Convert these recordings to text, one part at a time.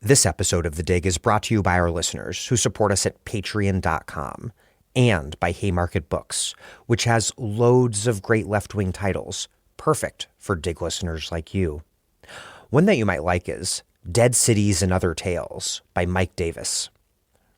This episode of The Dig is brought to you by our listeners who support us at patreon.com and by Haymarket Books, which has loads of great left-wing titles, perfect for Dig listeners like you. One that you might like is Dead Cities and Other Tales by Mike Davis.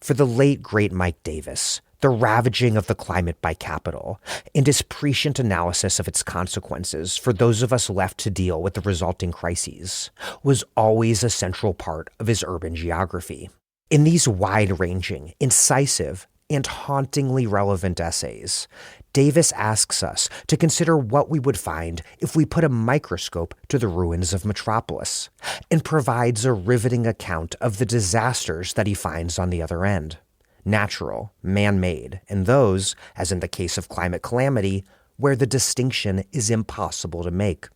For the late, great Mike Davis, the ravaging of the climate by capital and his prescient analysis of its consequences for those of us left to deal with the resulting crises was always a central part of his urban geography. In these wide-ranging, incisive, and hauntingly relevant essays, Davis asks us to consider what we would find if we put a microscope to the ruins of Metropolis, and provides a riveting account of the disasters that he finds on the other end. Natural, man-made, and those, as in the case of climate calamity, where the distinction is impossible to make.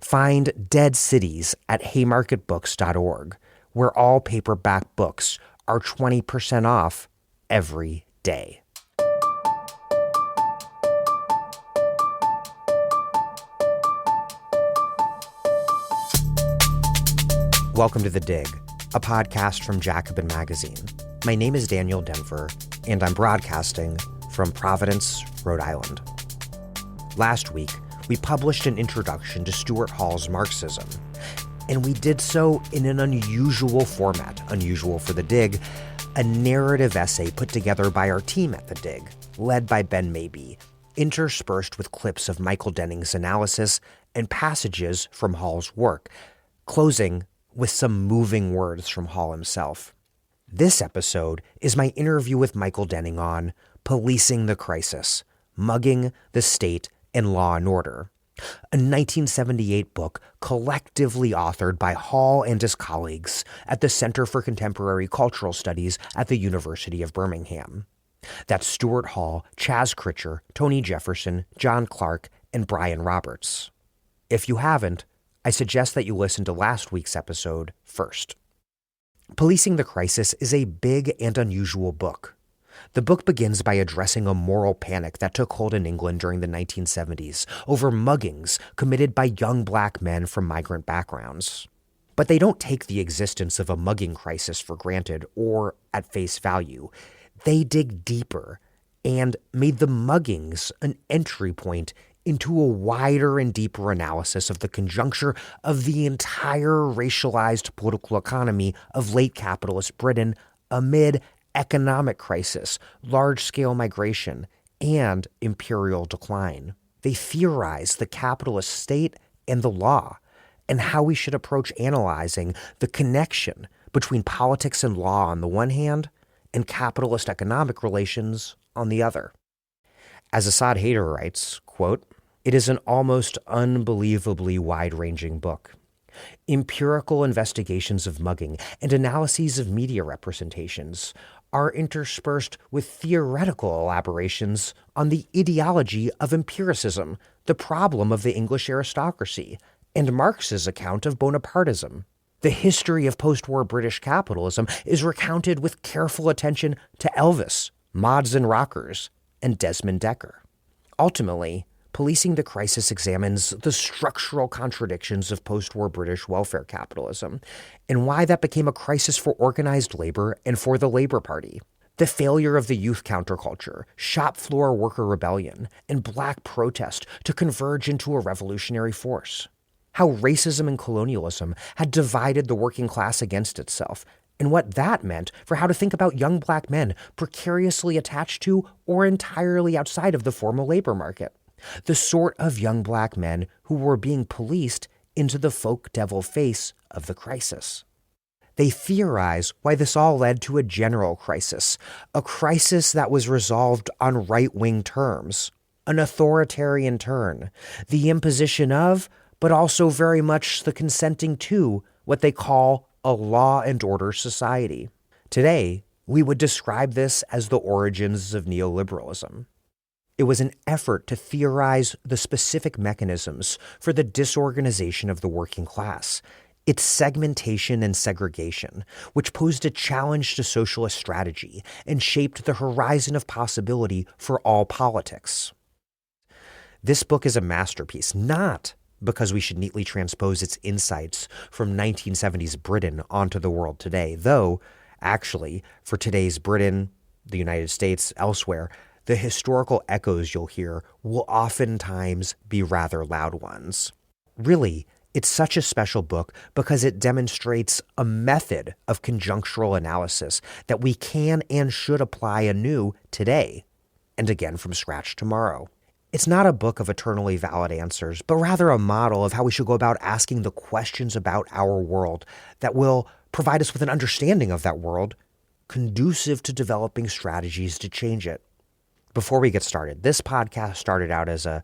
Find Dead Cities at haymarketbooks.org, where all paperback books are 20% off every day. Welcome to The Dig, a podcast from Jacobin Magazine. My name is Daniel Denver, and I'm broadcasting from Providence, Rhode Island. Last week, we published an introduction to Stuart Hall's Marxism, and we did so in an unusual format, unusual for The Dig, a narrative essay put together by our team at The Dig, led by Ben Mabee, interspersed with clips of Michael Denning's analysis and passages from Hall's work, closing with some moving words from Hall himself. This episode is my interview with Michael Denning on Policing the Crisis, Mugging the State and Law and Order, a 1978 book collectively authored by Hall and his colleagues at the Center for Contemporary Cultural Studies at the University of Birmingham. That's Stuart Hall, Chaz Critcher, Tony Jefferson, John Clark, and Brian Roberts. If you haven't, I suggest that you listen to last week's episode first. Policing the Crisis is a big and unusual book. The book begins by addressing a moral panic that took hold in England during the 1970s over muggings committed by young black men from migrant backgrounds. But they don't take the existence of a mugging crisis for granted or at face value. They dig deeper and made the muggings an entry point into a wider and deeper analysis of the conjuncture of the entire racialized political economy of late capitalist Britain amid economic crisis, large-scale migration, and imperial decline. They theorize the capitalist state and the law, and how we should approach analyzing the connection between politics and law on the one hand, and capitalist economic relations on the other. As Assad Haider writes, quote, "It is an almost unbelievably wide-ranging book. Empirical investigations of mugging and analyses of media representations are interspersed with theoretical elaborations on the ideology of empiricism, the problem of the English aristocracy, and Marx's account of Bonapartism. The history of post-war British capitalism is recounted with careful attention to Elvis, Mods and Rockers, and Desmond Dekker. Ultimately, Policing the Crisis examines the structural contradictions of post-war British welfare capitalism and why that became a crisis for organized labor and for the Labour Party. The failure of the youth counterculture, shop floor worker rebellion, and black protest to converge into a revolutionary force. How racism and colonialism had divided the working class against itself, and what that meant for how to think about young black men precariously attached to or entirely outside of the formal labor market. The sort of young black men who were being policed into the folk devil face of the crisis. They theorize why this all led to a general crisis, a crisis that was resolved on right-wing terms, an authoritarian turn, the imposition of, but also very much the consenting to, what they call a law and order society. Today, we would describe this as the origins of neoliberalism. It was an effort to theorize the specific mechanisms for the disorganization of the working class, its segmentation and segregation, which posed a challenge to socialist strategy and shaped the horizon of possibility for all politics. This book is a masterpiece, not because we should neatly transpose its insights from 1970s Britain onto the world today. Though, actually, for today's Britain, the United States, elsewhere, the historical echoes you'll hear will oftentimes be rather loud ones. Really, it's such a special book because it demonstrates a method of conjunctural analysis that we can and should apply anew today, and again from scratch tomorrow. It's not a book of eternally valid answers, but rather a model of how we should go about asking the questions about our world that will provide us with an understanding of that world conducive to developing strategies to change it. Before we get started, this podcast started out as a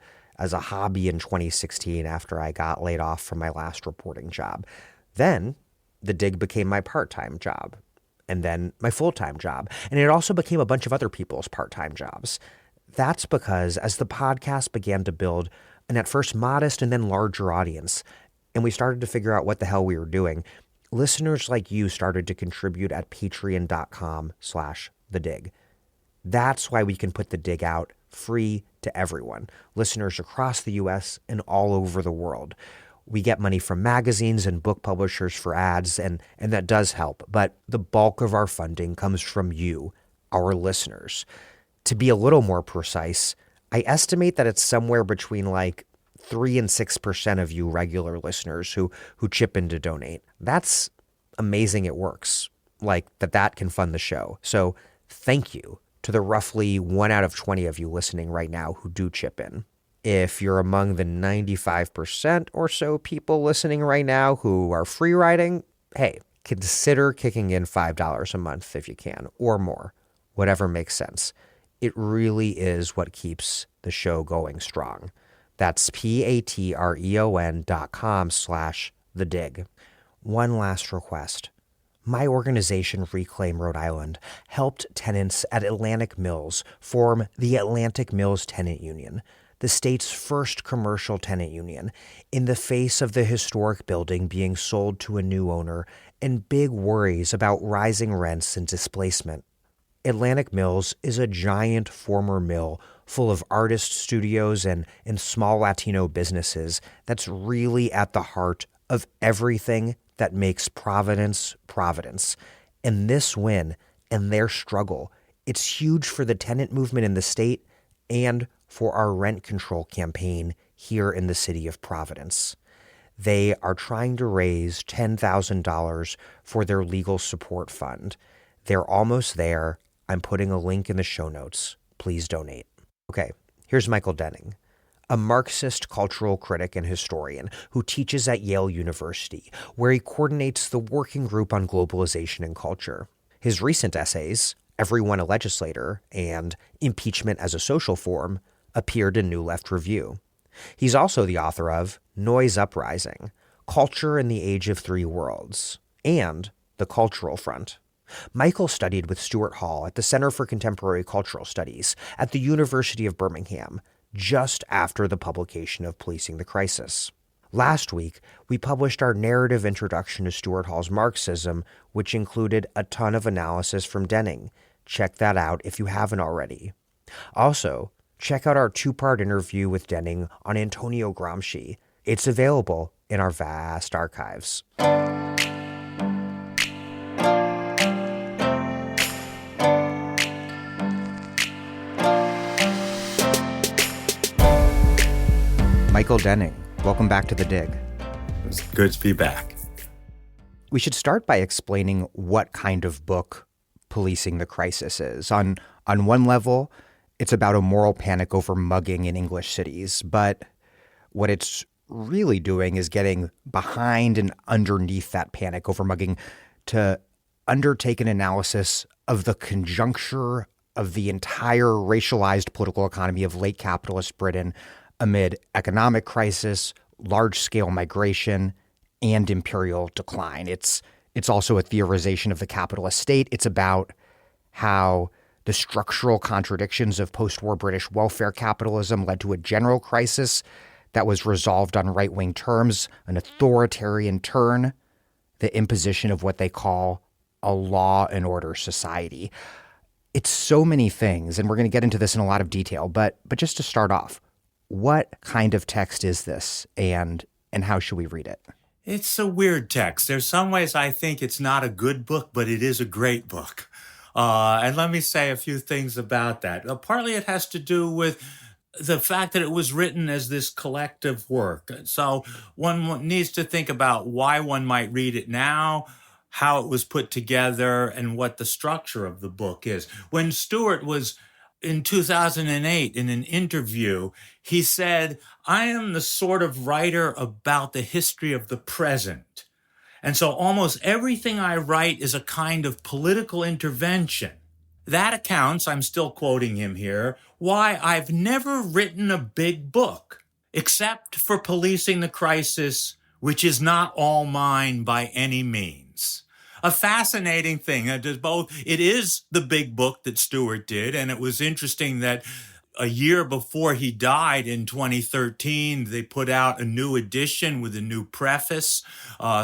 hobby in 2016 after I got laid off from my last reporting job. Then the Dig became my part-time job, and then my full-time job. And it also became a bunch of other people's part-time jobs. That's because as the podcast began to build an at first modest and then larger audience, and we started to figure out what the hell we were doing, listeners like you started to contribute at patreon.com/thedig. That's why we can put the Dig out free to everyone, listeners across the U.S. and all over the world. We get money from magazines and book publishers for ads, and that does help. But the bulk of our funding comes from you, our listeners. To be a little more precise, I estimate that it's somewhere between like 3 and 6% of you regular listeners who chip in to donate. That's amazing it works, like that can fund the show. So thank you to the roughly 1 out of 20 of you listening right now who do chip in. If you're among the 95% or so people listening right now who are free riding, hey, consider kicking in $5 a month if you can, or more, whatever makes sense. It really is what keeps the show going strong. That's patreon.com/thedig. One last request. My organization, Reclaim Rhode Island, helped tenants at Atlantic Mills form the Atlantic Mills Tenant Union, the state's first commercial tenant union, in the face of the historic building being sold to a new owner and big worries about rising rents and displacement. Atlantic Mills is a giant former mill full of artist studios and small Latino businesses that's really at the heart of everything that makes Providence, Providence. And this win and their struggle, it's huge for the tenant movement in the state and for our rent control campaign here in the city of Providence. They are trying to raise $10,000 for their legal support fund. They're almost there. I'm putting a link in the show notes. Please donate. Okay, here's Michael Denning, a Marxist cultural critic and historian who teaches at Yale University, where he coordinates the Working Group on Globalization and Culture. His recent essays, Everyone a Legislator and Impeachment as a Social Form, appeared in New Left Review. He's also the author of Noise Uprising, Culture in the Age of Three Worlds, and The Cultural Front. Michael studied with Stuart Hall at the Center for Contemporary Cultural Studies at the University of Birmingham, just after the publication of Policing the Crisis. Last week, we published our narrative introduction to Stuart Hall's Marxism, which included a ton of analysis from Denning. Check that out if you haven't already. Also, check out our 2-part interview with Denning on Antonio Gramsci. It's available in our vast archives. Michael Denning, welcome back to The Dig. It's good to be back. We should start by explaining what kind of book Policing the Crisis is. On one level, it's about a moral panic over mugging in English cities, but what it's really doing is getting behind and underneath that panic over mugging to undertake an analysis of the conjuncture of the entire racialized political economy of late capitalist Britain amid economic crisis, large-scale migration, and imperial decline. It's also a theorization of the capitalist state. It's about how the structural contradictions of post-war British welfare capitalism led to a general crisis that was resolved on right-wing terms, an authoritarian turn, the imposition of what they call a law and order society. It's so many things, and we're going to get into this in a lot of detail, but just to start off, What kind of text is this, and how should we read it? It's a weird text. There's some ways I think it's not a good book, but it is a great book. And let me say a few things about that. Partly it has to do with the fact that it was written as this collective work. So one needs to think about why one might read it now, how it was put together, and what the structure of the book is. When Stuart was in 2008 in an interview, he said, "I am the sort of writer about the history of the present. And so almost everything I write is a kind of political intervention. That accounts," I'm still quoting him here, "why I've never written a big book, except for policing the crisis, which is not all mine by any means." A fascinating thing. It is the big book that Stuart did, and it was interesting that a year before he died in 2013, they put out a new edition with a new preface.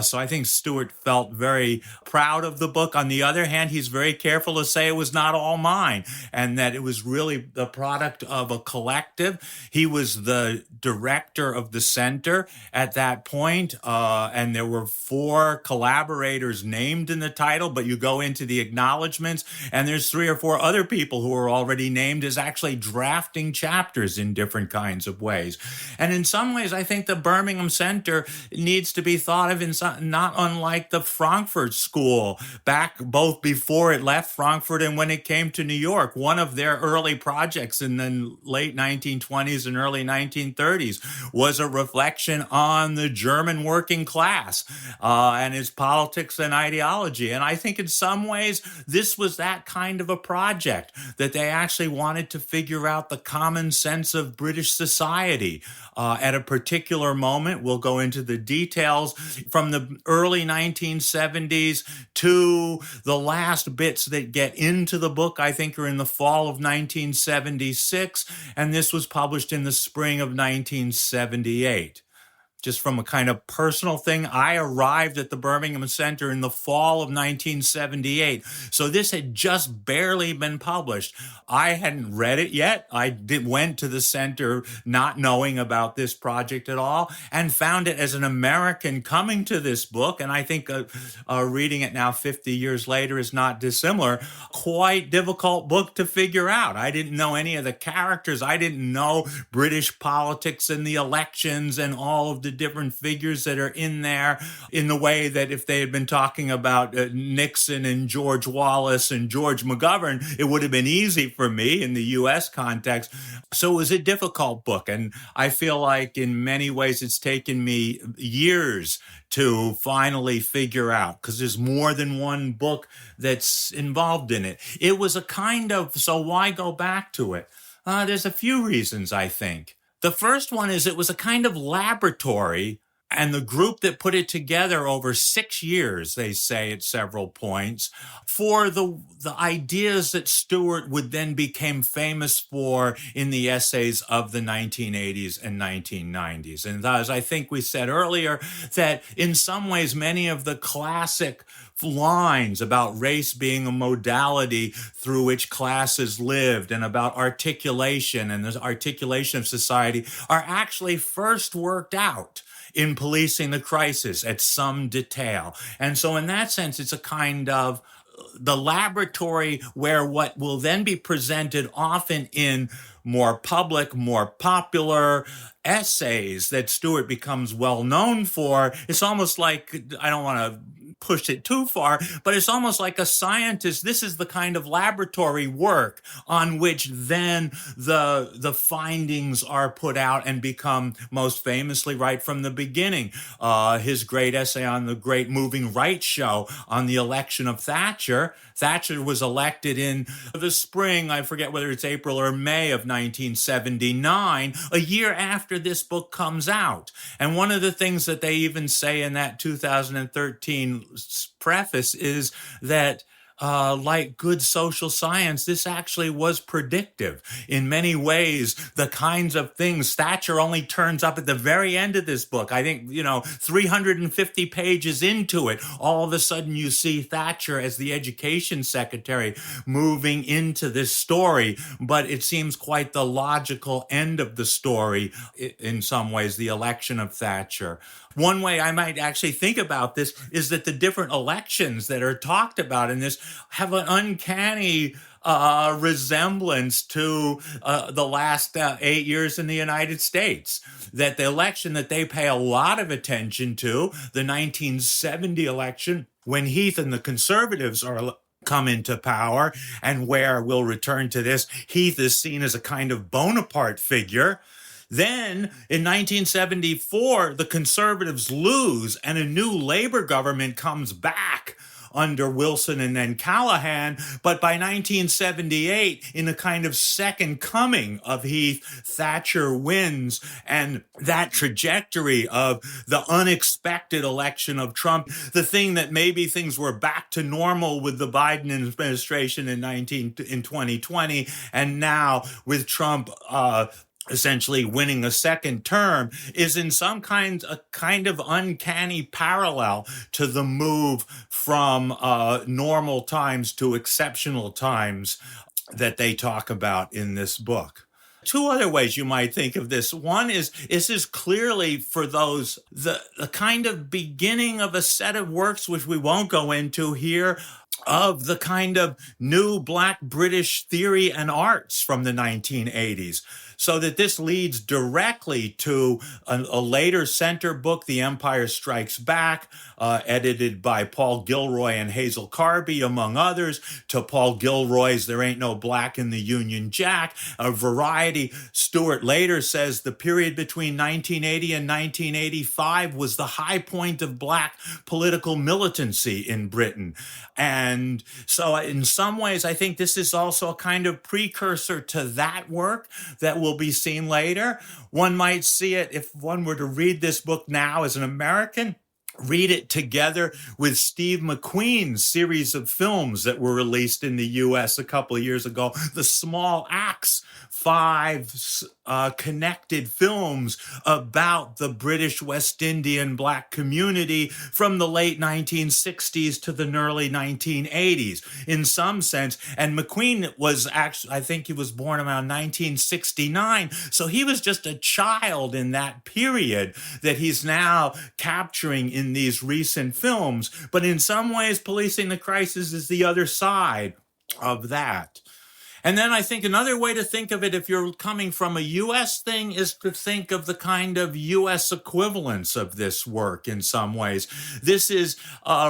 So I think Stuart felt very proud of the book. On the other hand, he's very careful to say it was not all mine and that it was really the product of a collective. He was the director of the center at that point, and there were 4 collaborators named in the title, but you go into the acknowledgments and there's 3 or 4 other people who are already named as actually drafting chapters in different kinds of ways. And in some ways, I think the Birmingham Center needs to be thought of in not unlike the Frankfurt School, back both before it left Frankfurt and when it came to New York. One of their early projects in the late 1920s and early 1930s was a reflection on the German working class and its politics and ideology. And I think in some ways, this was that kind of a project, that they actually wanted to figure out the common sense of British society at a particular moment. We'll go into the details from the early 1970s to the last bits that get into the book, I think, are in the fall of 1976, and this was published in the spring of 1978. Just from a kind of personal thing, I arrived at the Birmingham Center in the fall of 1978. So this had just barely been published. I hadn't read it yet. I went to the center not knowing about this project at all and found it as an American coming to this book. And I think reading it now 50 years later is not dissimilar. Quite difficult book to figure out. I didn't know any of the characters. I didn't know British politics and the elections and all of the different figures that are in there, in the way that if they had been talking about Nixon and George Wallace and George McGovern, it would have been easy for me in the U.S. context. So it was a difficult book. And I feel like in many ways it's taken me years to finally figure out, because there's more than one book that's involved in it. It was a kind of, so why go back to it? There's a few reasons, I think. The first one is it was a kind of laboratory, and the group that put it together over 6 years, they say at several points, for the ideas that Stuart would then become famous for in the essays of the 1980s and 1990s. And as I think we said earlier, that in some ways many of the classic lines about race being a modality through which classes lived and about articulation and the articulation of society are actually first worked out in Policing the Crisis at some detail. And so in that sense, it's a kind of the laboratory where what will then be presented often in more public, more popular essays that Stuart becomes well known for. It's almost like, I don't want to push it too far, but it's almost like a scientist. This is the kind of laboratory work on which then the findings are put out and become most famously right from the beginning. His great essay on the great moving rights show on the election of Thatcher. Thatcher was elected in the spring, I forget whether it's April or May of 1979, a year after this book comes out. And one of the things that they even say in that 2013 preface is that like good social science, this actually was predictive. In many ways, the kinds of things, Thatcher only turns up at the very end of this book. I think, 350 pages into it, all of a sudden you see Thatcher as the education secretary moving into this story, but it seems quite the logical end of the story in some ways, the election of Thatcher. One way I might actually think about this is that the different elections that are talked about in this have an uncanny resemblance to the last 8 years in the United States. That the election that they pay a lot of attention to, the 1970 election, when Heath and the conservatives come into power, and where we'll return to this, Heath is seen as a kind of Bonaparte figure. Then in 1974, the conservatives lose and a new Labor government comes back under Wilson and then Callahan. But by 1978, in a kind of second coming of Heath, Thatcher wins. And that trajectory of the unexpected election of Trump, the thing that maybe things were back to normal with the Biden administration in 2020, and now with Trump essentially winning a second term, is in some kinds a kind of uncanny parallel to the move from normal times to exceptional times that they talk about in this book. Two other ways you might think of this. One is clearly for those, the kind of beginning of a set of works, which we won't go into here, of the kind of new Black British theory and arts from the 1980s. So that this leads directly to a later center book, The Empire Strikes Back, edited by Paul Gilroy and Hazel Carby, among others, to Paul Gilroy's There Ain't No Black in the Union Jack. A variety. Stuart later says the period between 1980 and 1985 was the high point of Black political militancy in Britain. And so in some ways, I think this is also a kind of precursor to that work that will be seen later. One might see it, if one were to read this book now as an American, read it together with Steve McQueen's series of films that were released in the U.S. a couple of years ago, the Small Axe, 5 connected films about the British West Indian Black community from the late 1960s to the early 1980s, in some sense. And McQueen was actually, I think he was born around 1969, so he was just a child in that period that he's now capturing in these recent films. But in some ways, Policing the Crisis is the other side of that. And then I think another way to think of it, if you're coming from a U.S. thing, is to think of the kind of U.S. equivalence of this work in some ways. This is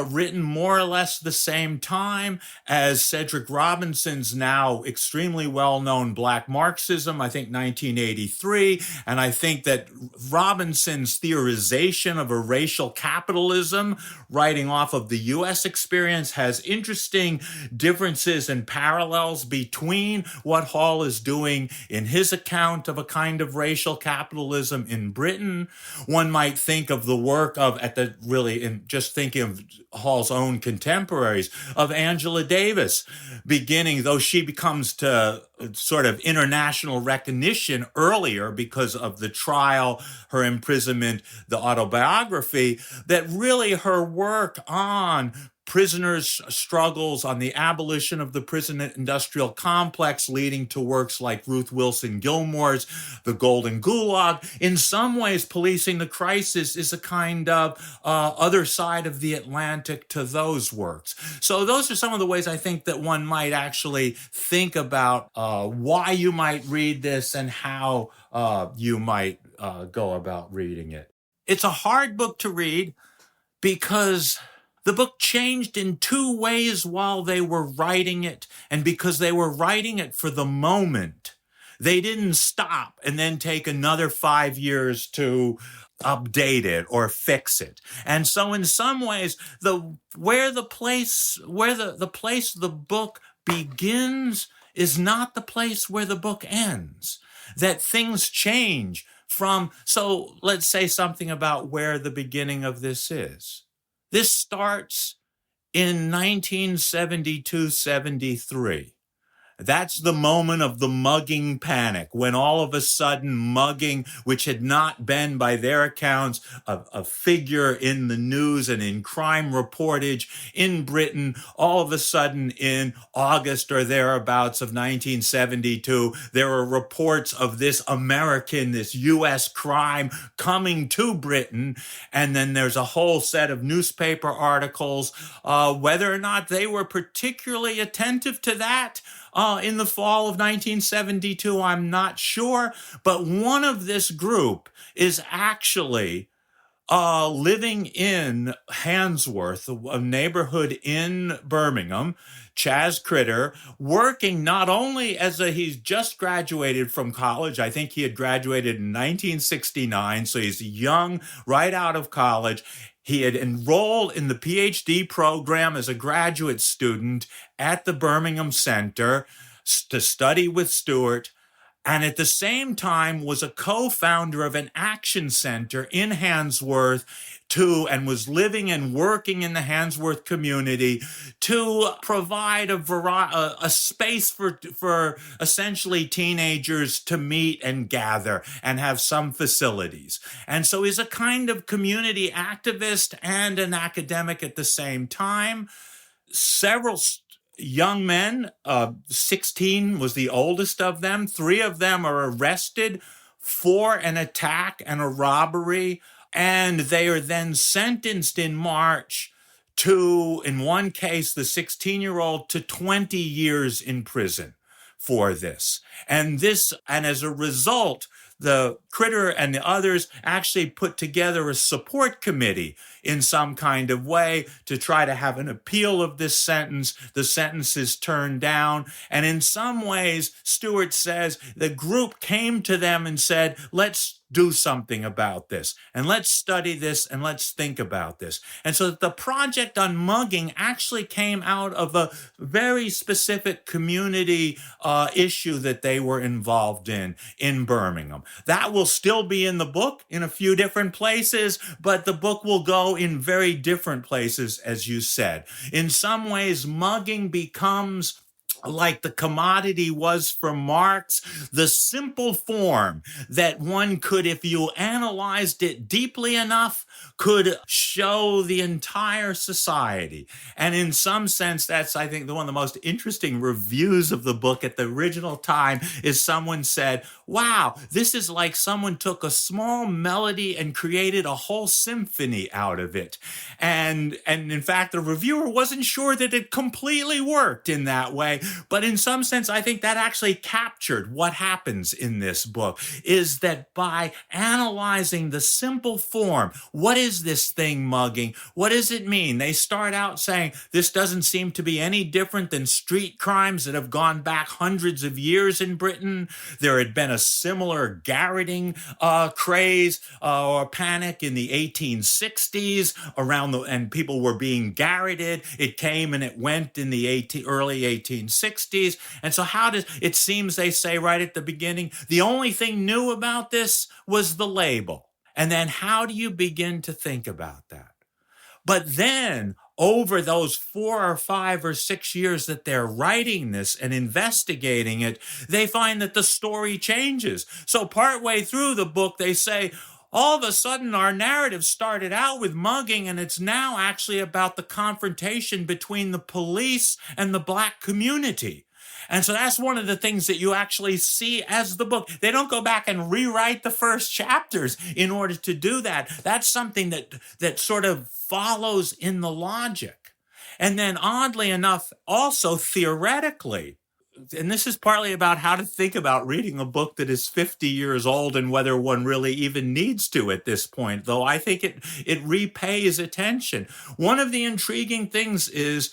written more or less the same time as Cedric Robinson's now extremely well-known Black Marxism, I think 1983. And I think that Robinson's theorization of a racial capitalism, writing off of the U.S. experience, has interesting differences and parallels between what Hall is doing in his account of a kind of racial capitalism in Britain. One might think of the work of, just thinking of Hall's own contemporaries, of Angela Davis, beginning, though she becomes to sort of international recognition earlier because of the trial, her imprisonment, the autobiography, that really her work on prisoners' struggles, on the abolition of the prison industrial complex, leading to works like Ruth Wilson Gilmore's The Golden Gulag. In some ways, Policing the Crisis is a kind of other side of the Atlantic to those works. So those are some of the ways I think that one might actually think about why you might read this and how you might go about reading it. It's a hard book to read because the book changed in 2 ways while they were writing it, and because they were writing it for the moment, they didn't stop and then take another 5 years to update it or fix it. And so in some ways, the place the book begins is not the place where the book ends. That things change from, so let's say something about where the beginning of this is. This starts in 1972-73. That's the moment of the mugging panic, when all of a sudden mugging, which had not been, by their accounts, a figure in the news and in crime reportage in Britain, all of a sudden in August or thereabouts of 1972, there were reports of this U.S. crime coming to Britain. And then there's a whole set of newspaper articles, whether or not they were particularly attentive to that. In the fall of 1972, I'm not sure, but one of this group is actually living in Handsworth, a neighborhood in Birmingham, Chaz Critter, working not only he's just graduated from college. I think he had graduated in 1969, so he's young, right out of college. He had enrolled in the PhD program as a graduate student at the Birmingham Center to study with Stuart, and at the same time was a co-founder of an action center in Handsworth and was living and working in the Handsworth community to provide a space for essentially teenagers to meet and gather and have some facilities. And so he's a kind of community activist and an academic at the same time. Several young men, 16 was the oldest of them. 3 of them are arrested for an attack and a robbery, and they are then sentenced in March to, in one case, the 16-year-old to 20 years in prison for this. And as a result, the Critter and the others actually put together a support committee in some kind of way to try to have an appeal of this sentence. The sentence is turned down. And in some ways, Stuart says, the group came to them and said, let's do something about this, and let's study this, and let's think about this. And so the project on mugging actually came out of a very specific community issue that they were involved in Birmingham. That will still be in the book in a few different places, but the book will go in very different places, as you said. In some ways, mugging becomes, like the commodity was for Marx, the simple form that one could, if you analyzed it deeply enough, could show the entire society. And in some sense, that's, I think, one of the most interesting reviews of the book at the original time is someone said, wow, this is like someone took a small melody and created a whole symphony out of it. And in fact, the reviewer wasn't sure that it completely worked in that way. But in some sense, I think that actually captured what happens in this book, is that by analyzing the simple form, what is this thing mugging? What does it mean? They start out saying this doesn't seem to be any different than street crimes that have gone back hundreds of years in Britain. There had been a similar garroting craze or panic in the 1860s and people were being garroted. It came and it went in the early 1860s. And so it seems they say right at the beginning, the only thing new about this was the label. And then how do you begin to think about that? But then over those 4 or 5 or 6 years that they're writing this and investigating it, they find that the story changes. So partway through the book, they say, all of a sudden, our narrative started out with mugging, and it's now actually about the confrontation between the police and the Black community. And so that's one of the things that you actually see as the book. They don't go back and rewrite the first chapters in order to do that. That's something that sort of follows in the logic. And then oddly enough, also theoretically, and this is partly about how to think about reading a book that is 50 years old and whether one really even needs to at this point, though I think it repays attention. One of the intriguing things is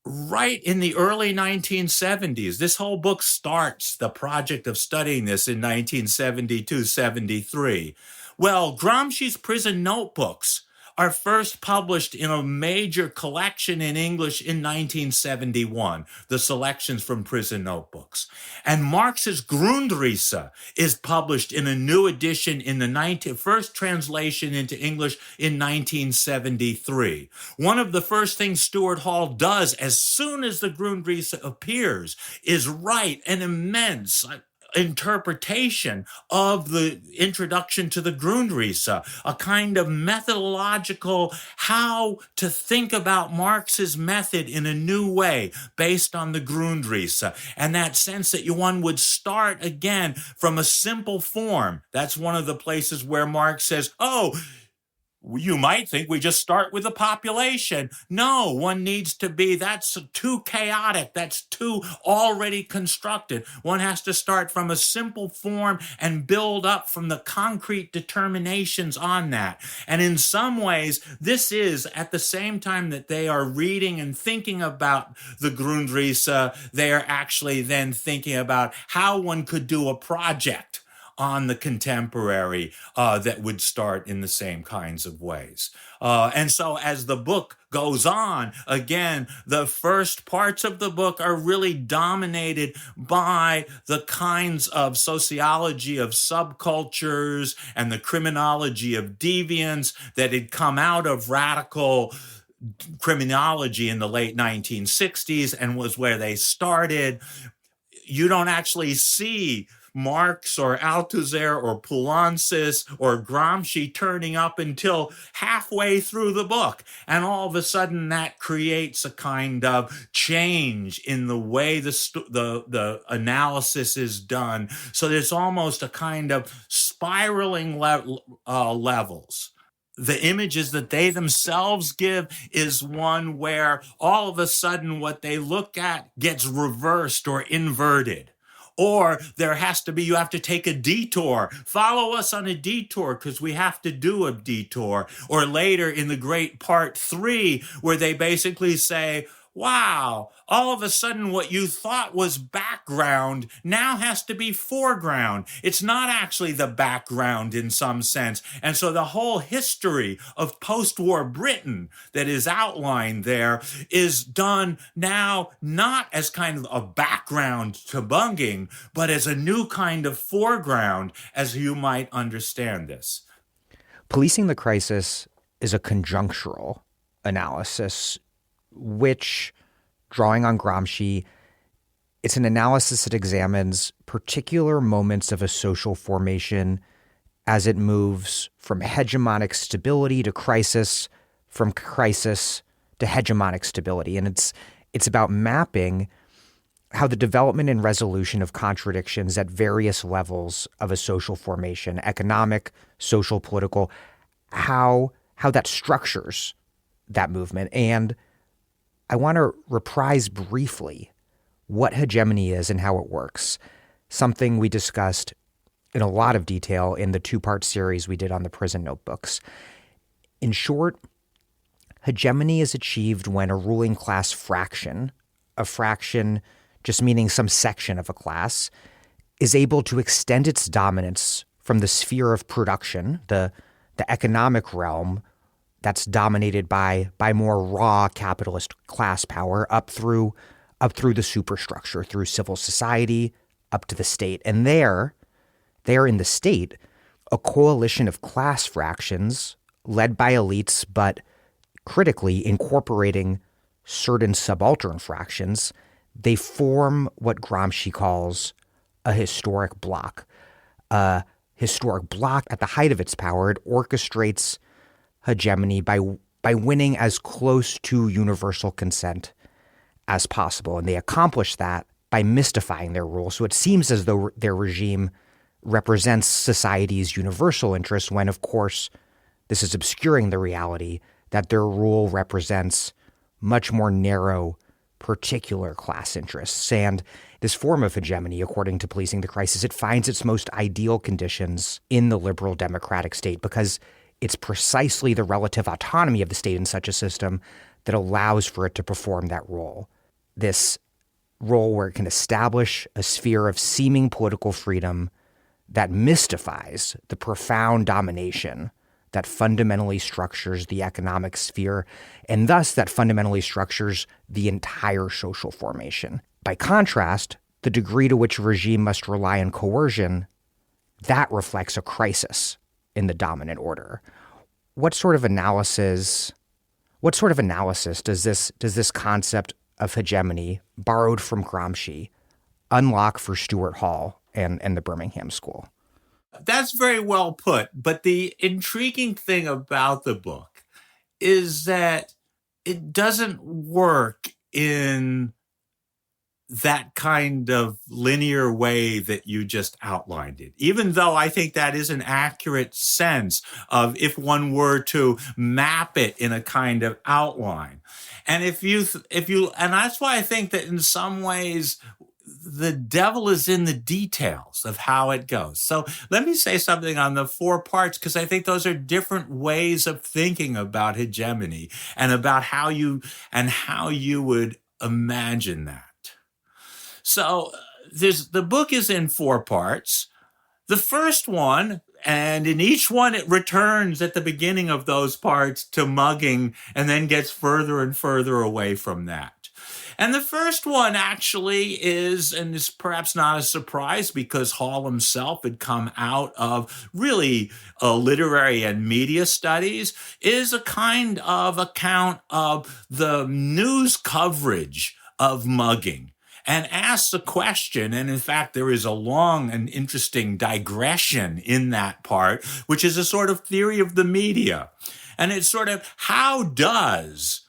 right in the early 1970s, this whole book starts the project of studying this in 1972-73. Well, Gramsci's prison notebooks are first published in a major collection in English in 1971, the selections from prison notebooks. And Marx's Grundrisse is published in a new edition in the first translation into English in 1973. One of the first things Stuart Hall does as soon as the Grundrisse appears is write an immense interpretation of the introduction to the Grundrisse, a kind of methodological how to think about Marx's method in a new way based on the Grundrisse, and that sense that one would start again from a simple form. That's one of the places where Marx says, you might think we just start with the population. No, one needs to be, that's too chaotic. That's too already constructed. One has to start from a simple form and build up from the concrete determinations on that. And in some ways, this is at the same time that they are reading and thinking about the Grundrisse, they are actually then thinking about how one could do a project on the contemporary that would start in the same kinds of ways. And so as the book goes on, again, the first parts of the book are really dominated by the kinds of sociology of subcultures and the criminology of deviance that had come out of radical criminology in the late 1960s and was where they started. You don't actually see Marx or Althusser or Poulantzas or Gramsci turning up until halfway through the book. And all of a sudden that creates a kind of change in the way the analysis is done. So there's almost a kind of spiraling levels. The images that they themselves give is one where all of a sudden what they look at gets reversed or inverted. Or you have to take a detour. Follow us on a detour because we have to do a detour. Or later in the great part 3, where they basically say, wow, all of a sudden what you thought was background now has to be foreground. It's not actually the background in some sense. And so the whole history of post-war Britain that is outlined there is done now not as kind of a background to Bunging, but as a new kind of foreground, as you might understand this. Policing the crisis is a conjunctural analysis, which, drawing on Gramsci, it's an analysis that examines particular moments of a social formation as it moves from hegemonic stability to crisis, from crisis to hegemonic stability. And it's about mapping how the development and resolution of contradictions at various levels of a social formation, economic, social, political, how that structures that movement. And I want to reprise briefly what hegemony is and how it works, something we discussed in a lot of detail in the 2-part series we did on the prison notebooks. In short, hegemony is achieved when a ruling class fraction, a fraction just meaning some section of a class, is able to extend its dominance from the sphere of production, the economic realm, that's dominated by more raw capitalist class power up through the superstructure, through civil society, up to the state. And there in the state, a coalition of class fractions led by elites, but critically incorporating certain subaltern fractions, they form what Gramsci calls a historic bloc. A historic bloc at the height of its power, it orchestrates hegemony by winning as close to universal consent as possible. And they accomplish that by mystifying their rule. So it seems as though their regime represents society's universal interest when, of course, this is obscuring the reality that their rule represents much more narrow, particular class interests. And this form of hegemony, according to Policing the Crisis, it finds its most ideal conditions in the liberal democratic state because it's precisely the relative autonomy of the state in such a system that allows for it to perform that role. This role where it can establish a sphere of seeming political freedom that mystifies the profound domination that fundamentally structures the economic sphere, and thus that fundamentally structures the entire social formation. By contrast, the degree to which a regime must rely on coercion, that reflects a crisis in the dominant order. What sort of analysis does this concept of hegemony, borrowed from Gramsci, unlock for Stuart Hall and the Birmingham School? That's very well put. But the intriguing thing about the book is that it doesn't work in that kind of linear way that you just outlined it, even though I think that is an accurate sense of if one were to map it in a kind of outline. And and that's why I think that in some ways, the devil is in the details of how it goes. So let me say something on the 4 parts, because I think those are different ways of thinking about hegemony and about how you would imagine that. So the book is in 4 parts. The first one, and in each one it returns at the beginning of those parts to mugging and then gets further and further away from that. And the first one actually is, and is perhaps not a surprise because Hall himself had come out of really literary and media studies, is a kind of account of the news coverage of mugging, and asks a question, and in fact, there is a long and interesting digression in that part, which is a sort of theory of the media. And it's sort of, how does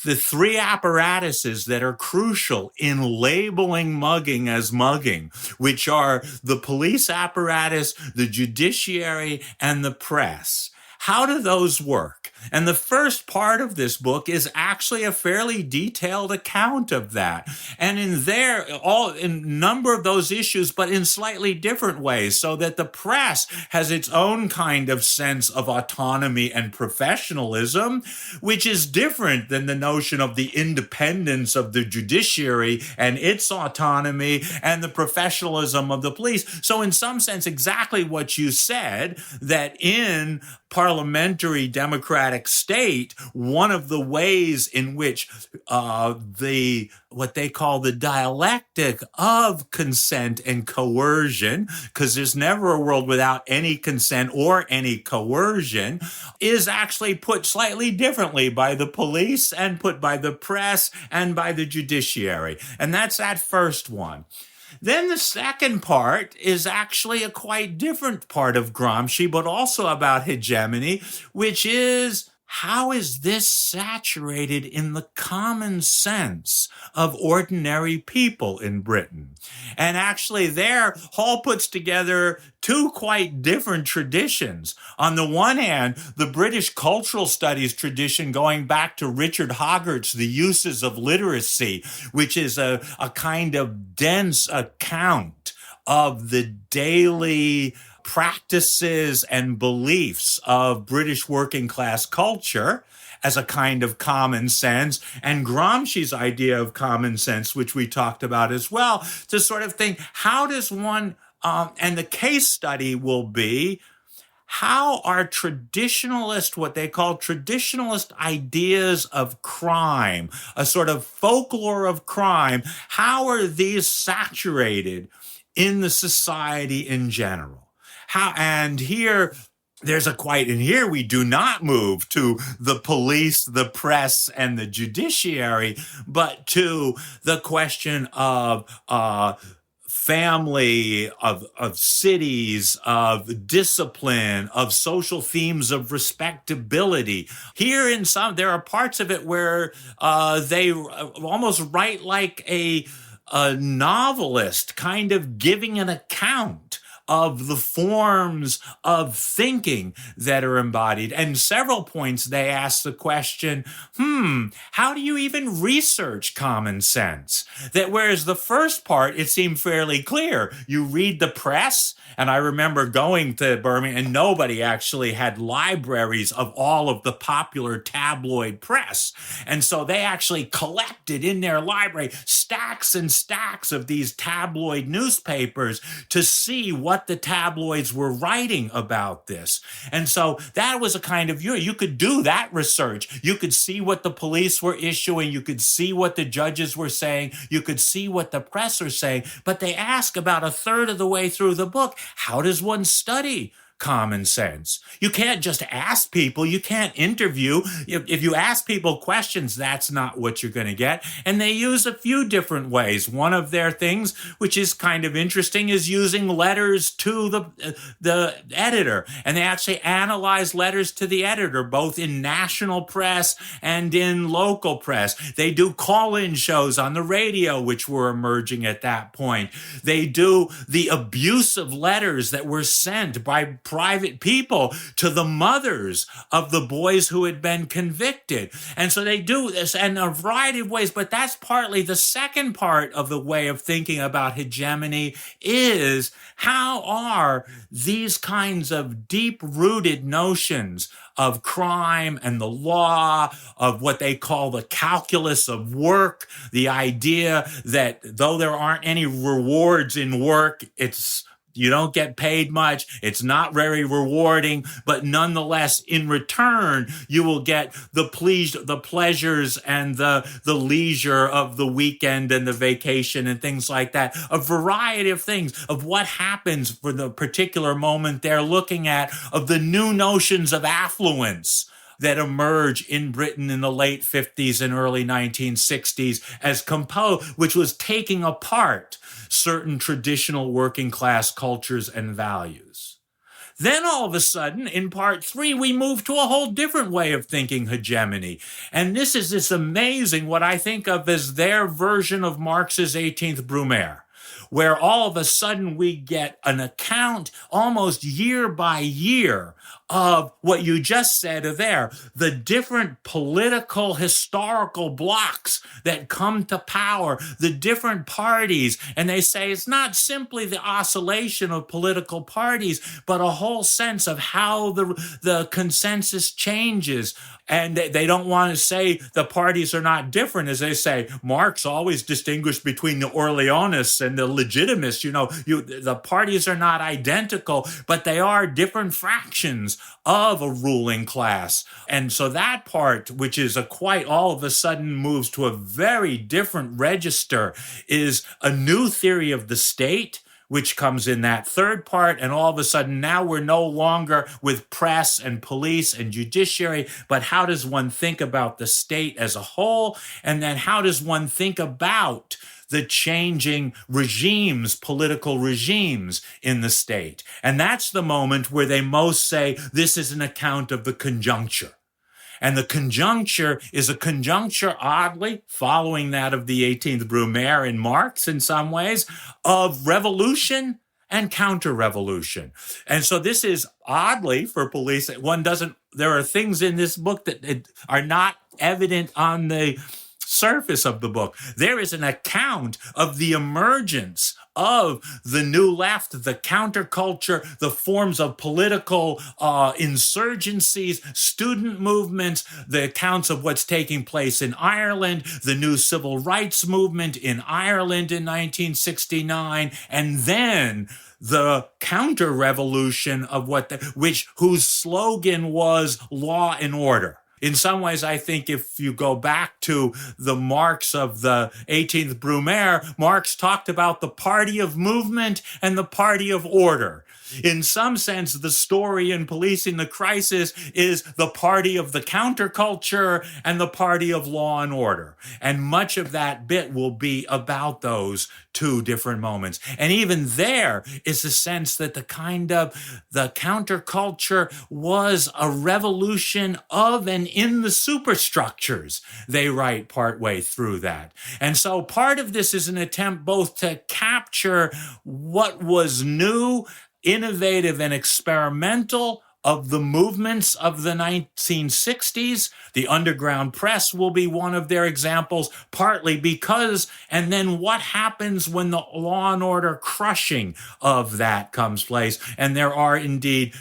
the 3 apparatuses that are crucial in labeling mugging as mugging, which are the police apparatus, the judiciary, and the press, how do those work? And the first part of this book is actually a fairly detailed account of that. And in a number of those issues, but in slightly different ways, so that the press has its own kind of sense of autonomy and professionalism, which is different than the notion of the independence of the judiciary and its autonomy and the professionalism of the police. So in some sense, exactly what you said, that in parliamentary democratic state, one of the ways in which what they call the dialectic of consent and coercion, because there's never a world without any consent or any coercion, is actually put slightly differently by the police and put by the press and by the judiciary. And that's that first one. Then the second part is actually a quite different part of Gramsci, but also about hegemony, which is, how is this saturated in the common sense of ordinary people in Britain? And actually there, Hall puts together 2 quite different traditions. On the one hand, the British cultural studies tradition going back to Richard Hoggart's The Uses of Literacy, which is a kind of dense account of the daily practices and beliefs of British working class culture as a kind of common sense, and Gramsci's idea of common sense, which we talked about as well, to sort of think, how does one, and the case study will be, how are what they call traditionalist ideas of crime, a sort of folklore of crime, how are these saturated in the society in general? And here we do not move to the police, the press, and the judiciary, but to the question of family, of cities, of discipline, of social themes of respectability. Here there are parts of it where they almost write like a novelist, kind of giving an account of the forms of thinking that are embodied. And several points they ask the question, how do you even research common sense? That whereas the first part, it seemed fairly clear. You read the press, and I remember going to Birmingham, and nobody actually had libraries of all of the popular tabloid press. And so they actually collected in their library stacks and stacks of these tabloid newspapers to see what what the tabloids were writing about this. And so that was a kind of, you could do that research. You could see what the police were issuing. You could see what the judges were saying. You could see what the press are saying. But they ask about a third of the way through the book, how does one study common sense? You can't just ask people. You can't interview. If you ask people questions, that's not what you're going to get. And they use a few different ways. One of their things, which is kind of interesting, is using letters to the editor. And they actually analyze letters to the editor, both in national press and in local press. They do call-in shows on the radio, which were emerging at that point. They do the abusive letters that were sent by private people to the mothers of the boys who had been convicted. And so they do this in a variety of ways, but that's partly the second part of the way of thinking about hegemony is how are these kinds of deep-rooted notions of crime and the law, of what they call the calculus of work, the idea that though there aren't any rewards in work, you don't get paid much. It's not very rewarding, but nonetheless, in return, you will get the pleasures and the leisure of the weekend and the vacation and things like that. A variety of things of what happens for the particular moment they're looking at, of the new notions of affluence that emerge in Britain in the late 50s and early 1960s as which was taking apart certain traditional working class cultures and values. Then all of a sudden, in part 3, we move to a whole different way of thinking hegemony. And this is this amazing, what I think of as their version of Marx's 18th Brumaire, where all of a sudden we get an account almost year by year of what you just said there, the different political historical blocks that come to power, the different parties. And they say it's not simply the oscillation of political parties, but a whole sense of how the consensus changes. And they don't want to say the parties are not different. As they say, Marx always distinguished between the Orleanists and the Legitimists. The parties are not identical, but they are different fractions of a ruling class. And so that part, which is all of a sudden moves to a very different register, is a new theory of the state, which comes in that third part. And all of a sudden now we're no longer with press and police and judiciary, but how does one think about the state as a whole? And then how does one think about the changing regimes, political regimes in the state? And that's the moment where they most say this is an account of the conjuncture. And the conjuncture is a conjuncture, oddly, following that of the 18th Brumaire in Marx in some ways, of revolution and counter-revolution. And so this is, oddly, for police, there are things in this book that are not evident on the surface of the book. There is an account of the emergence of the new left, the counterculture, the forms of political insurgencies, student movements, the accounts of what's taking place in Ireland, the new civil rights movement in Ireland in 1969, and then the counter-revolution of whose slogan was law and order. In some ways, I think if you go back to the Marx of the 18th Brumaire, Marx talked about the party of movement and the party of order. In some sense, the story in Policing the Crisis is the party of the counterculture and the party of law and order. And much of that bit will be about those two different moments. And even there is a sense that the counterculture was a revolution of and in the superstructures, they write partway through that. And so part of this is an attempt both to capture what was new, innovative, and experimental of the movements of the 1960s. The underground press will be one of their examples, partly because, and then what happens when the law and order crushing of that comes place. And there are indeed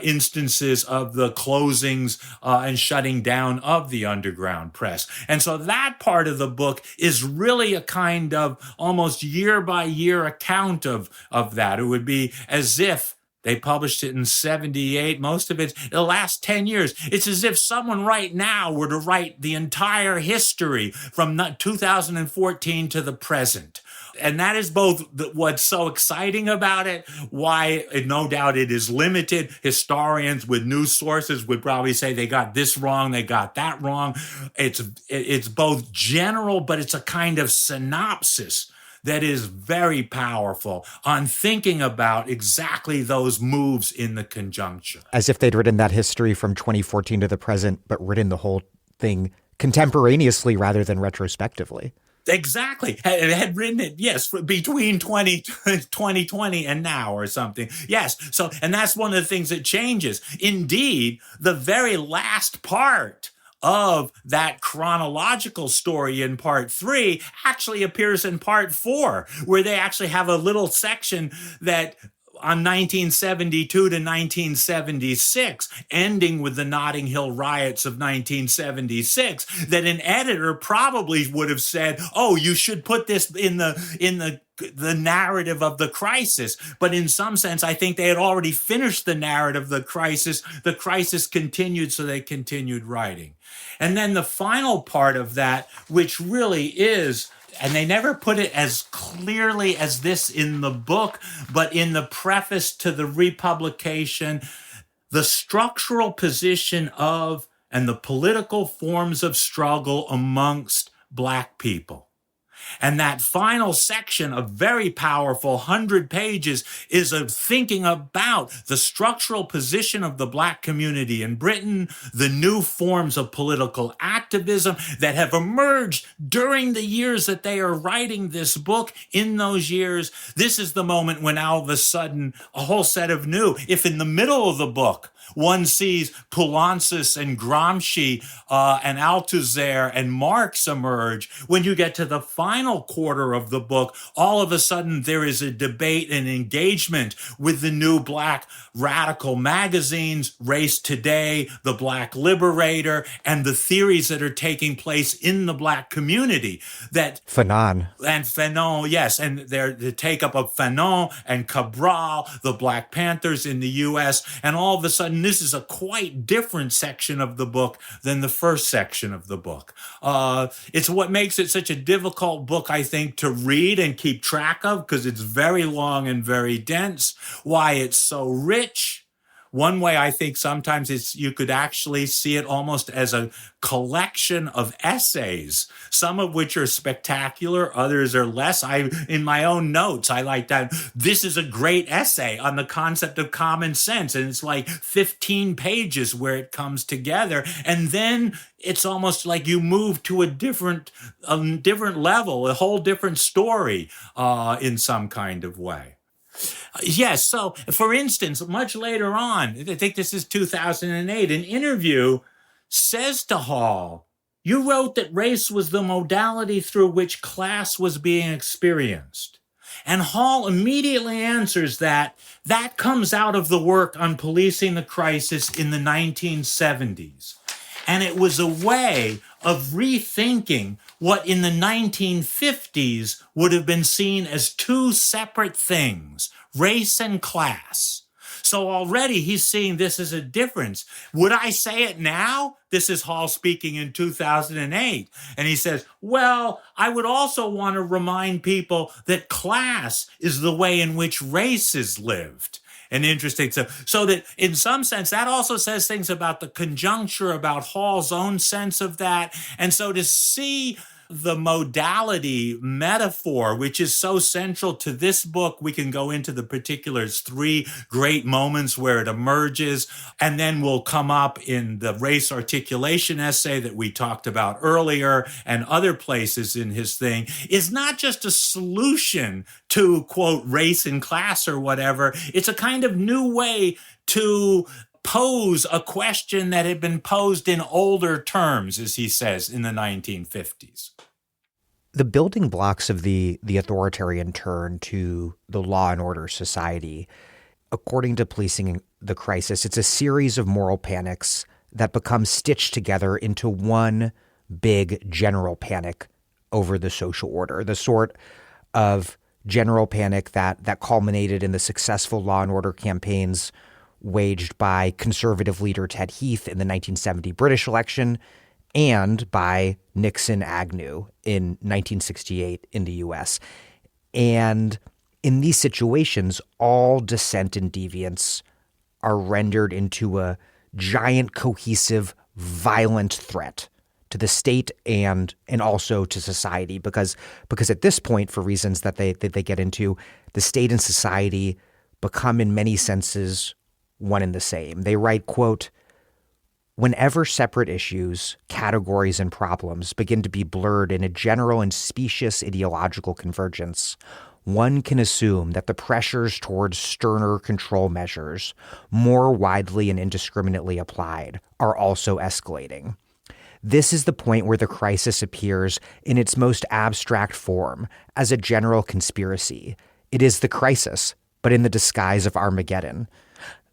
instances of the closings and shutting down of the underground press. And so that part of the book is really a kind of almost year by year account of that. It would be as if they published it in 78, most of it the last 10 years. It's as if someone right now were to write the entire history from 2014 to the present. And that is both what's so exciting about it, why no doubt it is limited. Historians with news sources would probably say they got this wrong, they got that wrong. It's both general, but it's a kind of synopsis that is very powerful on thinking about exactly those moves in the conjuncture. As if they'd written that history from 2014 to the present, but written the whole thing contemporaneously rather than retrospectively. Exactly. It had written it, yes, between 2020 and now or something. Yes. So, and that's one of the things that changes. Indeed, the very last part of that chronological story in part 3 actually appears in part 4, where they actually have a little section that on 1972 to 1976, ending with the Notting Hill riots of 1976, that an editor probably would have said, "Oh, you should put this in the narrative of the crisis." But in some sense, I think they had already finished the narrative of the crisis. The crisis continued, so they continued writing. And then the final part of that, which really is, and they never put it as clearly as this in the book, but in the preface to the republication, the structural position of and the political forms of struggle amongst Black people. And that final section, a very powerful 100 pages, is of thinking about the structural position of the Black community in Britain, the new forms of political activism that have emerged during the years that they are writing this book. In those years, this is the moment when all of a sudden a whole set of new, if in the middle of the book, one sees Poulantzas and Gramsci and Althusser and Marx emerge. When you get to the final quarter of the book, all of a sudden there is a debate and engagement with the new Black radical magazines, Race Today, The Black Liberator, and the theories that are taking place in the Black community. That Fanon. And Fanon, yes, and the take-up of Fanon and Cabral, the Black Panthers in the U.S., and all of a sudden this is a quite different section of the book than the first section of the book. It's what makes it such a difficult book, I think, to read and keep track of, because it's very long and very dense, why it's so rich. One way I think sometimes you could actually see it almost as a collection of essays, some of which are spectacular, others are less. In my own notes, I like that. This is a great essay on the concept of common sense, and it's like 15 pages where it comes together. And then it's almost like you move to a different level, a whole different story in some kind of way. Yes. So, for instance, much later on, I think this is 2008, an interview says to Hall, "You wrote that race was the modality through which class was being experienced." And Hall immediately answers that comes out of the work on policing the crisis in the 1970s. And it was a way of rethinking what in the 1950s would have been seen as two separate things, race and class. So already he's seeing this as a difference. Would I say it now? This is Hall speaking in 2008. And he says, well, I would also want to remind people that class is the way in which race is lived. And interesting. So that in some sense, that also says things about the conjuncture, about Hall's own sense of that. And so to see the modality metaphor, which is so central to this book, we can go into the particulars, 3 great moments where it emerges, and then will come up in the race articulation essay that we talked about earlier and other places in his thing, is not just a solution to, quote, race and class or whatever. It's a kind of new way to pose a question that had been posed in older terms, as he says, in the 1950s. The building blocks of the authoritarian turn to the law and order society, according to Policing the Crisis, it's a series of moral panics that become stitched together into one big general panic over the social order, the sort of general panic that culminated in the successful law and order campaigns waged by conservative leader Ted Heath in the 1970 British election and by Nixon Agnew in 1968 in the U.S. And in these situations, all dissent and deviance are rendered into a giant, cohesive, violent threat to the state and also to society, because at this point, for reasons that they get into, the state and society become in many senses one and the same. They write, quote, "Whenever separate issues, categories, and problems begin to be blurred in a general and specious ideological convergence, one can assume that the pressures towards sterner control measures, more widely and indiscriminately applied, are also escalating. This is the point where the crisis appears in its most abstract form as a general conspiracy. It is the crisis, but in the disguise of Armageddon.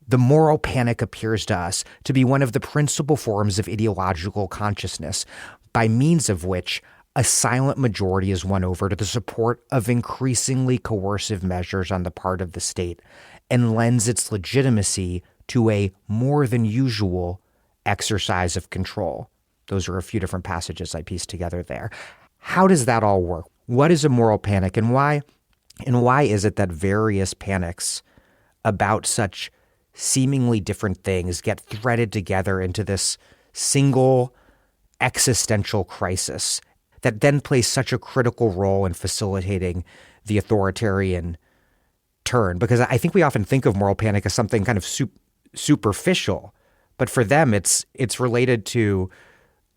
The moral panic appears to us to be one of the principal forms of ideological consciousness, by means of which a silent majority is won over to the support of increasingly coercive measures on the part of the state and lends its legitimacy to a more than usual exercise of control." Those are a few different passages I pieced together there. How does that all work? What is a moral panic, and why is it that various panics about such seemingly different things get threaded together into this single existential crisis that then plays such a critical role in facilitating the authoritarian turn? Because I think we often think of moral panic as something kind of superficial, but for them it's related to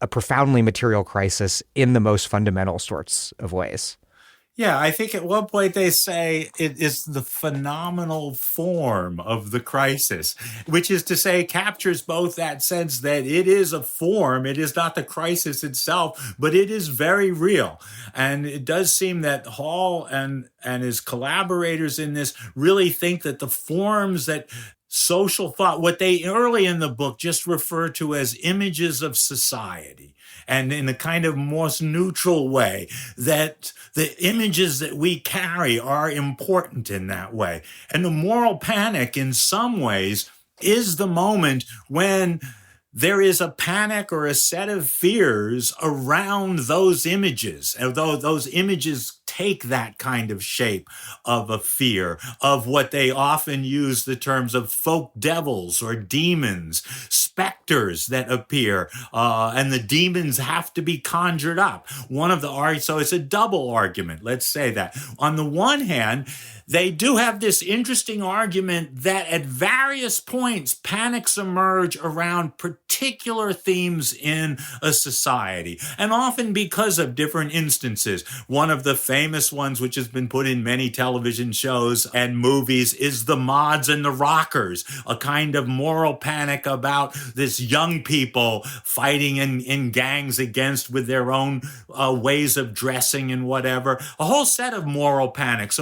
a profoundly material crisis in the most fundamental sorts of ways. Yeah, I think at one point they say it is the phenomenal form of the crisis, which is to say captures both that sense that it is a form, it is not the crisis itself, but it is very real. And it does seem that Hall and his collaborators in this really think that the forms that social thought, what they early in the book just refer to as images of society, and in a kind of most neutral way, that the images that we carry are important in that way. And the moral panic, in some ways, is the moment when there is a panic or a set of fears around those images, although those images take that kind of shape of a fear, of what they often use the terms of folk devils or demons, specters that appear, and the demons have to be conjured up. So it's a double argument, let's say that. On the one hand, they do have this interesting argument that at various points, panics emerge around particular themes in a society, and often because of different instances. One of the famous ones, which has been put in many television shows and movies, is the mods and the rockers, a kind of moral panic about this young people fighting in gangs with their own ways of dressing and whatever. A whole set of moral panics,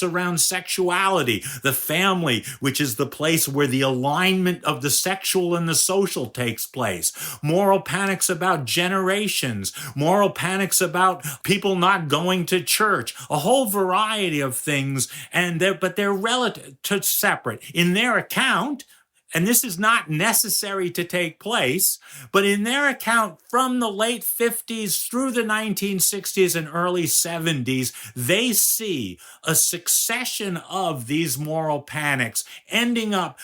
around sexuality, the family, which is the place where the alignment of the sexual and the social takes place. Moral panics about generations, moral panics about people not going to church, a whole variety of things, but they're relative to separate. In their account, and this is not necessary to take place, but in their account from the late 50s through the 1960s and early 70s, they see a succession of these moral panics ending up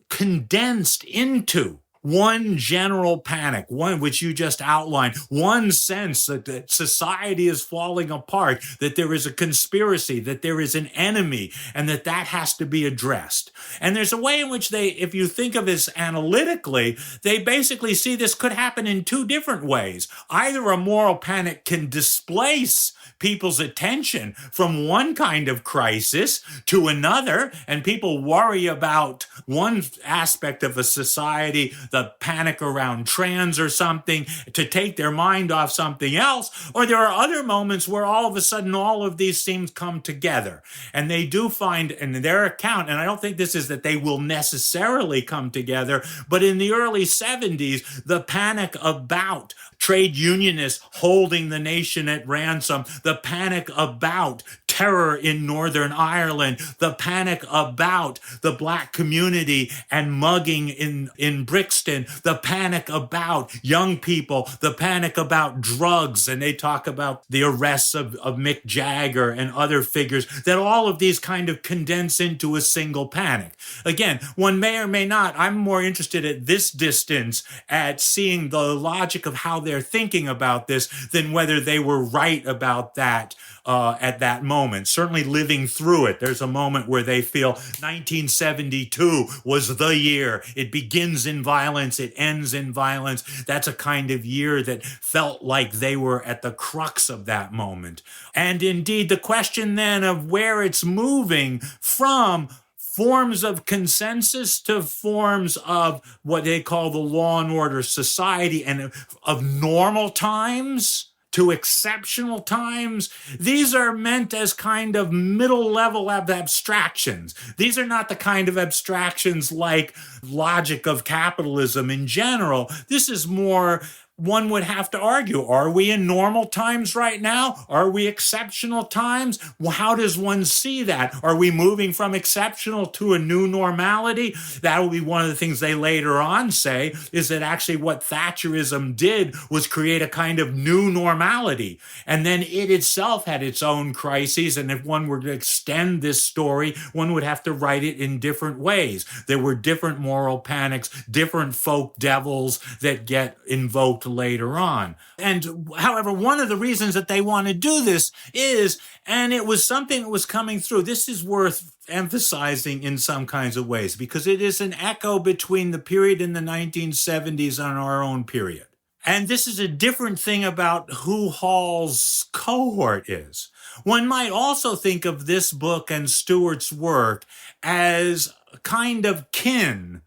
condensed into one general panic, one which you just outlined, one sense that society is falling apart, that there is a conspiracy, that there is an enemy, and that has to be addressed. And there's a way in which they, if you think of this analytically, they basically see this could happen in two different ways. Either a moral panic can displace people's attention from one kind of crisis to another, and people worry about one aspect of a society, the panic around trans or something, to take their mind off something else. Or there are other moments where all of a sudden all of these things come together. And they do find in their account, and I don't think this is that they will necessarily come together, but in the early 70s, the panic about trade unionists holding the nation at ransom, the panic about terror in Northern Ireland, the panic about the black community and mugging in Brixton, the panic about young people, the panic about drugs, and they talk about the arrests of Mick Jagger and other figures, that all of these kind of condense into a single panic. Again, one may or may not, I'm more interested at this distance at seeing the logic of how they're thinking about this than whether they were right about that at that moment. Certainly living through it. There's a moment where they feel 1972 was the year. It begins in violence. It ends in violence. That's a kind of year that felt like they were at the crux of that moment. And indeed, the question then of where it's moving from forms of consensus to forms of what they call the law and order society, and of normal times to exceptional times. These are meant as kind of middle level abstractions. These are not the kind of abstractions like logic of capitalism in general. This is more, one would have to argue, are we in normal times right now? Are we exceptional times? Well, how does one see that? Are we moving from exceptional to a new normality? That will be one of the things they later on say, is that actually what Thatcherism did was create a kind of new normality. And then it itself had its own crises. And if one were to extend this story, one would have to write it in different ways. There were different moral panics, different folk devils that get invoked later on. And however, one of the reasons that they want to do this is, and it was something that was coming through, this is worth emphasizing in some kinds of ways, because it is an echo between the period in the 1970s and our own period. And this is a different thing about who Hall's cohort is. One might also think of this book and Stuart's work as kind of kin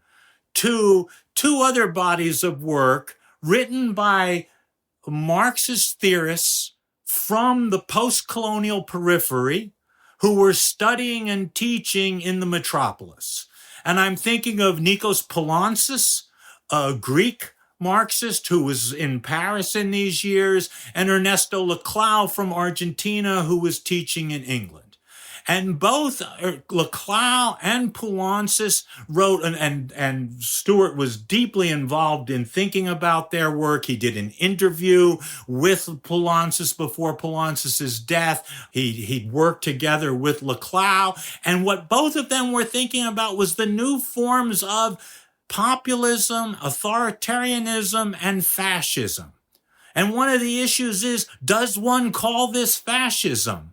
to two other bodies of work written by Marxist theorists from the post-colonial periphery who were studying and teaching in the metropolis. And I'm thinking of Nikos Poulantzas, a Greek Marxist who was in Paris in these years, and Ernesto Laclau from Argentina, who was teaching in England. And both Laclau and Poulantzas wrote, and Stuart was deeply involved in thinking about their work. He did an interview with Poulantzas before Poulantzas's death. He'd worked together with Laclau. And what both of them were thinking about was the new forms of populism, authoritarianism, and fascism. And one of the issues is, does one call this fascism?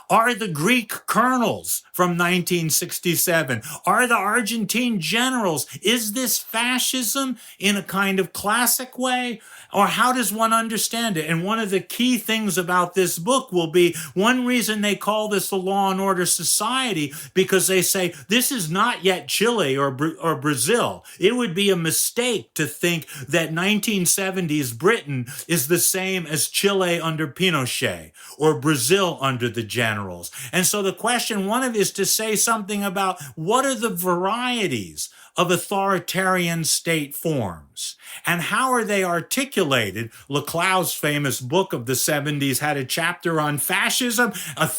Are the Greek colonels from 1967? Are the Argentine generals? Is this fascism in a kind of classic way? Or how does one understand it? And one of the key things about this book will be, one reason they call this the law and order society, because they say this is not yet Chile or Brazil. It would be a mistake to think that 1970s Britain is the same as Chile under Pinochet or Brazil under the generals. And so the question, one of is to say something about what are the varieties of authoritarian state forms, and how are they articulated? Laclau's famous book of the 70s had a chapter on fascism,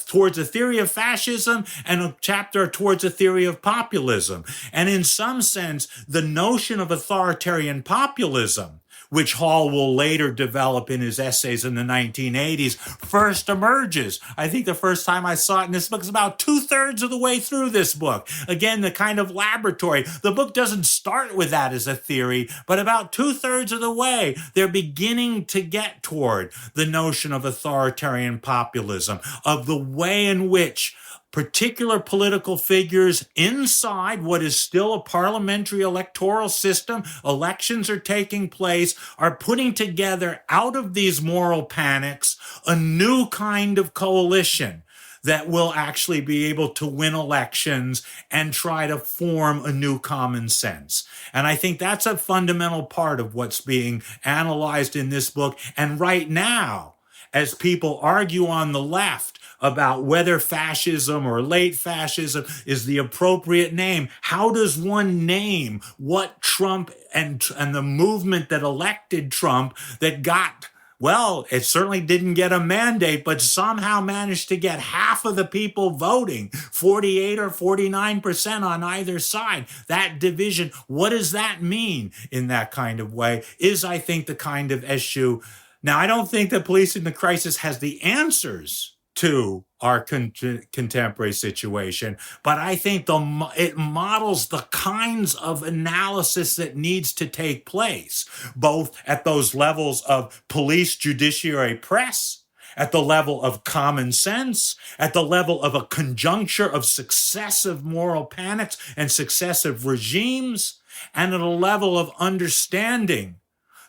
towards a theory of fascism, and a chapter towards a theory of populism. And in some sense, the notion of authoritarian populism, which Hall will later develop in his essays in the 1980s, first emerges. I think the first time I saw it in this book is about 2/3 of the way through this book. Again, the kind of laboratory. The book doesn't start with that as a theory, but about 2/3 of the way, they're beginning to get toward the notion of authoritarian populism, of the way in which particular political figures inside what is still a parliamentary electoral system, elections are taking place, are putting together out of these moral panics a new kind of coalition that will actually be able to win elections and try to form a new common sense. And I think that's a fundamental part of what's being analyzed in this book. And right now, as people argue on the left about whether fascism or late fascism is the appropriate name, how does one name what Trump and the movement that elected Trump that got, well, it certainly didn't get a mandate, but somehow managed to get half of the people voting, 48 or 49% on either side. That division, what does that mean in that kind of way is, I think, the kind of issue. Now, I don't think that Policing the Crisis has the answers to our contemporary situation, but I think it models the kinds of analysis that needs to take place, both at those levels of police, judiciary, press, at the level of common sense, at the level of a conjuncture of successive moral panics and successive regimes, and at a level of understanding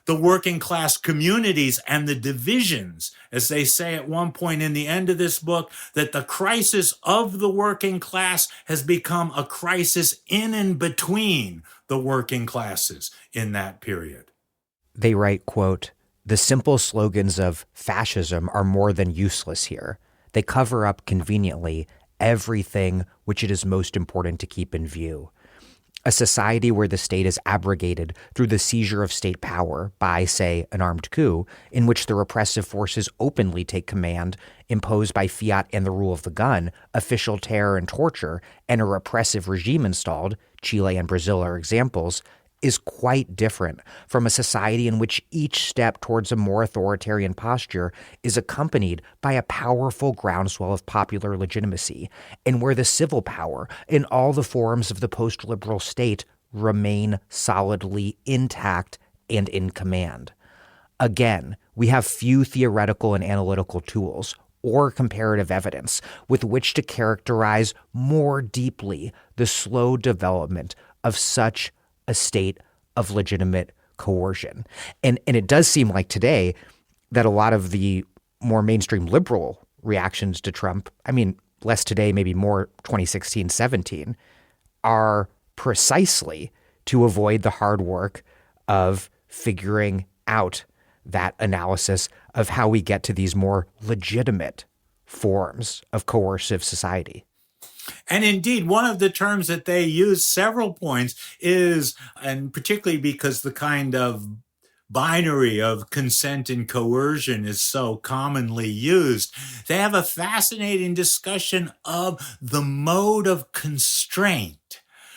the working class communities and the divisions, as they say at one point in the end of this book, that the crisis of the working class has become a crisis in and between the working classes in that period. They write, quote, "The simple slogans of fascism are more than useless here. They cover up conveniently everything which it is most important to keep in view. A society where the state is abrogated through the seizure of state power by, say, an armed coup, in which the repressive forces openly take command, imposed by fiat and the rule of the gun, official terror and torture, and a repressive regime installed, Chile and Brazil are examples, is quite different from a society in which each step towards a more authoritarian posture is accompanied by a powerful groundswell of popular legitimacy, and where the civil power in all the forms of the post-liberal state remain solidly intact and in command. Again, we have few theoretical and analytical tools or comparative evidence with which to characterize more deeply the slow development of such a state of legitimate coercion. And it does seem like today that a lot of the more mainstream liberal reactions to Trump, I mean, less today, maybe more 2016, 17, are precisely to avoid the hard work of figuring out that analysis of how we get to these more legitimate forms of coercive society. And indeed, one of the terms that they use several points is, and particularly because the kind of binary of consent and coercion is so commonly used, they have a fascinating discussion of the mode of constraint,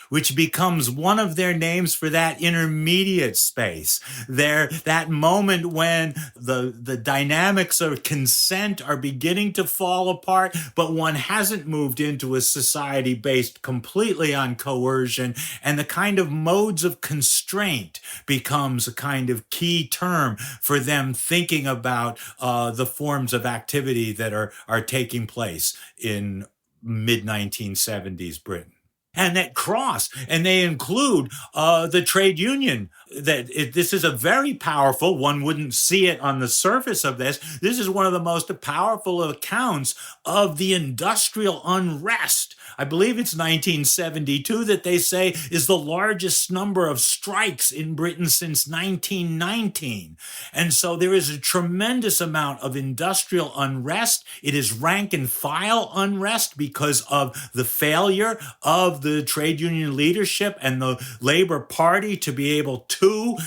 which becomes one of their names for that intermediate space. That moment when the dynamics of consent are beginning to fall apart, but one hasn't moved into a society based completely on coercion, and the kind of modes of constraint becomes a kind of key term for them thinking about the forms of activity that are taking place in mid-1970s Britain. And that cross, and they include the trade union. This is a very powerful, one wouldn't see it on the surface of this. This is one of the most powerful accounts of the industrial unrest. I believe it's 1972 that they say is the largest number of strikes in Britain since 1919. And so there is a tremendous amount of industrial unrest. It is rank and file unrest because of the failure of the trade union leadership and the Labour Party to be able to,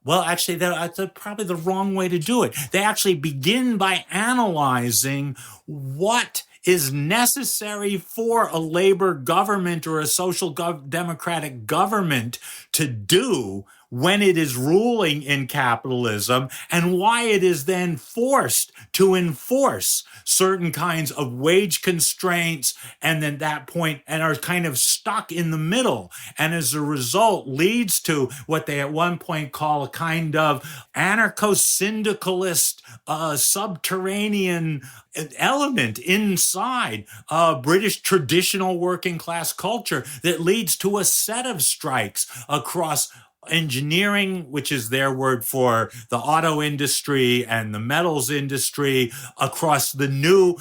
well, actually, that's probably the wrong way to do it. They actually begin by analyzing what is necessary for a Labour government or a social democratic government to do when it is ruling in capitalism and why it is then forced to enforce certain kinds of wage constraints and then that point and are kind of stuck in the middle. And as a result leads to what they at one point call a kind of anarcho-syndicalist subterranean element inside British traditional working class culture that leads to a set of strikes across engineering, which is their word for the auto industry and the metals industry, across the new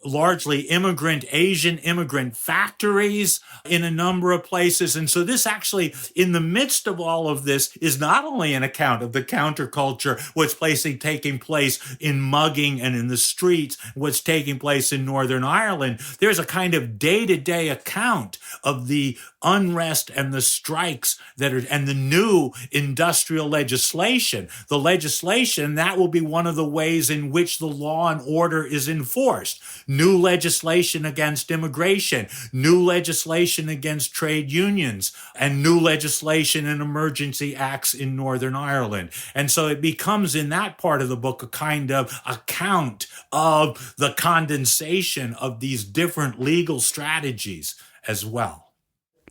largely immigrant, Asian immigrant factories in a number of places. And so this actually, in the midst of all of this, is not only an account of the counterculture, what's taking place in mugging and in the streets, what's taking place in Northern Ireland. There's a kind of day-to-day account of the unrest and the strikes and the new industrial legislation. The legislation, that will be one of the ways in which the law and order is enforced. New legislation against immigration, new legislation against trade unions, and new legislation and emergency acts in Northern Ireland. And so it becomes in that part of the book a kind of account of the condensation of these different legal strategies as well.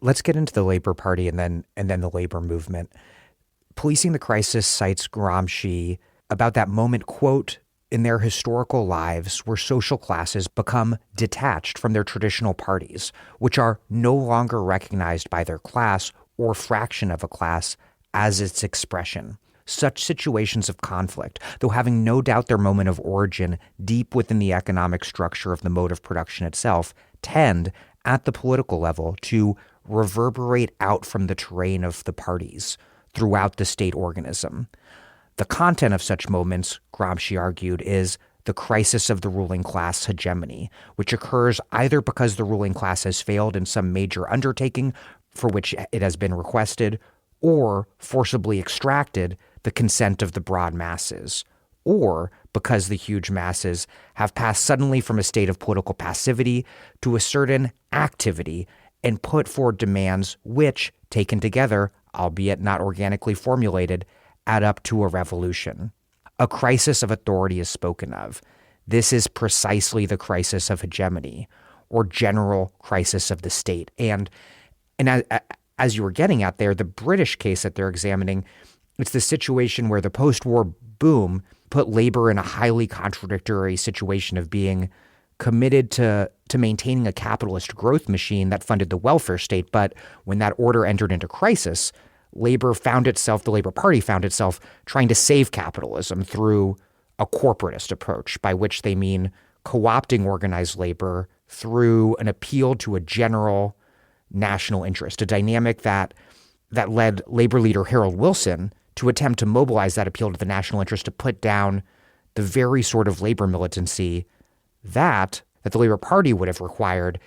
Let's get into the Labor Party and then the labor movement. Policing the Crisis cites Gramsci about that moment, quote, in their historical lives where social classes become detached from their traditional parties, which are no longer recognized by their class or fraction of a class as its expression. Such situations of conflict, though having no doubt their moment of origin deep within the economic structure of the mode of production itself, tend, at the political level, to reverberate out from the terrain of the parties throughout the state organism. The content of such moments, Gramsci argued, is the crisis of the ruling class hegemony, which occurs either because the ruling class has failed in some major undertaking for which it has been requested, or forcibly extracted the consent of the broad masses, or because the huge masses have passed suddenly from a state of political passivity to a certain activity and put forward demands which, taken together, albeit not organically formulated, add up to a revolution. A crisis of authority is spoken of. This is precisely the crisis of hegemony, or general crisis of the state. And as you were getting at there, the British case that they're examining, it's the situation where the post-war boom put labor in a highly contradictory situation of being committed to maintaining a capitalist growth machine that funded the welfare state. But when that order entered into crisis, the Labor Party found itself trying to save capitalism through a corporatist approach, by which they mean co-opting organized labor through an appeal to a general national interest, a dynamic that led labor leader Harold Wilson to attempt to mobilize that appeal to the national interest to put down the very sort of labor militancy that the Labor Party would have required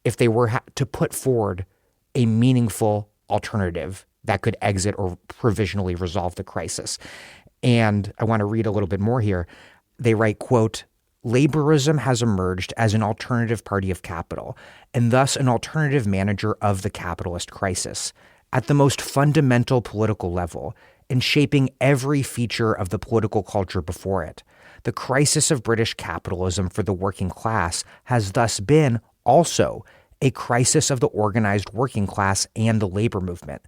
if they were to put forward a meaningful alternative that could exit or provisionally resolve the crisis. And I want to read a little bit more here. They write, quote, "Laborism has emerged as an alternative party of capital, and thus an alternative manager of the capitalist crisis, at the most fundamental political level, and shaping every feature of the political culture before it. The crisis of British capitalism for the working class has thus been also a crisis of the organized working class and the labor movement.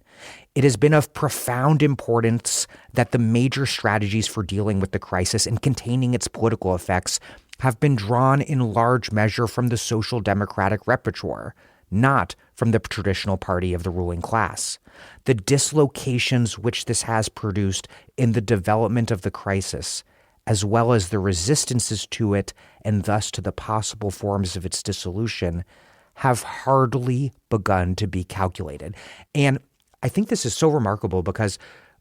It has been of profound importance that the major strategies for dealing with the crisis and containing its political effects have been drawn in large measure from the social democratic repertoire, not from the traditional party of the ruling class. The dislocations which this has produced in the development of the crisis, as well as the resistances to it and thus to the possible forms of its dissolution, have hardly begun to be calculated." And I think this is so remarkable because,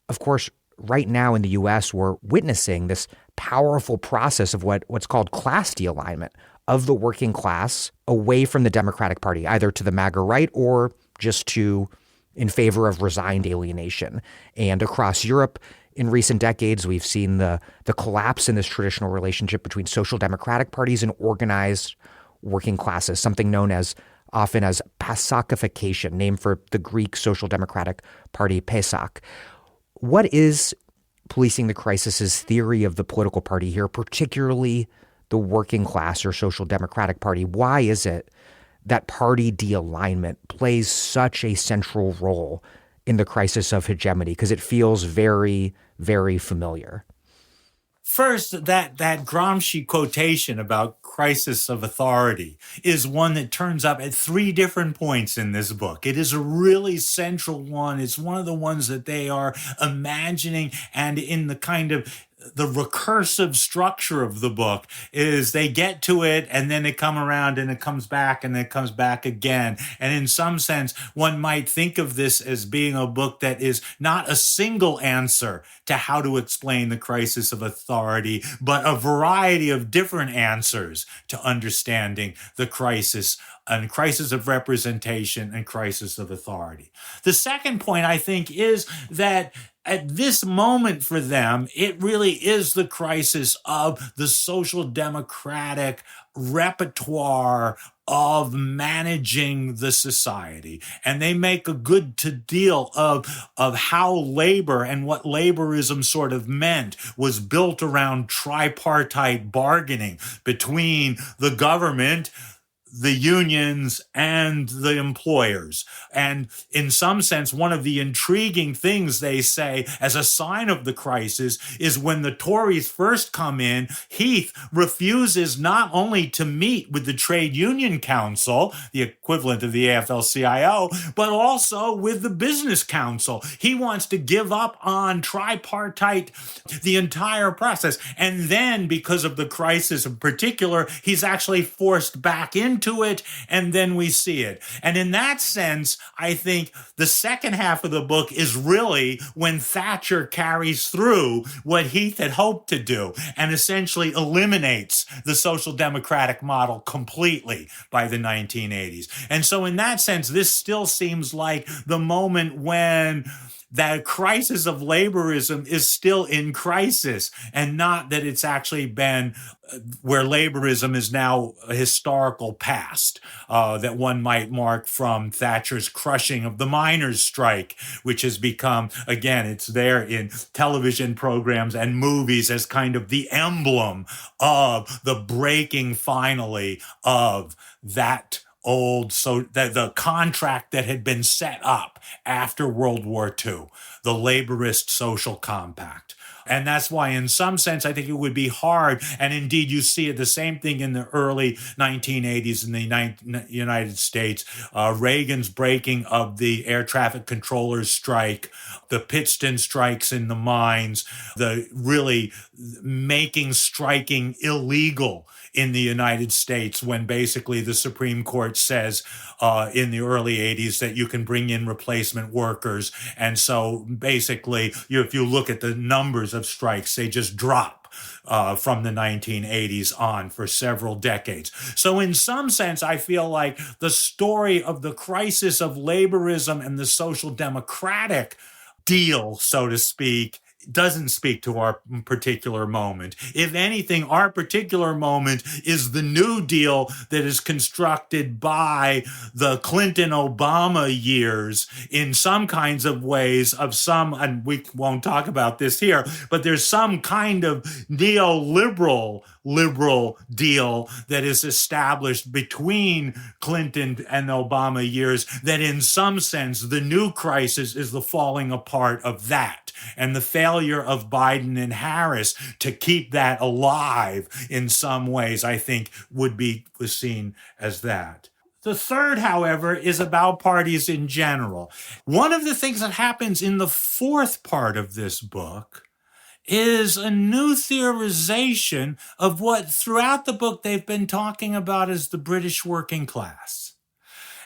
of course, right now in the U.S., we're witnessing this powerful process of what's called class de-alignment of the working class away from the Democratic Party, either to the MAGA right or just in favor of resigned alienation. And across Europe, in recent decades, we've seen the collapse in this traditional relationship between social democratic parties and organized working classes, something known often as PASOKification, named for the Greek Social Democratic Party PASOK. What is Policing the Crisis's theory of the political party here, particularly the working class or social democratic party? Why is it that party de-alignment plays such a central role in the crisis of hegemony? Because it feels very, very familiar. First, that Gramsci quotation about crisis of authority is one that turns up at 3 different points in this book. It is a really central one. It's one of the ones that they are imagining, and in the kind of the recursive structure of the book is they get to it and then they come around and it comes back and it comes back again. And in some sense, one might think of this as being a book that is not a single answer to how to explain the crisis of authority, but a variety of different answers to understanding the crisis and crisis of representation and crisis of authority. The second point, I think, is that at this moment for them, it really is the crisis of the social democratic repertoire of managing the society. And they make a good deal of how labor and what laborism sort of meant was built around tripartite bargaining between the government, the unions, and the employers. And in some sense, one of the intriguing things they say as a sign of the crisis is when the Tories first come in, Heath refuses not only to meet with the Trade Union Council, the equivalent of the AFL-CIO, but also with the Business Council. He wants to give up on tripartite the entire process. And then, because of the crisis in particular, he's actually forced back into it, and then we see it. And in that sense, I think the second half of the book is really when Thatcher carries through what Heath had hoped to do and essentially eliminates the social democratic model completely by the 1980s. And so in that sense, this still seems like the moment when that crisis of laborism is still in crisis, and not that it's actually been where laborism is now a historical past that one might mark from Thatcher's crushing of the miners' strike, which has become, again, it's there in television programs and movies as kind of the emblem of the breaking finally of that the contract that had been set up after World War II, the laborist social compact. And that's why, in some sense, I think it would be hard, and indeed you see it the same thing in the early 1980s in the United States, Reagan's breaking of the air traffic controllers strike, the Pittston strikes in the mines, the really making striking illegal in the United States when basically the Supreme Court says in the early 80s that you can bring in replacement workers. And so basically, if you look at the numbers of strikes, they just drop from the 1980s on for several decades. So in some sense, I feel like the story of the crisis of laborism and the social democratic deal, so to speak, doesn't speak to our particular moment. If anything, our particular moment is the New Deal that is constructed by the Clinton-Obama years in some kinds of ways of some, and we won't talk about this here, but there's some kind of neoliberal liberal deal that is established between Clinton and the Obama years that in some sense the new crisis is the falling apart of that. And the failure of Biden and Harris to keep that alive in some ways, I think, was seen as that. The third, however, is about parties in general. One of the things that happens in the fourth part of this book is a new theorization of what throughout the book they've been talking about as the British working class.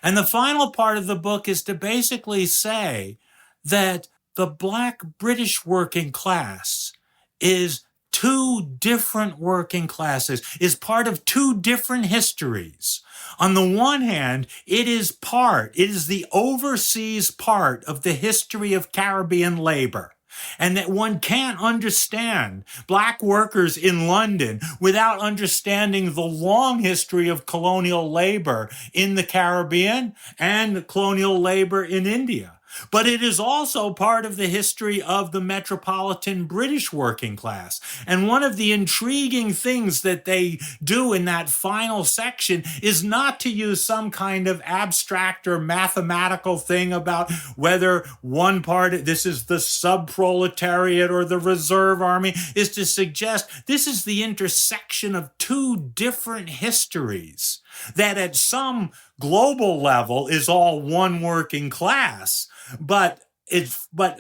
And the final part of the book is to basically say that the Black British working class is two different working classes, is part of two different histories. On the one hand, it is the overseas part of the history of Caribbean labor. And that one can't understand Black workers in London without understanding the long history of colonial labor in the Caribbean and colonial labor in India. But it is also part of the history of the metropolitan British working class. And one of the intriguing things that they do in that final section is not to use some kind of abstract or mathematical thing about whether one part, this is the sub-proletariat or the reserve army, is to suggest this is the intersection of two different histories that at some global level is all one working class, but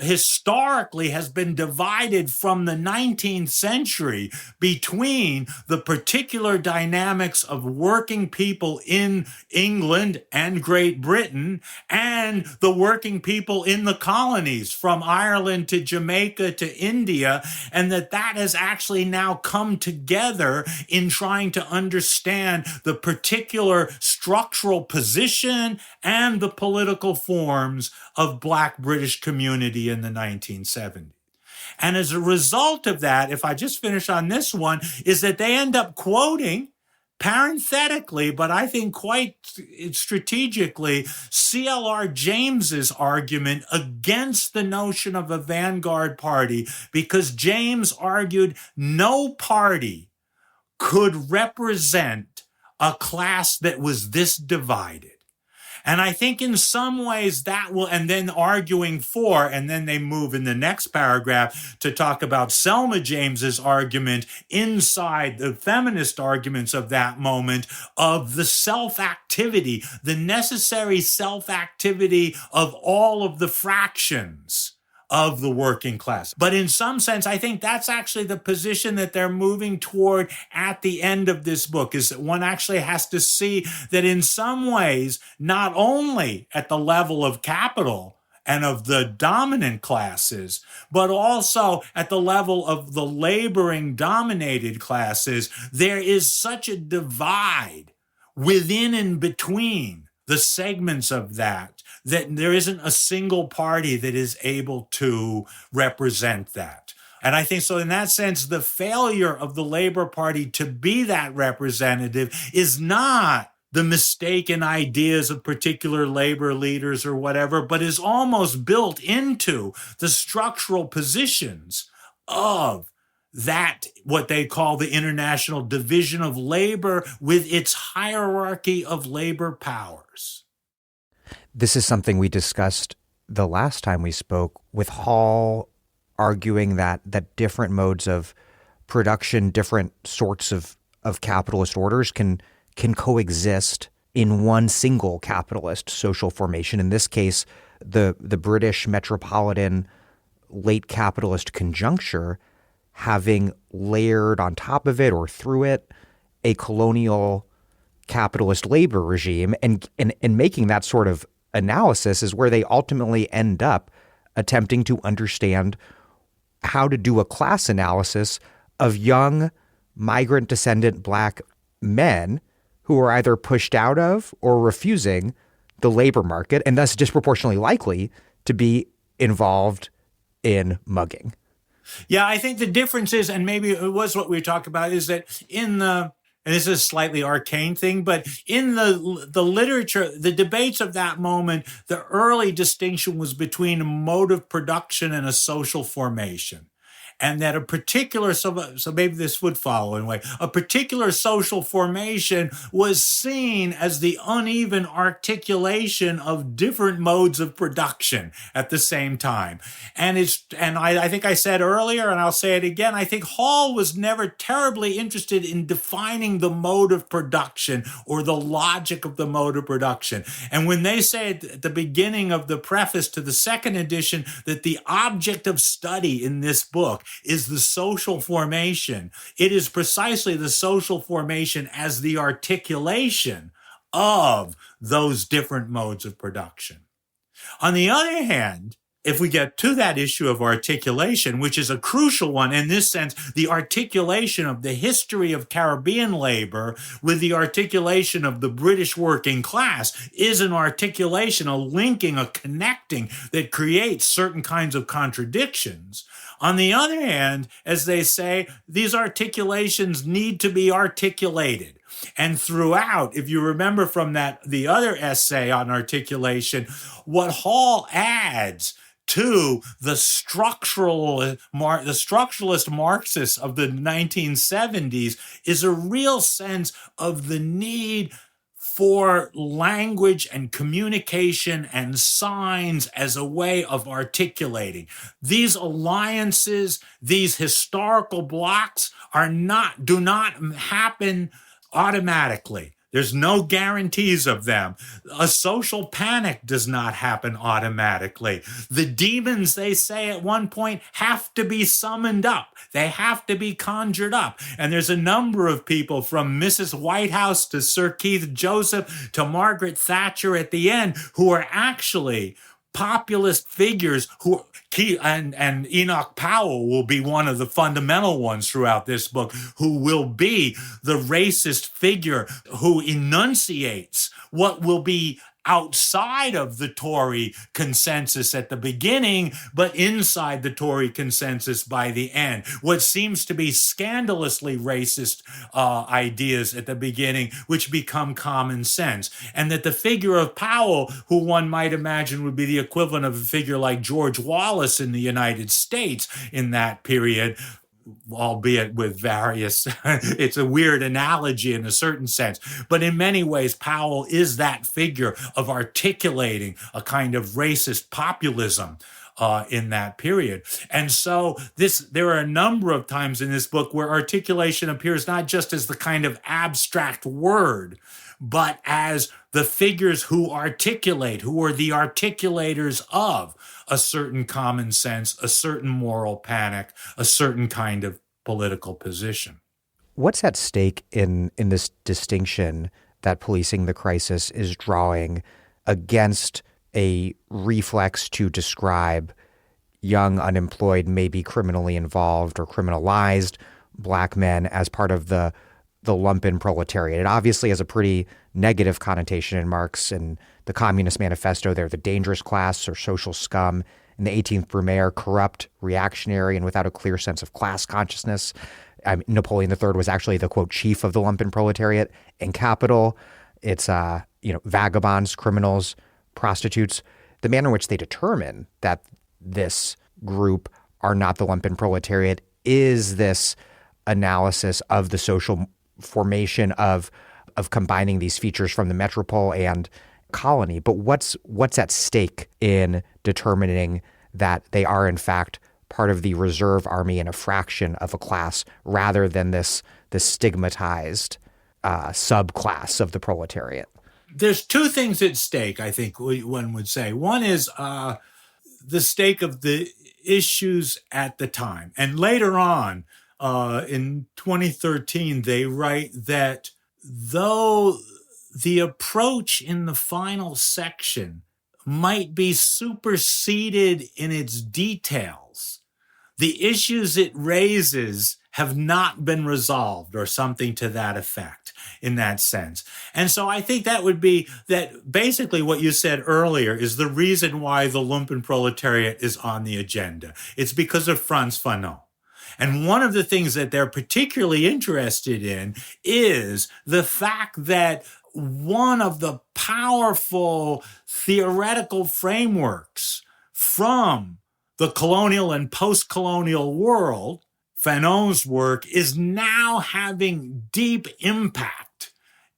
historically has been divided from the 19th century between the particular dynamics of working people in England and Great Britain and the working people in the colonies from Ireland to Jamaica to India, and that has actually now come together in trying to understand the particular structural position and the political forms of Black British community in the 1970s. And as a result of that, if I just finish on this one, is that they end up quoting, parenthetically, but I think quite strategically, C.L.R. James's argument against the notion of a vanguard party, because James argued no party could represent a class that was this divided. And I think in some ways that will, and then arguing for, and then they move in the next paragraph to talk about Selma James's argument inside the feminist arguments of that moment of the self-activity, the necessary self-activity of all of the fractions of the working class. But in some sense, I think that's actually the position that they're moving toward at the end of this book, is that one actually has to see that in some ways, not only at the level of capital and of the dominant classes, but also at the level of the laboring dominated classes, there is such a divide within and between the segments of that there isn't a single party that is able to represent that. And I think so in that sense, the failure of the Labor Party to be that representative is not the mistaken ideas of particular labor leaders or whatever, but is almost built into the structural positions of that, what they call the international division of labor with its hierarchy of labor powers. This is something we discussed the last time we spoke, with Hall arguing that different modes of production, different sorts of capitalist orders can coexist in one single capitalist social formation. In this case, the British metropolitan late capitalist conjuncture having layered on top of it or through it a colonial capitalist labor regime, and making that sort of analysis is where they ultimately end up attempting to understand how to do a class analysis of young migrant descendant Black men who are either pushed out of or refusing the labor market, and thus disproportionately likely to be involved in mugging. Yeah, I think the difference is, and maybe it was what we talked about, is that and this is a slightly arcane thing, but in the literature, the debates of that moment, the early distinction was between a mode of production and a social formation. And that a particular, so maybe this would follow in a way, a particular social formation was seen as the uneven articulation of different modes of production at the same time. And I think I said earlier, and I'll say it again, I think Hall was never terribly interested in defining the mode of production or the logic of the mode of production. And when they say at the beginning of the preface to the second edition that the object of study in this book is the social formation, it is precisely the social formation as the articulation of those different modes of production. On the other hand, if we get to that issue of articulation, which is a crucial one in this sense, the articulation of the history of Caribbean labor with the articulation of the British working class is an articulation, a linking, a connecting that creates certain kinds of contradictions. On the other hand, as they say, these articulations need to be articulated. And throughout, if you remember from the other essay on articulation, what Hall adds to the structuralist Marxists of the 1970s is a real sense of the need for language and communication and signs as a way of articulating. These alliances, these historical blocks do not happen automatically. There's no guarantees of them. A social panic does not happen automatically. The demons, they say at one point, have to be summoned up. They have to be conjured up. And there's a number of people, from Mrs. Whitehouse to Sir Keith Joseph to Margaret Thatcher at the end, who are actually populist figures and Enoch Powell will be one of the fundamental ones throughout this book, who will be the racist figure who enunciates what will be outside of the Tory consensus at the beginning, but inside the Tory consensus by the end. What seems to be scandalously racist ideas at the beginning, which become common sense. And that the figure of Powell, who one might imagine would be the equivalent of a figure like George Wallace in the United States in that period, albeit with various, it's a weird analogy in a certain sense, but in many ways, Powell is that figure of articulating a kind of racist populism in that period. And so there are a number of times in this book where articulation appears not just as the kind of abstract word, but as the figures who articulate, who are the articulators of a certain common sense, a certain moral panic, a certain kind of political position. What's at stake in this distinction that Policing the Crisis is drawing against a reflex to describe young, unemployed, maybe criminally involved or criminalized Black men as part of the lumpen proletariat? It obviously has a pretty negative connotation in Marx and the Communist Manifesto. They're the dangerous class or social scum. In the 18th Brumaire, corrupt, reactionary, and without a clear sense of class consciousness. Napoleon III was actually the, quote, chief of the lumpen proletariat. In Capital, it's vagabonds, criminals, prostitutes. The manner in which they determine that this group are not the lumpen proletariat is this analysis of the social formation of combining these features from the metropole and colony. But what's at stake in determining that they are in fact part of the reserve army and a fraction of a class rather than this stigmatized subclass of the proletariat? There's two things at stake, I think one would say. One is the stake of the issues at the time. And later on, in 2013, they write that though the approach in the final section might be superseded in its details, the issues it raises have not been resolved, or something to that effect in that sense. And so I think that would be that basically what you said earlier is the reason why the lumpen proletariat is on the agenda. It's because of Frantz Fanon. And one of the things that they're particularly interested in is the fact that one of the powerful theoretical frameworks from the colonial and post-colonial world, Fanon's work, is now having deep impact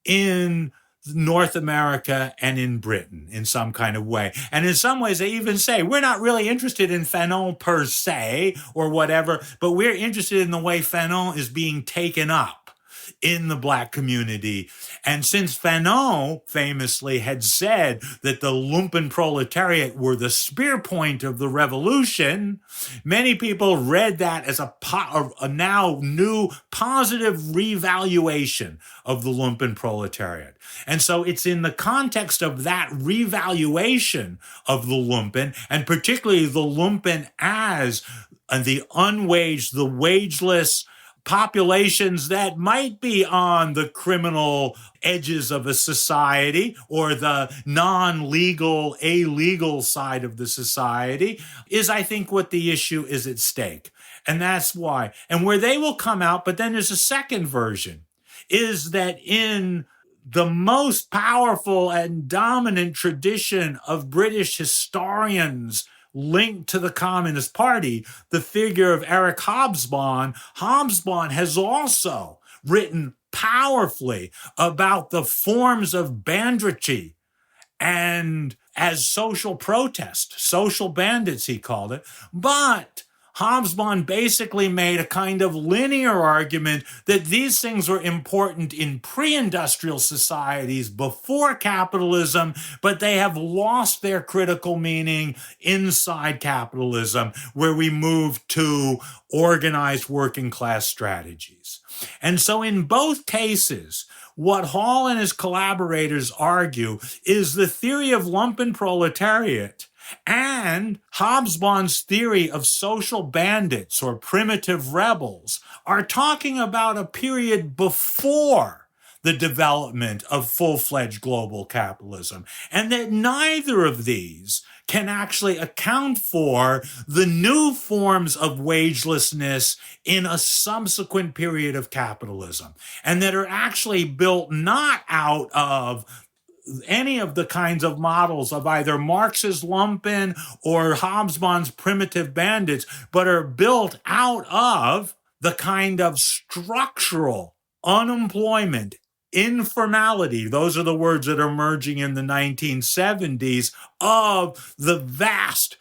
in North America and in Britain in some kind of way. And in some ways, they even say, we're not really interested in Fanon per se or whatever, but we're interested in the way Fanon is being taken up in the Black community. And since Fanon famously had said that the lumpen proletariat were the spear point of the revolution, many people read that as a now new positive revaluation of the lumpen proletariat. And so it's in the context of that revaluation of the lumpen, and particularly the lumpen as the unwaged, the wageless populations that might be on the criminal edges of a society or the non-legal, illegal side of the society, is, I think, what the issue is at stake. And that's why. And where they will come out, but then there's a second version, is that in the most powerful and dominant tradition of British historians linked to the Communist Party, the figure of Eric Hobsbawm, Hobsbawm has also written powerfully about the forms of banditry and as social protest, social bandits, he called it. But Hobsbawm basically made a kind of linear argument that these things were important in pre-industrial societies before capitalism, but they have lost their critical meaning inside capitalism, where we move to organized working class strategies. And so in both cases, what Hall and his collaborators argue is the theory of lumpen proletariat and Hobsbawm's theory of social bandits or primitive rebels are talking about a period before the development of full-fledged global capitalism, and that neither of these can actually account for the new forms of wagelessness in a subsequent period of capitalism, and that are actually built not out of any of the kinds of models of either Marx's lumpen or Hobsbawm's primitive bandits, but are built out of the kind of structural unemployment, informality, those are the words that are emerging in the 1970s, of the vast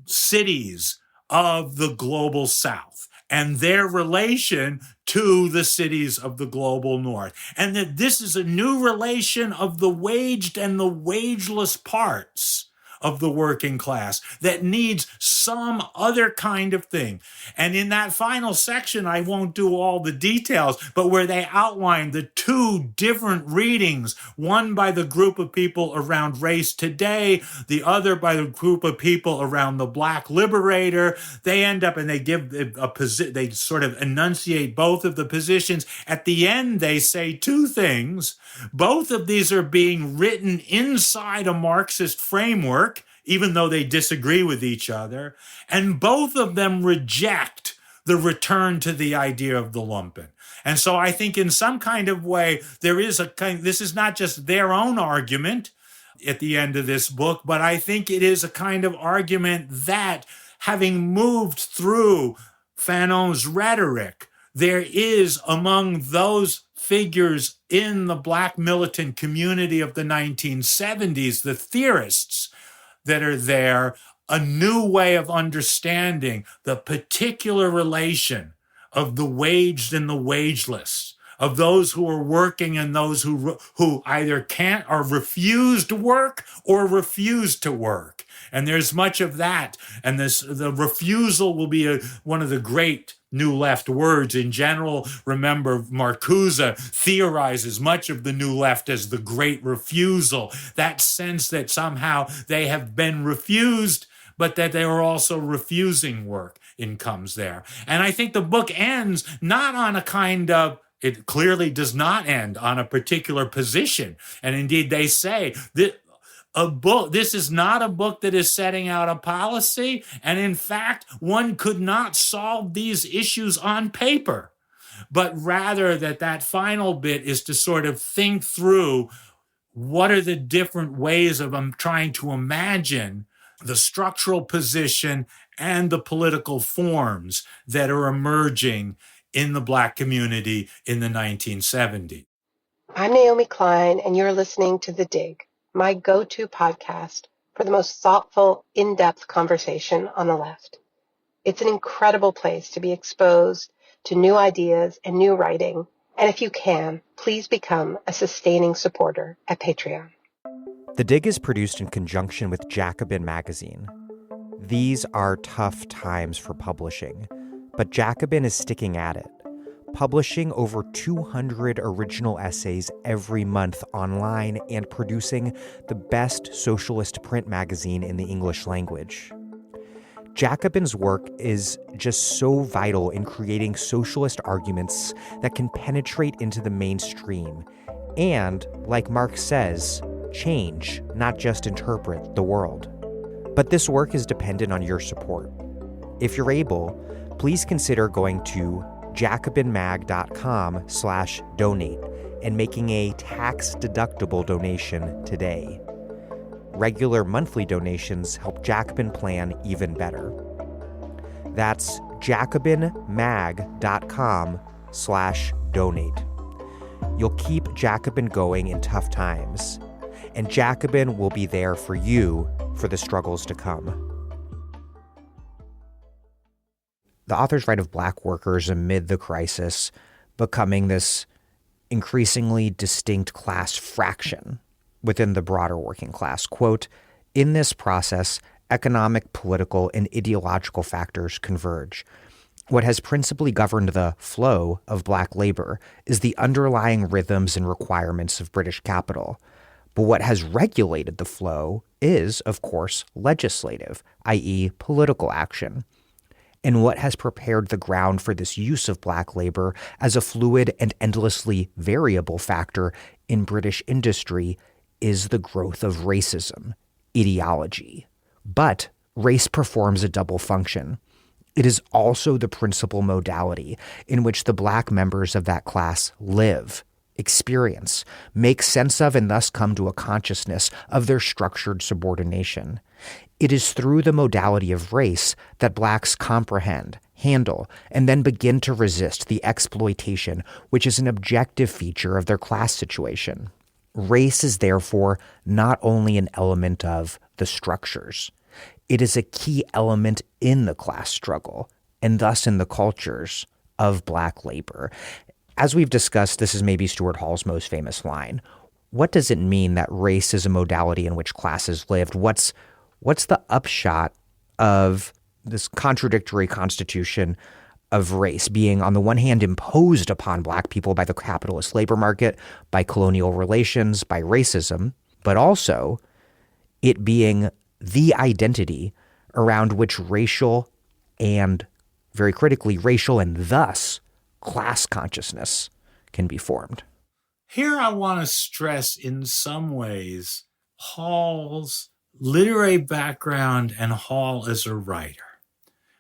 cities of the global South and their relation to the cities of the global North. And that this is a new relation of the waged and the wageless parts of the working class that needs some other kind of thing. And in that final section, I won't do all the details, but where they outline the two different readings, one by the group of people around Race Today, the other by the group of people around the Black Liberator, they end up and they give they sort of enunciate both of the positions. At the end, they say two things. Both of these are being written inside a Marxist framework, even though they disagree with each other, and both of them reject the return to the idea of the lumpen. And so I think in some kind of way, this is not just their own argument at the end of this book, but I think it is a kind of argument that, having moved through Fanon's rhetoric, there is among those figures in the Black militant community of the 1970s, the theorists that are there, a new way of understanding the particular relation of the waged and the wageless, of those who are working and those who either can't or refuse to work or refuse to work. And there's much of that. And the refusal will be one of the great New Left words. In general, remember, Marcuse theorizes much of the New Left as the great refusal, that sense that somehow they have been refused, but that they are also refusing work comes there. And I think the book ends not on a kind of, it clearly does not end on a particular position. And indeed, they say that this is not a book that is setting out a policy. And in fact, one could not solve these issues on paper, but rather that final bit is to sort of think through what are the different ways of trying to imagine the structural position and the political forms that are emerging in the Black community in the 1970s. I'm Naomi Klein, and you're listening to The Dig, my go-to podcast for the most thoughtful, in-depth conversation on the left. It's an incredible place to be exposed to new ideas and new writing. And if you can, please become a sustaining supporter at Patreon. The Dig is produced in conjunction with Jacobin Magazine. These are tough times for publishing, but Jacobin is sticking at it, publishing over 200 original essays every month online and producing the best socialist print magazine in the English language. Jacobin's work is just so vital in creating socialist arguments that can penetrate into the mainstream and, like Marx says, change, not just interpret, the world. But this work is dependent on your support. If you're able, please consider going to jacobinmag.com/donate and making a tax-deductible donation today. Regular monthly donations help Jacobin plan even better. That's jacobinmag.com/donate. You'll keep Jacobin going in tough times, and Jacobin will be there for you for the struggles to come. The authors write of Black workers amid the crisis becoming this increasingly distinct class fraction within the broader working class. Quote, "In this process, economic, political, and ideological factors converge. What has principally governed the flow of Black labor is the underlying rhythms and requirements of British capital. But what has regulated the flow is, of course, legislative, i.e., political action. And what has prepared the ground for this use of Black labor as a fluid and endlessly variable factor in British industry is the growth of racism, ideology. But race performs a double function. It is also the principal modality in which the Black members of that class live, experience, make sense of, and thus come to a consciousness of their structured subordination. It is through the modality of race that Blacks comprehend, handle, and then begin to resist the exploitation which is an objective feature of their class situation. Race is therefore not only an element of the structures, it is a key element in the class struggle, and thus in the cultures of Black labor." As we've discussed, this is maybe Stuart Hall's most famous line. What does it mean that race is a modality in which classes lived? What's the upshot of this contradictory constitution of race being, on the one hand, imposed upon Black people by the capitalist labor market, by colonial relations, by racism, but also it being the identity around which racial and, very critically, racial and thus class consciousness can be formed? Here I want to stress in some ways Hall's literary background and Hall as a writer.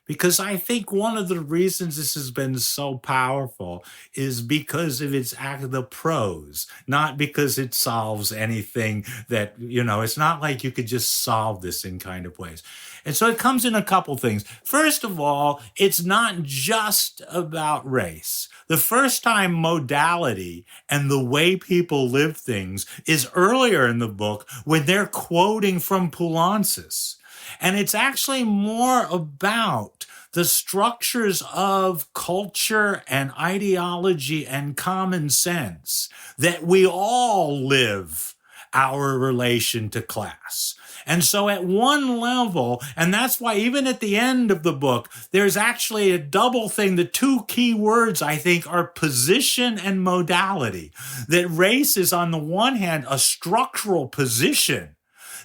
Because I think one of the reasons this has been so powerful is because of the prose, not because it solves anything that, it's not like you could just solve this in kind of ways. And so it comes in a couple things. First of all, it's not just about race. The first time modality and the way people live things is earlier in the book when they're quoting from Poulancis. And it's actually more about the structures of culture and ideology and common sense that we all live our relation to class. And so at one level, and that's why even at the end of the book, there's actually a double thing. The two key words, I think, are position and modality. That race is, on the one hand, a structural position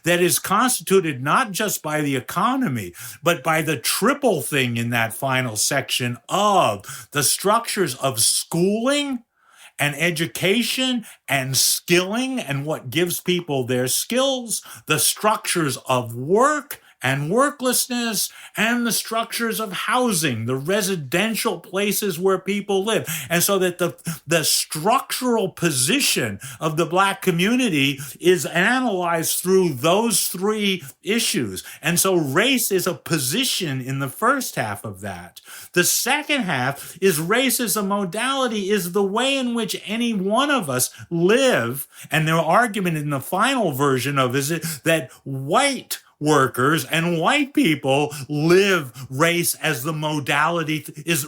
that is constituted not just by the economy, but by the triple thing in that final section of the structures of schooling and education and skilling and what gives people their skills, the structures of work and worklessness, and the structures of housing, the residential places where people live. And so that the structural position of the Black community is analyzed through those three issues. And so race is a position in the first half of that. The second half is race as a modality, is the way in which any one of us live. And their argument in the final version of is that white workers and white people live race as the modality,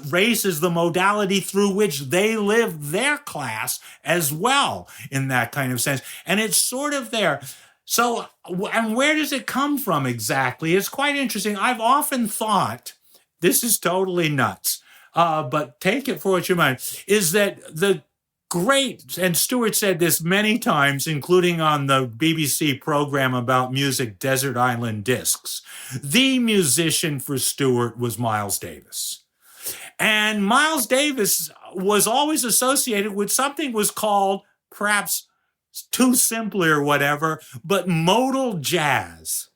race is the modality through which they live their class as well, in that kind of sense. And it's sort of there. So, and where does it come from exactly? It's quite interesting. I've often thought, this is totally nuts, but take it for what you might, is that the great, and Stuart said this many times, including on the BBC program about music, Desert Island Discs. The musician for Stuart was Miles Davis. And Miles Davis was always associated with something was called, perhaps too simply or whatever, but modal jazz.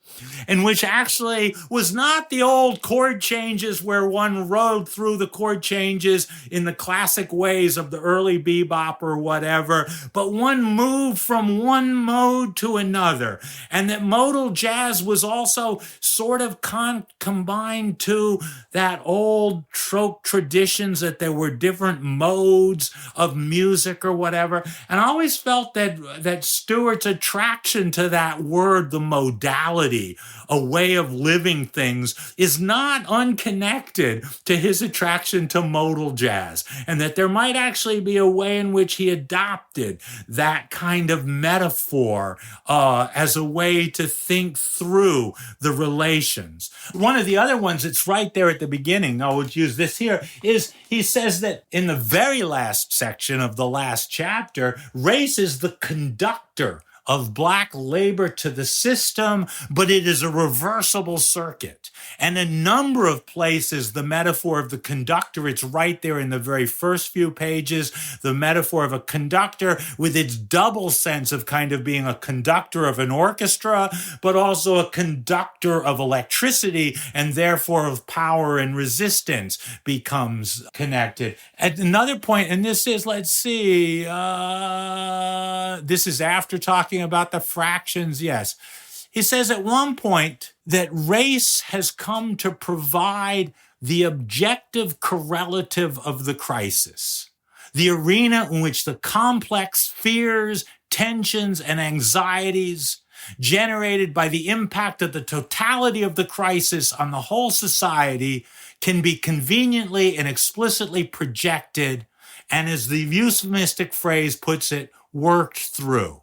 and which actually was not the old chord changes where one rode through the chord changes in the classic ways of the early bebop or whatever, but one moved from one mode to another. And that modal jazz was also sort of combined to that old folk traditions, that there were different modes of music or whatever. And I always felt that Stuart's attraction to that word, the modality, a way of living things, is not unconnected to his attraction to modal jazz, and that there might actually be a way in which he adopted that kind of metaphor as a way to think through the relations. One of the other ones that's right there at the beginning, I would use this here, is he says that in the very last section of the last chapter, race is the conductor of black labor to the system, but it is a reversible circuit. And a number of places, the metaphor of the conductor, it's right there in the very first few pages, the metaphor of a conductor with its double sense of kind of being a conductor of an orchestra, but also a conductor of electricity, and therefore of power and resistance, becomes connected. At another point, and this is, let's see, this is after talking about the fractions, yes. He says at one point that race has come to provide the objective correlative of the crisis, the arena in which the complex fears, tensions, and anxieties generated by the impact of the totality of the crisis on the whole society can be conveniently and explicitly projected, and as the euphemistic phrase puts it, worked through.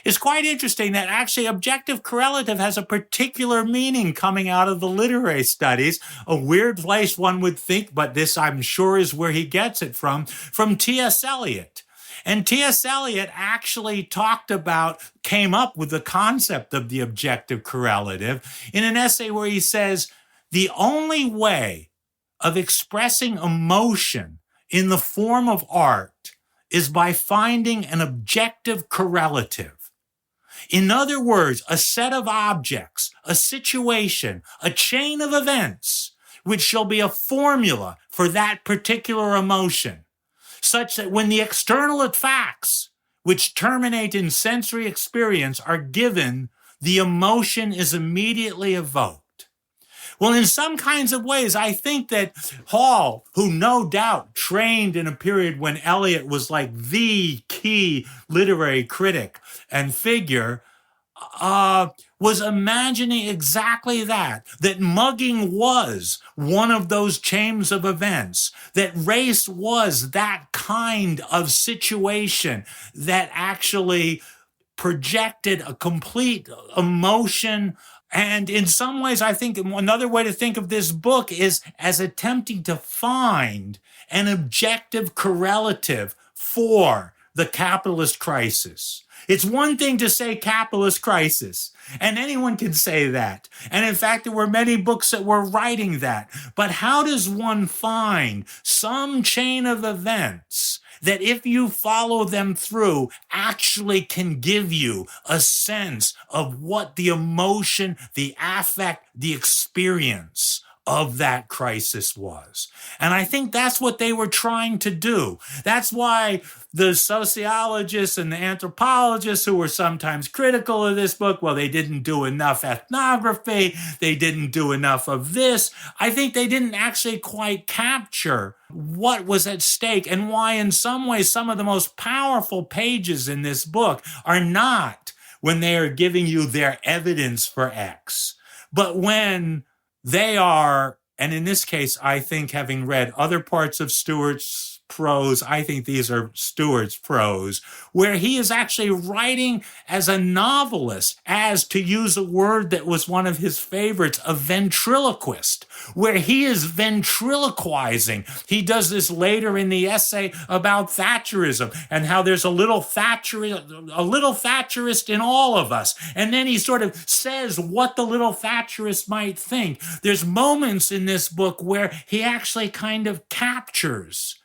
It's quite interesting that actually objective correlative has a particular meaning coming out of the literary studies, a weird place one would think, but this I'm sure is where he gets it from T.S. Eliot. And T.S. Eliot actually came up with the concept of the objective correlative in an essay where he says, the only way of expressing emotion in the form of art is by finding an objective correlative. In other words, a set of objects, a situation, a chain of events, which shall be a formula for that particular emotion, such that when the external facts, which terminate in sensory experience, are given, the emotion is immediately evoked. Well, in some kinds of ways, I think that Hall, who no doubt trained in a period when Eliot was like the key literary critic and figure, was imagining exactly that mugging was one of those chains of events, that race was that kind of situation that actually projected a complete emotion. And in some ways, I think another way to think of this book is as attempting to find an objective correlative for the capitalist crisis. It's one thing to say capitalist crisis, and anyone can say that. And in fact, there were many books that were writing that. But how does one find some chain of events that if you follow them through actually can give you a sense of what the emotion, the affect, the experience of that crisis was? And I think that's what they were trying to do. That's why the sociologists and the anthropologists who were sometimes critical of this book, well, they didn't do enough ethnography, they didn't do enough of this. I think they didn't actually quite capture what was at stake, and why in some ways some of the most powerful pages in this book are not when they are giving you their evidence for X, but when they are, and in this case, I think having read other parts of Stuart's prose, I think these are Stuart's prose, where he is actually writing as a novelist, as, to use a word that was one of his favorites, a ventriloquist, where he is ventriloquizing. He does this later in the essay about Thatcherism and how there's a little Thatcherist in all of us. And then he sort of says what the little Thatcherist might think. There's moments in this book where he actually kind of captures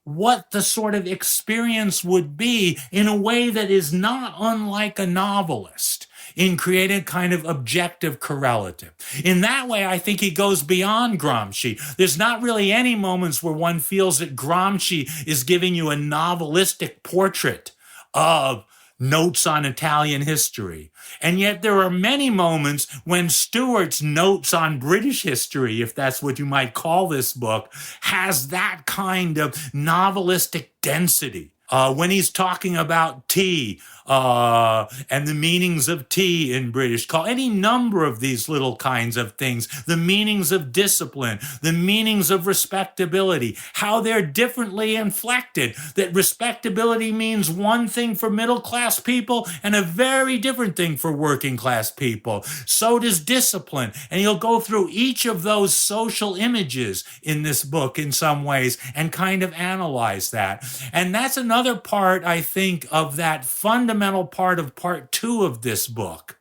what the sort of experience would be in a way that is not unlike a novelist. in creating a kind of objective correlative. In that way, I think he goes beyond Gramsci. There's not really any moments where one feels that Gramsci is giving you a novelistic portrait of notes on Italian history. And yet there are many moments when Stuart's notes on British history, if that's what you might call this book, has that kind of novelistic density. When he's talking about tea and the meanings of tea in British, call any number of these little kinds of things, the meanings of discipline, the meanings of respectability, how they're differently inflected, that respectability means one thing for middle-class people and a very different thing for working-class people. So does discipline. And he'll go through each of those social images in this book in some ways and kind of analyze that. And that's another part, I think, of that fundamental part of part 2 of this book,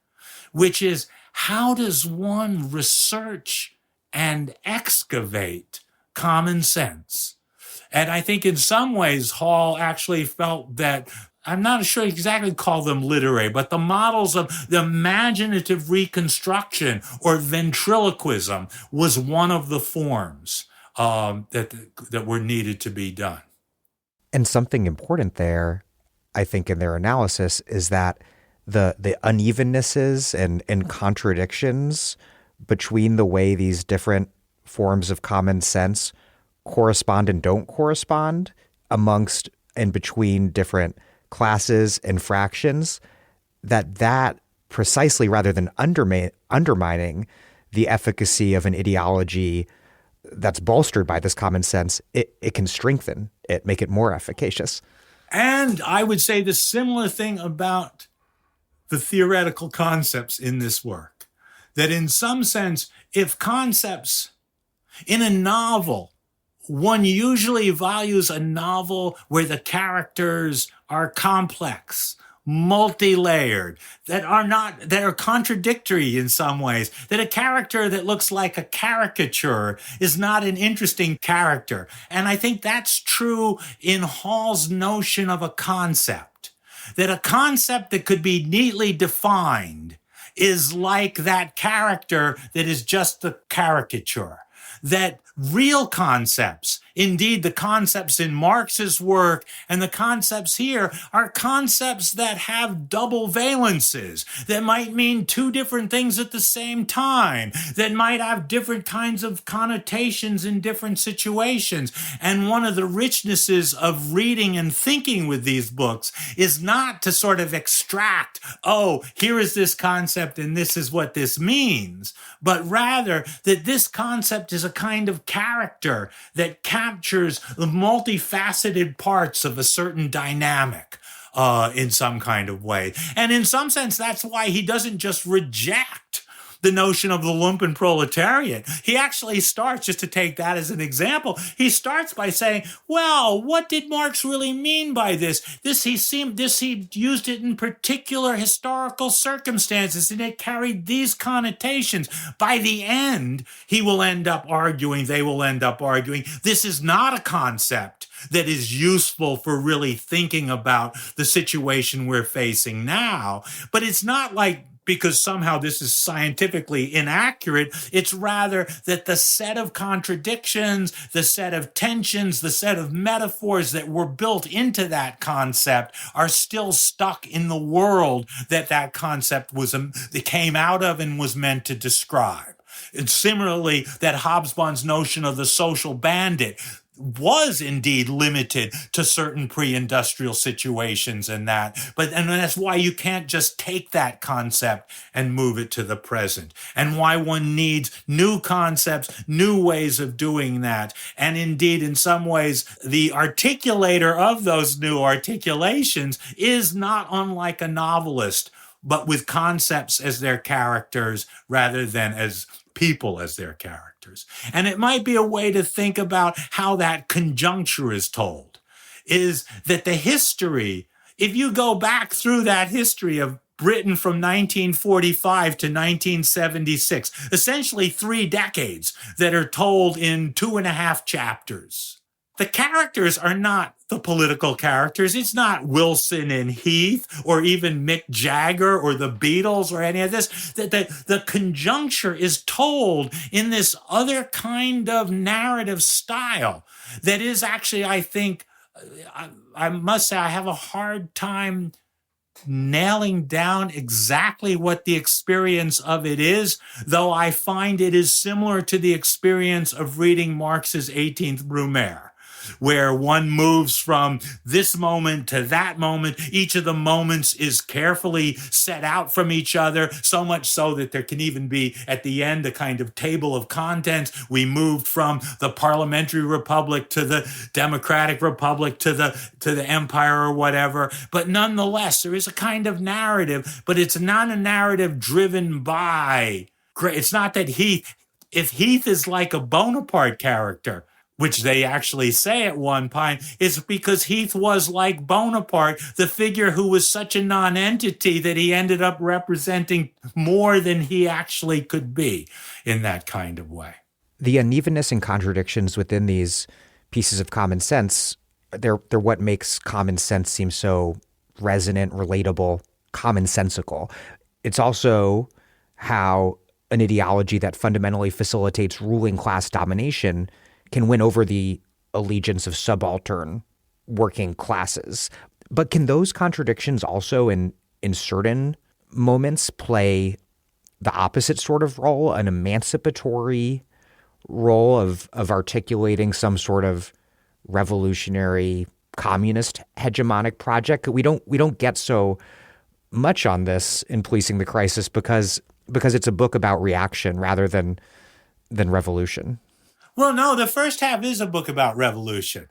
which is how does one research and excavate common sense? And I think in some ways, Hall actually felt that, I'm not sure exactly call them literary, but the models of the imaginative reconstruction or ventriloquism was one of the forms that were needed to be done. And something important there, I think, in their analysis is that the unevennesses and contradictions between the way these different forms of common sense correspond and don't correspond amongst and between different classes and fractions, that precisely, rather than undermining the efficacy of an ideology that's bolstered by this common sense, it can strengthen it, make it more efficacious. And I would say the similar thing about the theoretical concepts in this work, that in some sense, if concepts in a novel, one usually values a novel where the characters are complex, multi-layered, that are contradictory in some ways, that a character that looks like a caricature is not an interesting character. And I think that's true in Hall's notion of a concept, that a concept that could be neatly defined is like that character that is just the caricature. That real concepts, indeed the concepts in Marx's work and the concepts here, are concepts that have double valences, that might mean two different things at the same time, that might have different kinds of connotations in different situations. And one of the richnesses of reading and thinking with these books is not to sort of extract, oh, here is this concept and this is what this means, but rather that this concept is a kind of character that captures the multifaceted parts of a certain dynamic in some kind of way. And in some sense, that's why he doesn't just reject the notion of the lumpen proletariat. He actually starts, just to take that as an example, he starts by saying, well, what did Marx really mean by this? He used it in particular historical circumstances, and it carried these connotations. By the end, they will end up arguing, this is not a concept that is useful for really thinking about the situation we're facing now. But it's not like because somehow this is scientifically inaccurate. It's rather that the set of contradictions, the set of tensions, the set of metaphors that were built into that concept are still stuck in the world that concept came out of and was meant to describe. And similarly, that Hobsbawm's notion of the social bandit was indeed limited to certain pre-industrial situations and that's why you can't just take that concept and move it to the present, and why one needs new concepts, new ways of doing that. And indeed, in some ways, the articulator of those new articulations is not unlike a novelist, but with concepts as their characters rather than as people as their characters. And it might be a way to think about how that conjuncture is told, is that the history, if you go back through that history of Britain from 1945 to 1976, essentially 3 decades that are told in 2.5 chapters. the characters are not the political characters. It's not Wilson and Heath or even Mick Jagger or the Beatles or any of this. The conjuncture is told in this other kind of narrative style that is actually, I think, I must say, I have a hard time nailing down exactly what the experience of it is, though I find it is similar to the experience of reading Marx's 18th Brumaire, where one moves from this moment to that moment. Each of the moments is carefully set out from each other, so much so that there can even be, at the end, a kind of table of contents. We moved from the parliamentary republic to the democratic republic to the empire or whatever. But nonetheless, there is a kind of narrative, but it's not a narrative driven by, it's not that if Heath is like a Bonaparte character, which they actually say at one point, is because Heath was like Bonaparte, the figure who was such a non-entity that he ended up representing more than he actually could be in that kind of way. The unevenness and contradictions within these pieces of common sense, they're what makes common sense seem so resonant, relatable, commonsensical. It's also how an ideology that fundamentally facilitates ruling class domination can win over the allegiance of subaltern working classes. But can those contradictions also in certain moments play the opposite sort of role, an emancipatory role of articulating some sort of revolutionary communist hegemonic project? We don't get so much on this in Policing the Crisis because it's a book about reaction rather than revolution. Well, no, the first half is a book about revolution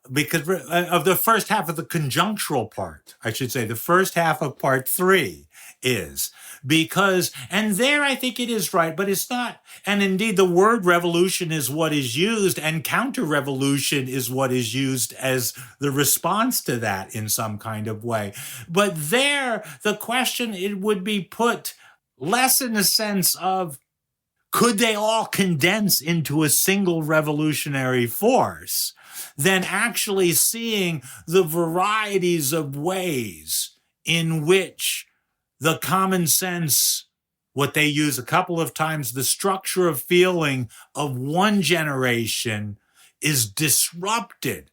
because of the first half of the conjunctural part, I should say. The first half of part 3 is because, and there I think it is right, but it's not. And indeed, the word revolution is what is used, and counter-revolution is what is used as the response to that in some kind of way. But there, the question, it would be put less in the sense of, could they all condense into a single revolutionary force, than actually seeing the varieties of ways in which the common sense, what they use a couple of times, the structure of feeling of one generation is disrupted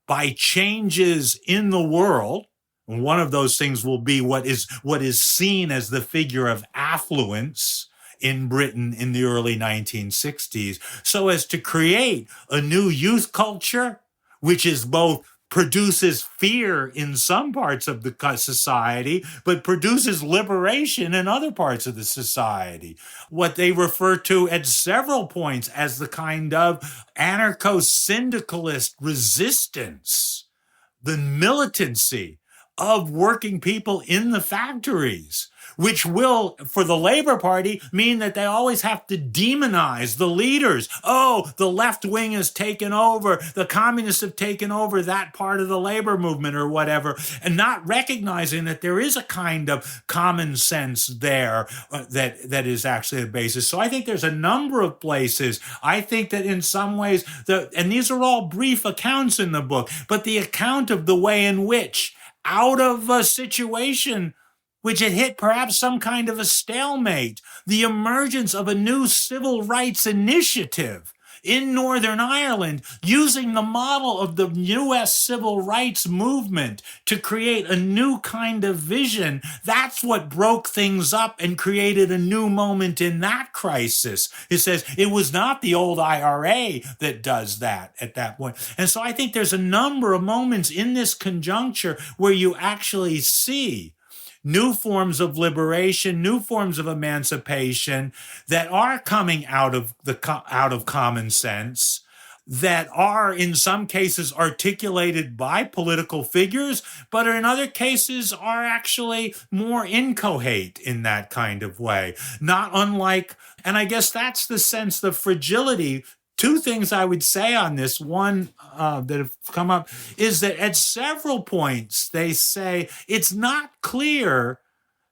by changes in the world. And one of those things will be what is seen as the figure of affluence in Britain in the early 1960s, so as to create a new youth culture, which is both produces fear in some parts of the society, but produces liberation in other parts of the society. What they refer to at several points as the kind of anarcho-syndicalist resistance, the militancy of working people in the factories, which will, for the Labor Party, mean that they always have to demonize the leaders. Oh, the left wing has taken over. The communists have taken over that part of the labor movement or whatever, and not recognizing that there is a kind of common sense there that is actually the basis. So I think there's a number of places. I think that in some ways, and these are all brief accounts in the book, but the account of the way in which, out of a situation which had hit perhaps some kind of a stalemate, the emergence of a new civil rights initiative in Northern Ireland, using the model of the U.S. civil rights movement to create a new kind of vision. That's what broke things up and created a new moment in that crisis. It says it was not the old IRA that does that at that point. And so I think there's a number of moments in this conjuncture where you actually see new forms of liberation, new forms of emancipation that are coming out of common sense, that are in some cases articulated by political figures, but in other cases are actually more inchoate in that kind of way. Not unlike, and I guess that's the sense, the fragility. Two things I would say on this. One that have come up is that at several points they say it's not clear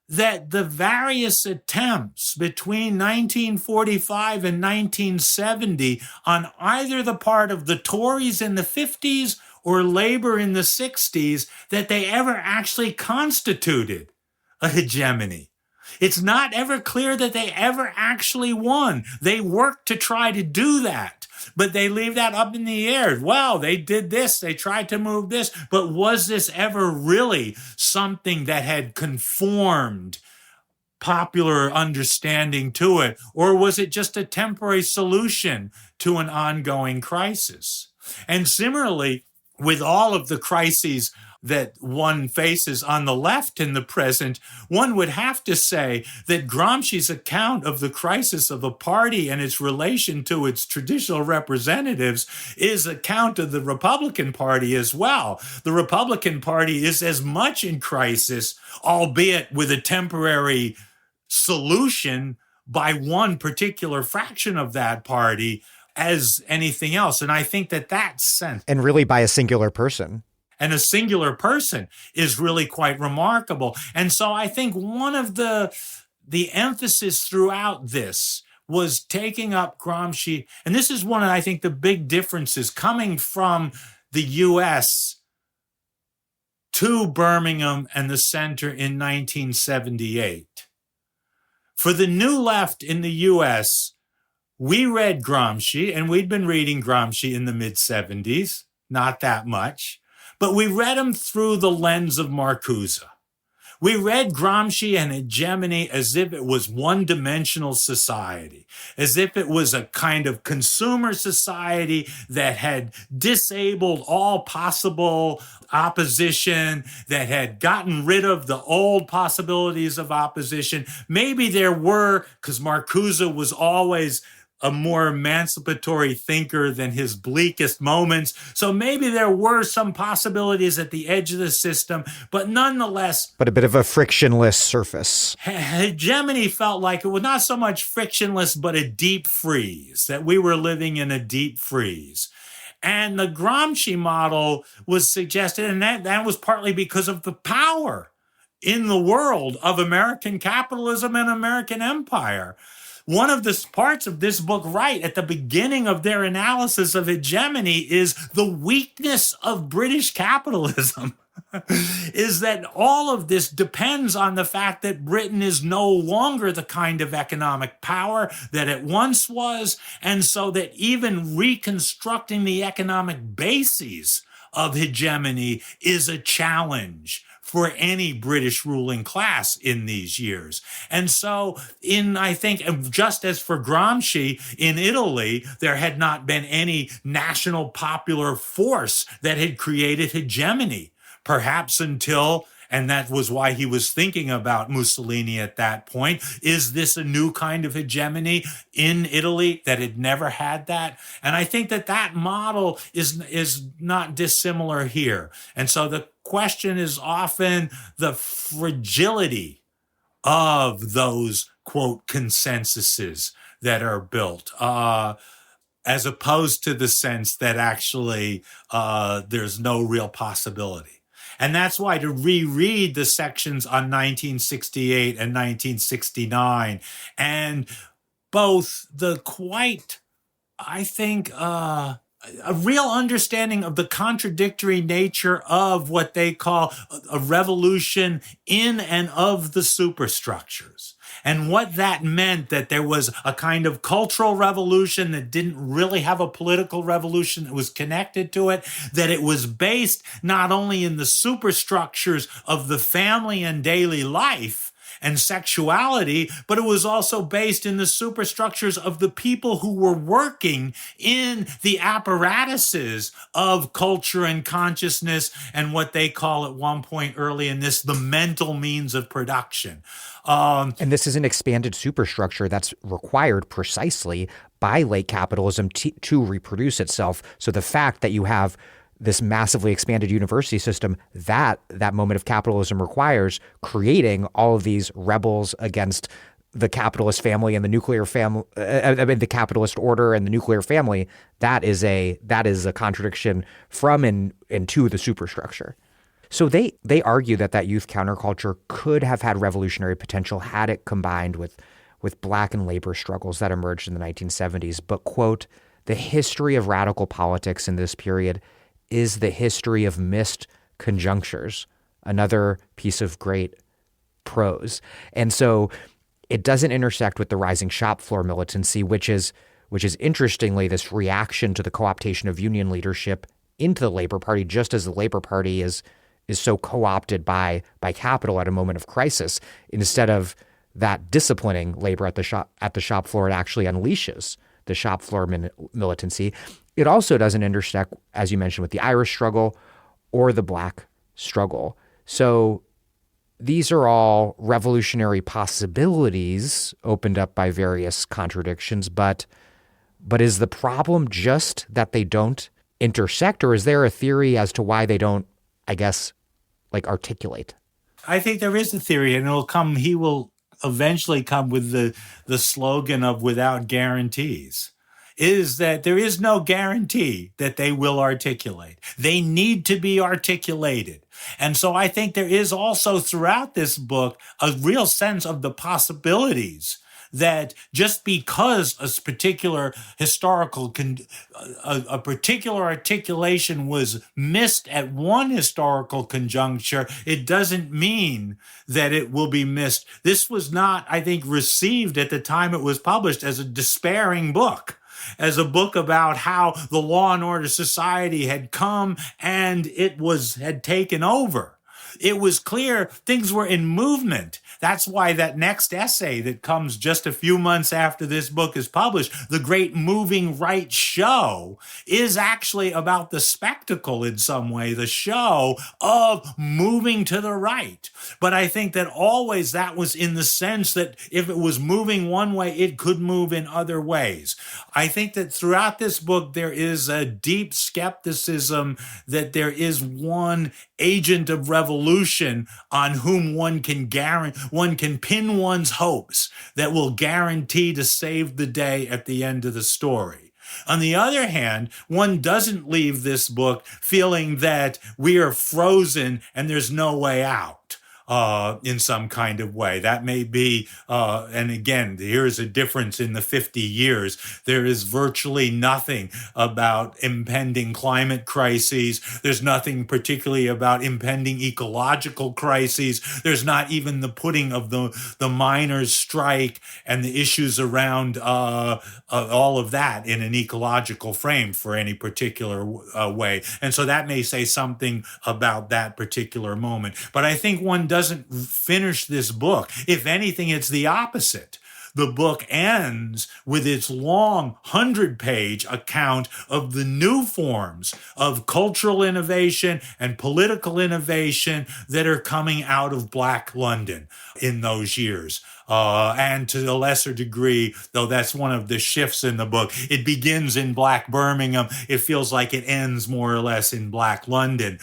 that the various attempts between 1945 and 1970 on either the part of the Tories in the 50s or Labor in the 60s, that they ever actually constituted a hegemony. It's not ever clear that they ever actually won. They worked to try to do that, but they leave that up in the air. Well, they did this, they tried to move this, but was this ever really something that had conformed popular understanding to it? Or was it just a temporary solution to an ongoing crisis? And similarly, with all of the crises that one faces on the left in the present, one would have to say that Gramsci's account of the crisis of the party and its relation to its traditional representatives is account of the Republican Party as well. The Republican Party is as much in crisis, albeit with a temporary solution by one particular fraction of that party, as anything else. And I think that sense, and really by a singular person. And a singular person is really quite remarkable. And so I think one of the emphasis throughout this was taking up Gramsci. And this is one of, I think, the big differences coming from the U.S. to Birmingham and the center in 1978. For the New Left in the U.S., we read Gramsci, and we'd been reading Gramsci in the mid-70s, not that much, but we read him through the lens of Marcuse. We read Gramsci and hegemony as if it was one-dimensional society, as if it was a kind of consumer society that had disabled all possible opposition, that had gotten rid of the old possibilities of opposition. Maybe there were, because Marcuse was always a more emancipatory thinker than his bleakest moments. So maybe there were some possibilities at the edge of the system, but nonetheless... But a bit of a frictionless surface. Hegemony felt like it was not so much frictionless, but a deep freeze, that we were living in a deep freeze. And the Gramsci model was suggested, and that was partly because of the power in the world of American capitalism and American empire. One of the parts of this book, right at the beginning of their analysis of hegemony, is the weakness of British capitalism. Is that all of this depends on the fact that Britain is no longer the kind of economic power that it once was, and so that even reconstructing the economic bases of hegemony is a challenge for any British ruling class in these years. And so I think, just as for Gramsci in Italy, there had not been any national popular force that had created hegemony, perhaps until, and that was why he was thinking about Mussolini at that point, is this a new kind of hegemony in Italy that had never had that? And I think that model is not dissimilar here. And so the question is often the fragility of those, quote, consensuses that are built, as opposed to the sense that actually there's no real possibility. And that's why to reread the sections on 1968 and 1969, and both the quite, I think, a real understanding of the contradictory nature of what they call a revolution in and of the superstructures, and what that meant, that there was a kind of cultural revolution that didn't really have a political revolution that was connected to it, that it was based not only in the superstructures of the family and daily life and sexuality, but it was also based in the superstructures of the people who were working in the apparatuses of culture and consciousness, and what they call at one point early in this, the mental means of production. And this is an expanded superstructure that's required precisely by late capitalism to reproduce itself. So the fact that you have this massively expanded university system, that moment of capitalism requires creating all of these rebels against the capitalist family and the nuclear family, the capitalist order and the nuclear family. That is a contradiction from and to the superstructure. So they argue that youth counterculture could have had revolutionary potential had it combined with black and labor struggles that emerged in the 1970s. But, quote, the history of radical politics in this period is the history of missed conjunctures, another piece of great prose. And so it doesn't intersect with the rising shop floor militancy, which is interestingly this reaction to the co-optation of union leadership into the Labor Party, just as the Labor Party is so co-opted by capital at a moment of crisis. Instead of that disciplining labor at the shop floor, it actually unleashes the shop floor militancy. It also doesn't intersect, as you mentioned, with the Irish struggle or the black struggle. So these are all revolutionary possibilities opened up by various contradictions, but is the problem just that they don't intersect, or is there a theory as to why they don't, I guess, articulate? I think there is a theory, and he will eventually come with the slogan of without guarantees, is that there is no guarantee that they will articulate. They need to be articulated. And so I think there is also throughout this book a real sense of the possibilities that just because a particular a particular articulation was missed at one historical conjuncture, it doesn't mean that it will be missed. This was not, I think, received at the time it was published as a despairing book, as a book about how the law and order society had come and had taken over. It was clear things were in movement. That's why that next essay that comes just a few months after this book is published, The Great Moving Right Show, is actually about the spectacle in some way, the show of moving to the right. But I think that always that was in the sense that if it was moving one way, it could move in other ways. I think that throughout this book, there is a deep skepticism that there is one agent of revolution on whom one can pin one's hopes that will guarantee to save the day at the end of the story. On the other hand, one doesn't leave this book feeling that we are frozen and there's no way out. In some kind of way. That may be, and again, here's a difference in the 50 years. There is virtually nothing about impending climate crises. There's nothing particularly about impending ecological crises. There's not even the putting of the miners' strike and the issues around all of that in an ecological frame for any particular way. And so that may say something about that particular moment. But I think one doesn't finish this book. If anything, it's the opposite. The book ends with its long 100-page account of the new forms of cultural innovation and political innovation that are coming out of Black London in those years. And to a lesser degree, though that's one of the shifts in the book, it begins in Black Birmingham. It feels like it ends more or less in Black London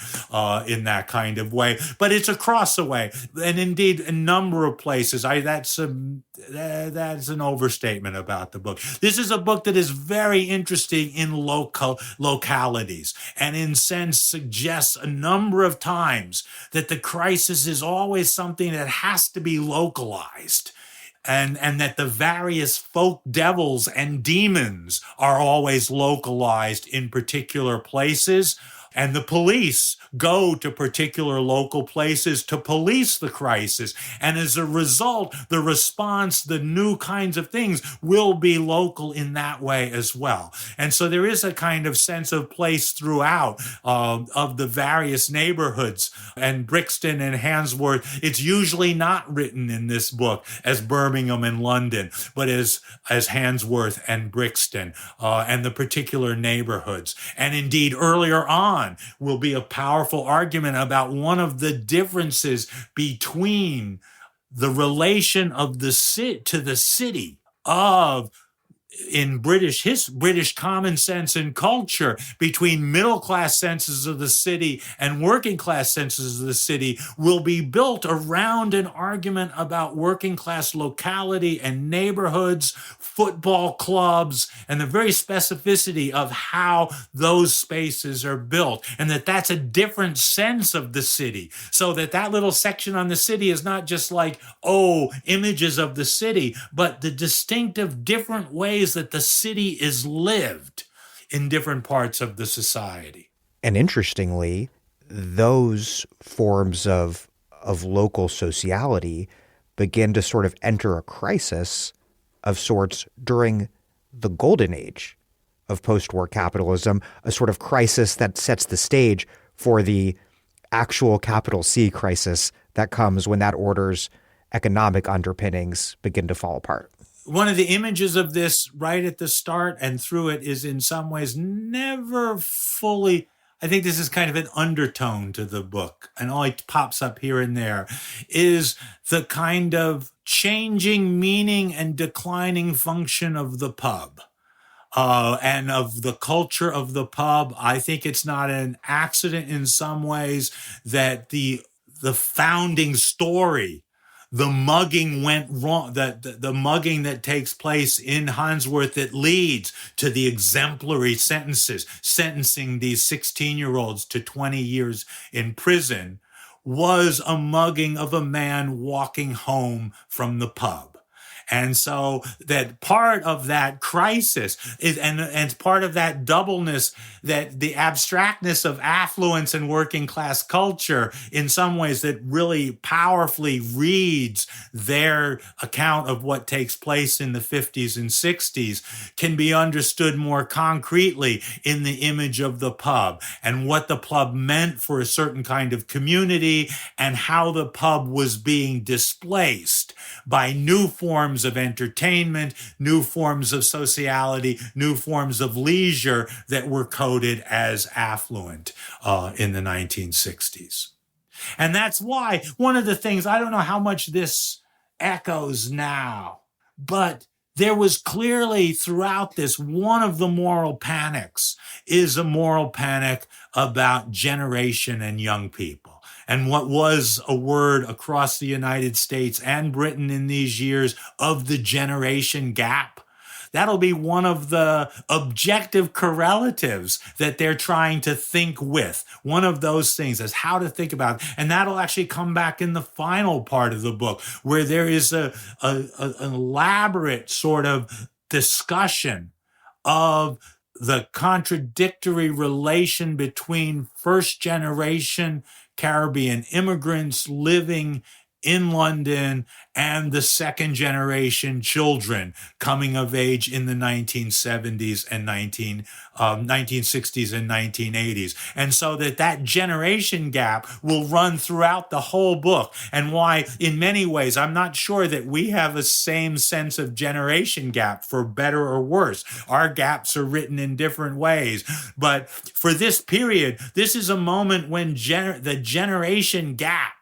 in that kind of way. But it's across the way. And indeed, a number of places. That's an overstatement about the book. This is a book that is very interesting in localities and in sense suggests a number of times that the crisis is always something that has to be localized. And that the various folk devils and demons are always localized in particular places. And the police go to particular local places to police the crisis. And as a result, the response, the new kinds of things will be local in that way as well. And so there is a kind of sense of place throughout of the various neighborhoods. And Brixton and Handsworth, it's usually not written in this book as Birmingham and London, but as Handsworth and Brixton and the particular neighborhoods. And indeed, earlier on, will be a powerful argument about one of the differences between the relation of the city of in British common sense and culture, between middle-class senses of the city and working-class senses of the city, will be built around an argument about working-class locality and neighborhoods, football clubs, and the very specificity of how those spaces are built, and that's a different sense of the city. So that little section on the city is not just like, images of the city, but the distinctive different ways that the city is lived in different parts of the society. And interestingly, those forms of local sociality begin to sort of enter a crisis of sorts during the golden age of post-war capitalism, a sort of crisis that sets the stage for the actual capital C crisis that comes when that order's economic underpinnings begin to fall apart. One of the images of this right at the start and through it is in some ways never fully, I think this is kind of an undertone to the book, and only pops up here and there, is the kind of changing meaning and declining function of the pub. And of the culture of the pub. I think it's not an accident in some ways that the founding story, the mugging went wrong, the mugging that takes place in Handsworth that leads to the exemplary sentencing these 16-year-olds to 20 years in prison, was a mugging of a man walking home from the pub. And so that part of that crisis is, and part of that doubleness, that the abstractness of affluence and working class culture, in some ways that really powerfully reads their account of what takes place in the 50s and 60s, can be understood more concretely in the image of the pub and what the pub meant for a certain kind of community and how the pub was being displaced by new forms of entertainment, new forms of sociality, new forms of leisure that were coded as affluent in the 1960s. And that's why one of the things, I don't know how much this echoes now, but there was clearly throughout this, one of the moral panics is a moral panic about generation and young people. And what was a word across the United States and Britain in these years of the generation gap. That'll be one of the objective correlatives that they're trying to think with. One of those things is how to think about it. And that'll actually come back in the final part of the book, where there is an elaborate sort of discussion of the contradictory relation between first generation Caribbean immigrants living in London and the second generation children coming of age in the 1970s and 1960s and 1980s. And so that generation gap will run throughout the whole book, and why in many ways I'm not sure that we have a same sense of generation gap, for better or worse. Our gaps are written in different ways. But for this period, this is a moment when the generation gap,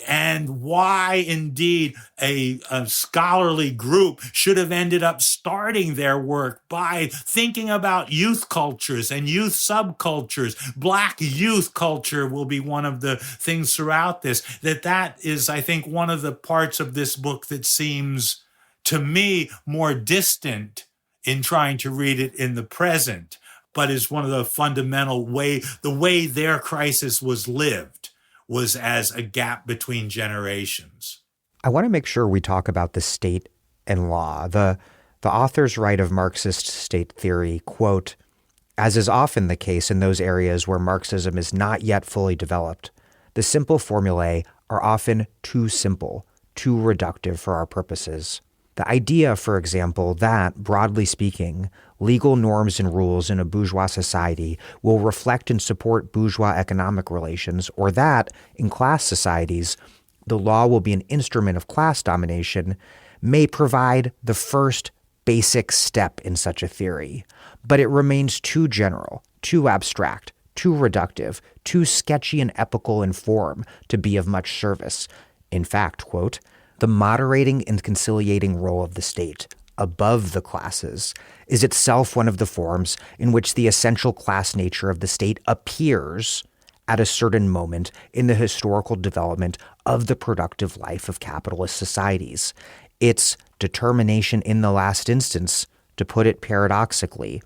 and why indeed a scholarly group should have ended up starting their work by thinking about youth cultures and youth subcultures. Black youth culture will be one of the things throughout this. That is, I think, one of the parts of this book that seems to me more distant in trying to read it in the present, but is one of the fundamental the way their crisis was lived was as a gap between generations. I want to make sure we talk about the state and law. The authors write of Marxist state theory, quote, "As is often the case in those areas where Marxism is not yet fully developed, the simple formulae are often too simple, too reductive for our purposes. The idea, for example, that, broadly speaking, legal norms and rules in a bourgeois society will reflect and support bourgeois economic relations, or that, in class societies, the law will be an instrument of class domination, may provide the first basic step in such a theory. But it remains too general, too abstract, too reductive, too sketchy and epical in form to be of much service. In fact, quote, the moderating and conciliating role of the state, above the classes is itself one of the forms in which the essential class nature of the state appears at a certain moment in the historical development of the productive life of capitalist societies. Its determination in the last instance, to put it paradoxically,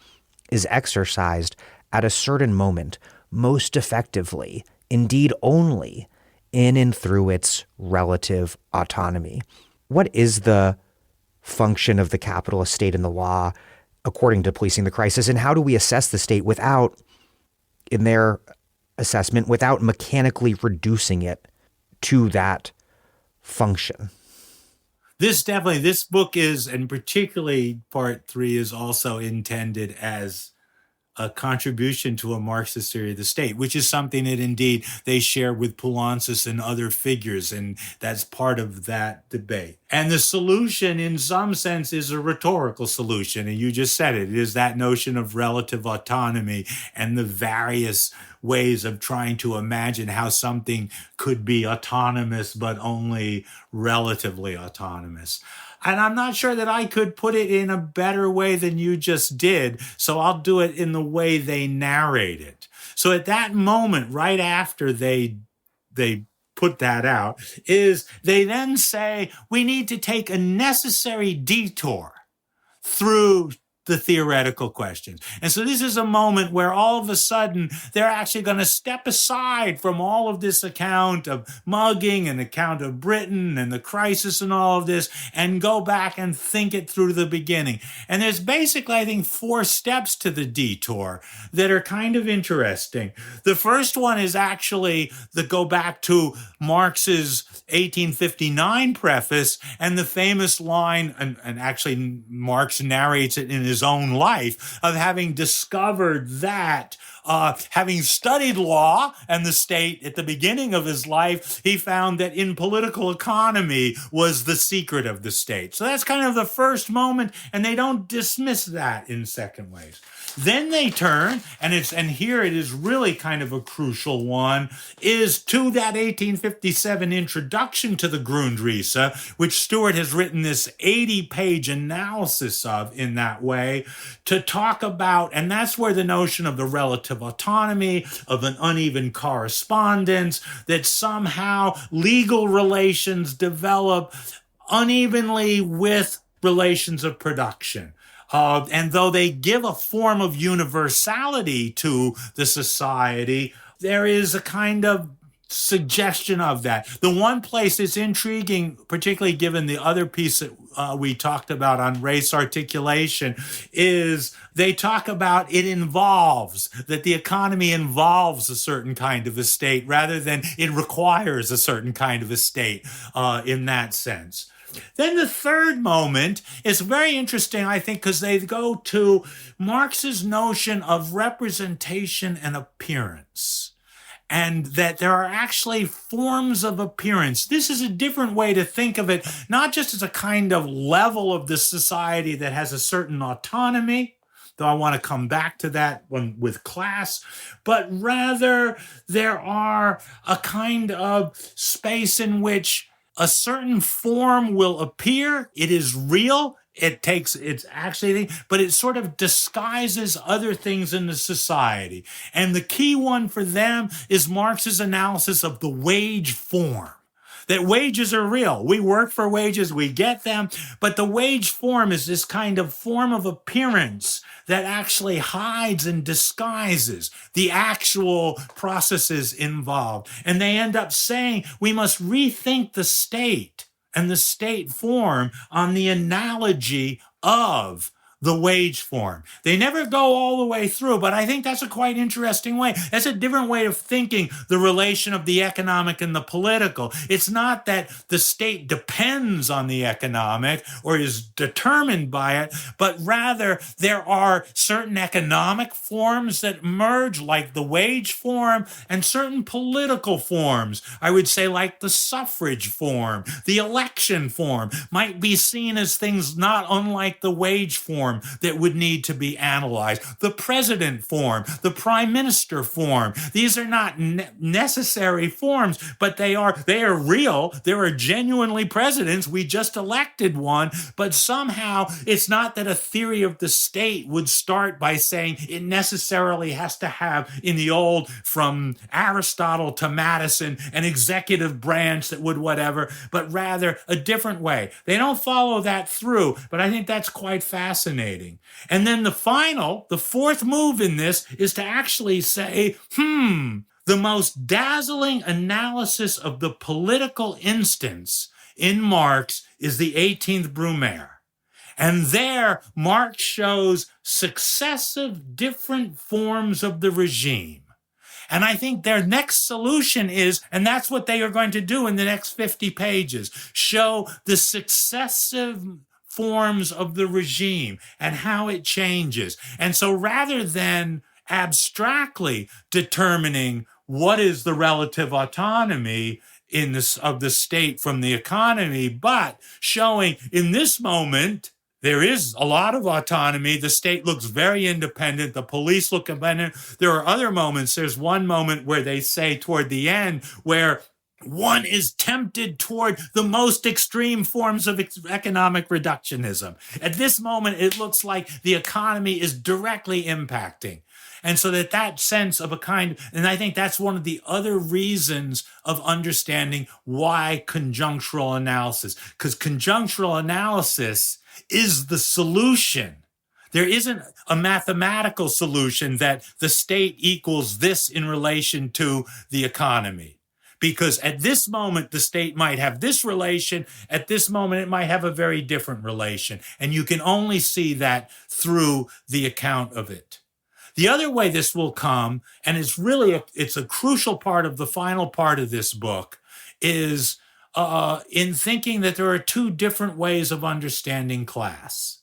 is exercised at a certain moment most effectively, indeed only, in and through its relative autonomy. What is the function of the capitalist state in the law according to Policing the Crisis, and how do we assess the state without, in their assessment, without mechanically reducing it to that function? This book is, and particularly part 3, is also intended as a contribution to a Marxist theory of the state, which is something that indeed they share with Poulantzas and other figures, and that's part of that debate. And the solution, in some sense, is a rhetorical solution, and you just said it. It is that notion of relative autonomy and the various ways of trying to imagine how something could be autonomous, but only relatively autonomous. And I'm not sure that I could put it in a better way than you just did, so I'll do it in the way they narrate it. So at that moment, right after they put that out, is they then say, we need to take a necessary detour through the theoretical questions. And so this is a moment where all of a sudden they're actually going to step aside from all of this account of mugging and account of Britain and the crisis and all of this and go back and think it through the beginning. And there's basically, I think, 4 steps to the detour that are kind of interesting. The first one is actually the go back to Marx's 1859 preface and the famous line, and actually Marx narrates it in his own life, of having discovered that having studied law and the state at the beginning of his life, he found that in political economy was the secret of the state. So that's kind of the first moment, and they don't dismiss that in second ways. Then they turn, and here it is really kind of a crucial one, is to that 1857 introduction to the Grundrisse, which Stuart has written this 80-page analysis of in that way, to talk about, and that's where the notion of the relative autonomy, of an uneven correspondence, that somehow legal relations develop unevenly with relations of production. And though they give a form of universality to the society, there is a kind of suggestion of that. The one place that's intriguing, particularly given the other piece that we talked about on race articulation, is they talk about it involves, that the economy involves a certain kind of a state rather than it requires a certain kind of a state in that sense. Then the third moment is very interesting, I think, because they go to Marx's notion of representation and appearance, and that there are actually forms of appearance. This is a different way to think of it, not just as a kind of level of the society that has a certain autonomy, though I want to come back to that one with class, but rather there are a kind of space in which a certain form will appear. It is real. It's actually, but it sort of disguises other things in the society. And the key one for them is Marx's analysis of the wage form. That wages are real. We work for wages, we get them, but the wage form is this kind of form of appearance that actually hides and disguises the actual processes involved. And they end up saying we must rethink the state and the state form on the analogy of the wage form. They never go all the way through, but I think that's a quite interesting way. That's a different way of thinking the relation of the economic and the political. It's not that the state depends on the economic or is determined by it, but rather there are certain economic forms that emerge, like the wage form, and certain political forms, I would say, like the suffrage form, the election form, might be seen as things not unlike the wage form form that would need to be analyzed. The president form, the prime minister form. These are not necessary forms, but they are real. There are genuinely presidents. We just elected one, but somehow it's not that a theory of the state would start by saying it necessarily has to have, in the old, from Aristotle to Madison, an executive branch that would whatever, but rather a different way. They don't follow that through, but I think that's quite fascinating. And then the fourth move in this is to actually say, the most dazzling analysis of the political instance in Marx is the 18th Brumaire. And there, Marx shows successive different forms of the regime. And I think their next solution is, and that's what they are going to do in the next 50 pages, show the successive forms of the regime and how it changes. And so rather than abstractly determining what is the relative autonomy of the state from the economy, but showing in this moment, there is a lot of autonomy. The state looks very independent. The police look independent. There are other moments. There's one moment where they say toward the end where one is tempted toward the most extreme forms of economic reductionism. At this moment, it looks like the economy is directly impacting. And so that sense of and I think that's one of the other reasons of understanding why conjunctural analysis, because conjunctural analysis is the solution. There isn't a mathematical solution that the state equals this in relation to the economy. Because at this moment, the state might have this relation. At this moment, it might have a very different relation. And you can only see that through the account of it. The other way this will come, and it's a crucial part of the final part of this book, is in thinking that there are two different ways of understanding class.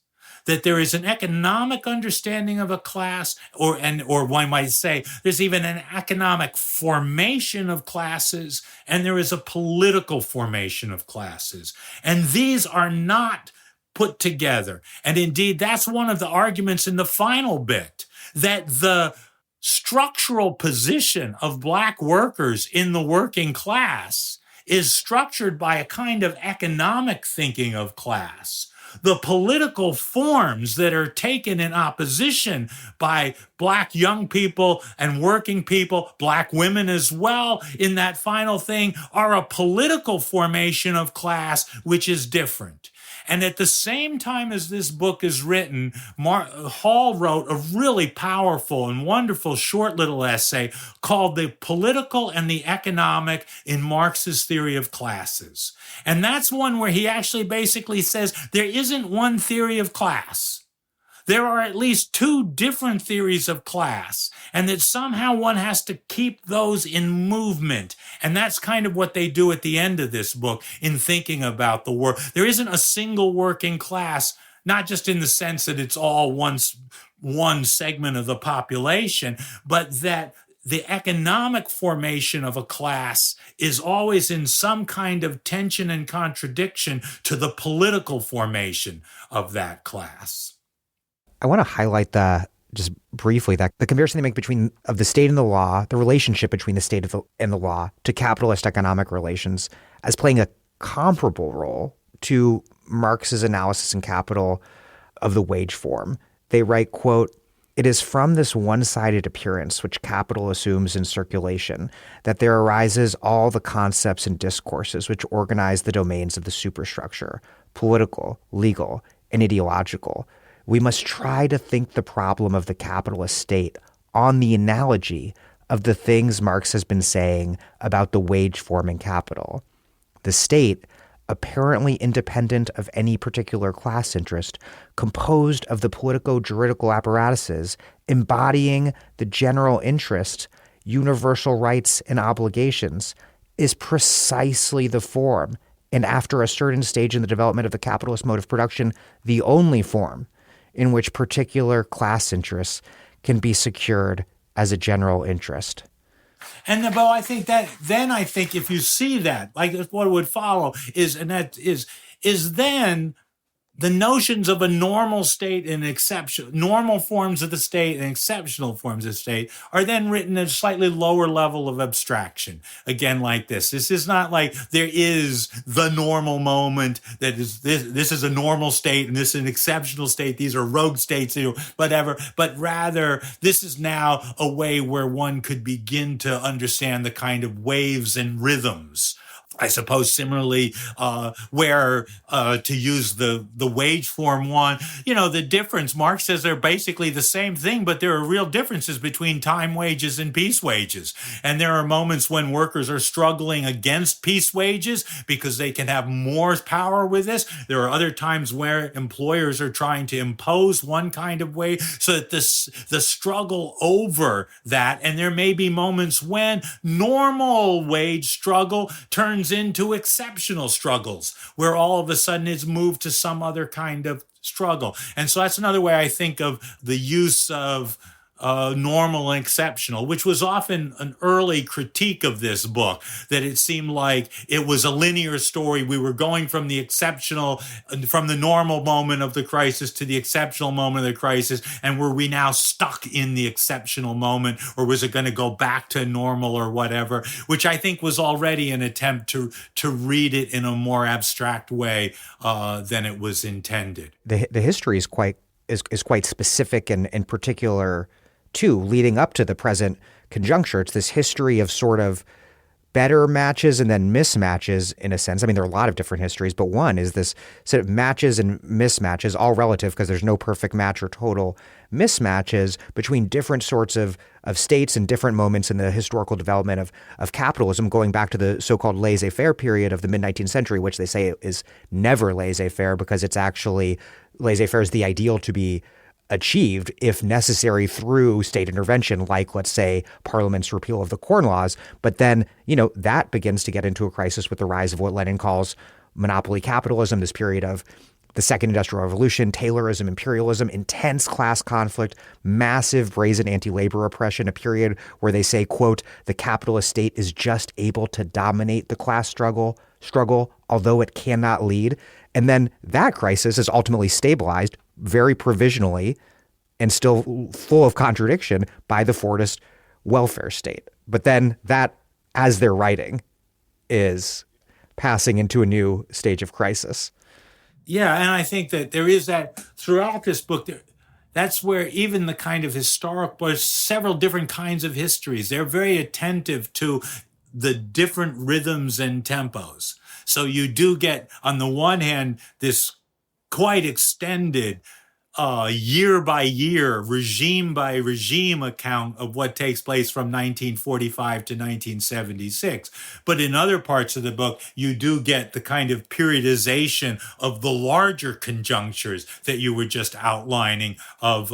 That there is an economic understanding of a class, or one might say there's even an economic formation of classes, and there is a political formation of classes. And these are not put together. And indeed, that's one of the arguments in the final bit, that the structural position of Black workers in the working class is structured by a kind of economic thinking of class. The political forms that are taken in opposition by Black young people and working people, Black women as well, in that final thing, are a political formation of class which is different. And at the same time as this book is written, Hall wrote a really powerful and wonderful short little essay called The Political and the Economic in Marx's Theory of Classes. And that's one where he actually basically says there isn't one theory of class. There are at least two different theories of class, and that somehow one has to keep those in movement. And that's kind of what they do at the end of this book in thinking about the work. There isn't a single working class, not just in the sense that it's all one segment of the population, but that the economic formation of a class is always in some kind of tension and contradiction to the political formation of that class. I want to highlight just briefly that the comparison they make of the state and the law, the relationship between the state and the law to capitalist economic relations as playing a comparable role to Marx's analysis in Capital of the wage form. They write, quote, "It is from this one-sided appearance which capital assumes in circulation that there arises all the concepts and discourses which organize the domains of the superstructure, political, legal, and ideological. We must try to think the problem of the capitalist state on the analogy of the things Marx has been saying about the wage form in capital. The state, apparently independent of any particular class interest, composed of the politico-juridical apparatuses embodying the general interest, universal rights and obligations, is precisely the form, and after a certain stage in the development of the capitalist mode of production, the only form in which particular class interests can be secured as a general interest." And but I think if you see that, like what would follow is then the notions of a normal state and normal forms of the state and exceptional forms of state are then written at a slightly lower level of abstraction. Again, like this. This is not like there is the normal moment that is this is a normal state and this is an exceptional state. These are rogue states, whatever. But rather, this is now a way where one could begin to understand the kind of waves and rhythms. I suppose similarly, where to use the wage form one, the difference, Marx says they're basically the same thing, but there are real differences between time wages and peace wages. And there are moments when workers are struggling against peace wages because they can have more power with this. There are other times where employers are trying to impose one kind of wage so that the struggle over that, and there may be moments when normal wage struggle turns into exceptional struggles, where all of a sudden it's moved to some other kind of struggle. And so that's another way I think of the use of normal and exceptional, which was often an early critique of this book, that it seemed like it was a linear story. We were going from the exceptional, from the normal moment of the crisis to the exceptional moment of the crisis, and were we now stuck in the exceptional moment, or was it going to go back to normal or whatever, which I think was already an attempt to read it in a more abstract way than it was intended. The history is quite specific and in particular too, leading up to the present conjuncture. It's this history of sort of better matches and then mismatches in a sense. I mean, there are a lot of different histories, but one is this set of matches and mismatches, all relative because there's no perfect match or total mismatches between different sorts of states and different moments in the historical development of capitalism, going back to the so-called laissez-faire period of the mid-19th century, which they say is never laissez-faire because it's actually laissez-faire is the ideal to be achieved, if necessary, through state intervention, like, let's say, Parliament's repeal of the Corn Laws. But then, that begins to get into a crisis with the rise of what Lenin calls monopoly capitalism, this period of the Second Industrial Revolution, Taylorism, imperialism, intense class conflict, massive brazen anti-labor oppression, a period where they say, quote, the capitalist state is just able to dominate the class struggle, although it cannot lead. And then that crisis is ultimately stabilized very provisionally and still full of contradiction by the Fordist welfare state. But then that, as they're writing, is passing into a new stage of crisis. Yeah, and I think that there is that throughout this book. That's where even the kind of historical, there's several different kinds of histories. They're very attentive to the different rhythms and tempos. So you do get, on the one hand, this quite extended year by year, regime by regime account of what takes place from 1945 to 1976. But in other parts of the book, you do get the kind of periodization of the larger conjunctures that you were just outlining of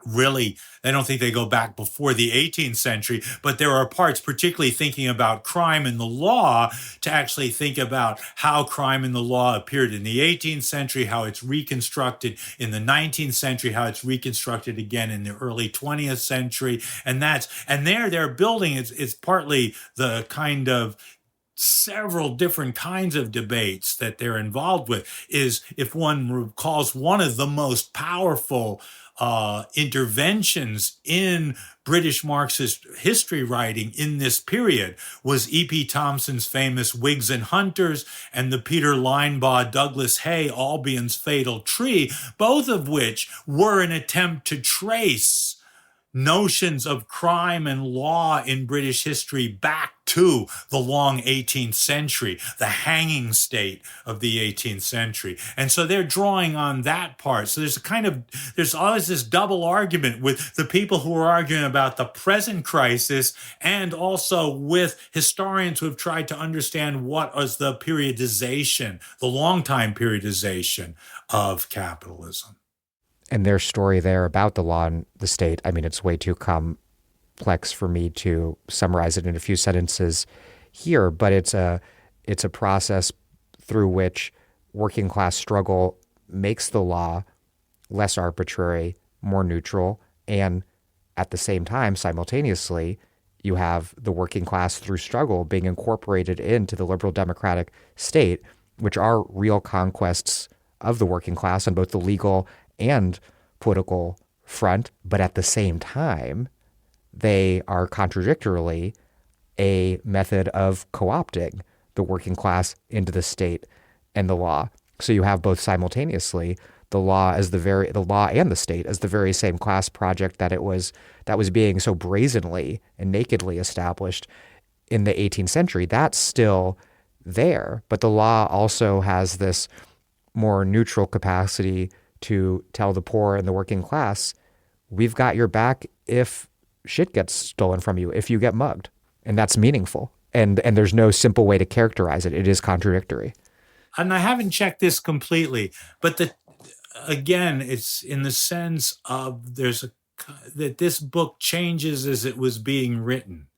really, I don't think they go back before the 18th century, but there are parts, particularly thinking about crime and the law, to actually think about how crime and the law appeared in the 18th century, how it's reconstructed in the 19th century, how it's reconstructed again in the early 20th century. And they're building, it's partly the kind of several different kinds of debates that they're involved with, is, if one recalls, one of the most powerful interventions in British Marxist history writing in this period was E.P. Thompson's famous Whigs and Hunters and the Peter Linebaugh Douglas Hay Albion's Fatal Tree, both of which were an attempt to trace notions of crime and law in British history back to the long 18th century, the hanging state of the 18th century. And so they're drawing on that part. So there's always this double argument with the people who are arguing about the present crisis, and also with historians who have tried to understand what was the periodization, the long time periodization of capitalism. And their story there about the law and the state, I mean, it's way too complex for me to summarize it in a few sentences here, but it's a process through which working class struggle makes the law less arbitrary, more neutral, and at the same time, simultaneously, you have the working class through struggle being incorporated into the liberal democratic state, which are real conquests of the working class on both the legal and political front, but at the same time, they are contradictorily a method of co-opting the working class into the state and the law. So you have both simultaneously the law and the state as the very same class project that was being so brazenly and nakedly established in the 18th century. That's still there, but the law also has this more neutral capacity to tell the poor and the working class, we've got your back if shit gets stolen from you, if you get mugged. And that's meaningful. And there's no simple way to characterize it. It is contradictory. And I haven't checked this completely, but again, it's in the sense of that this book changes as it was being written.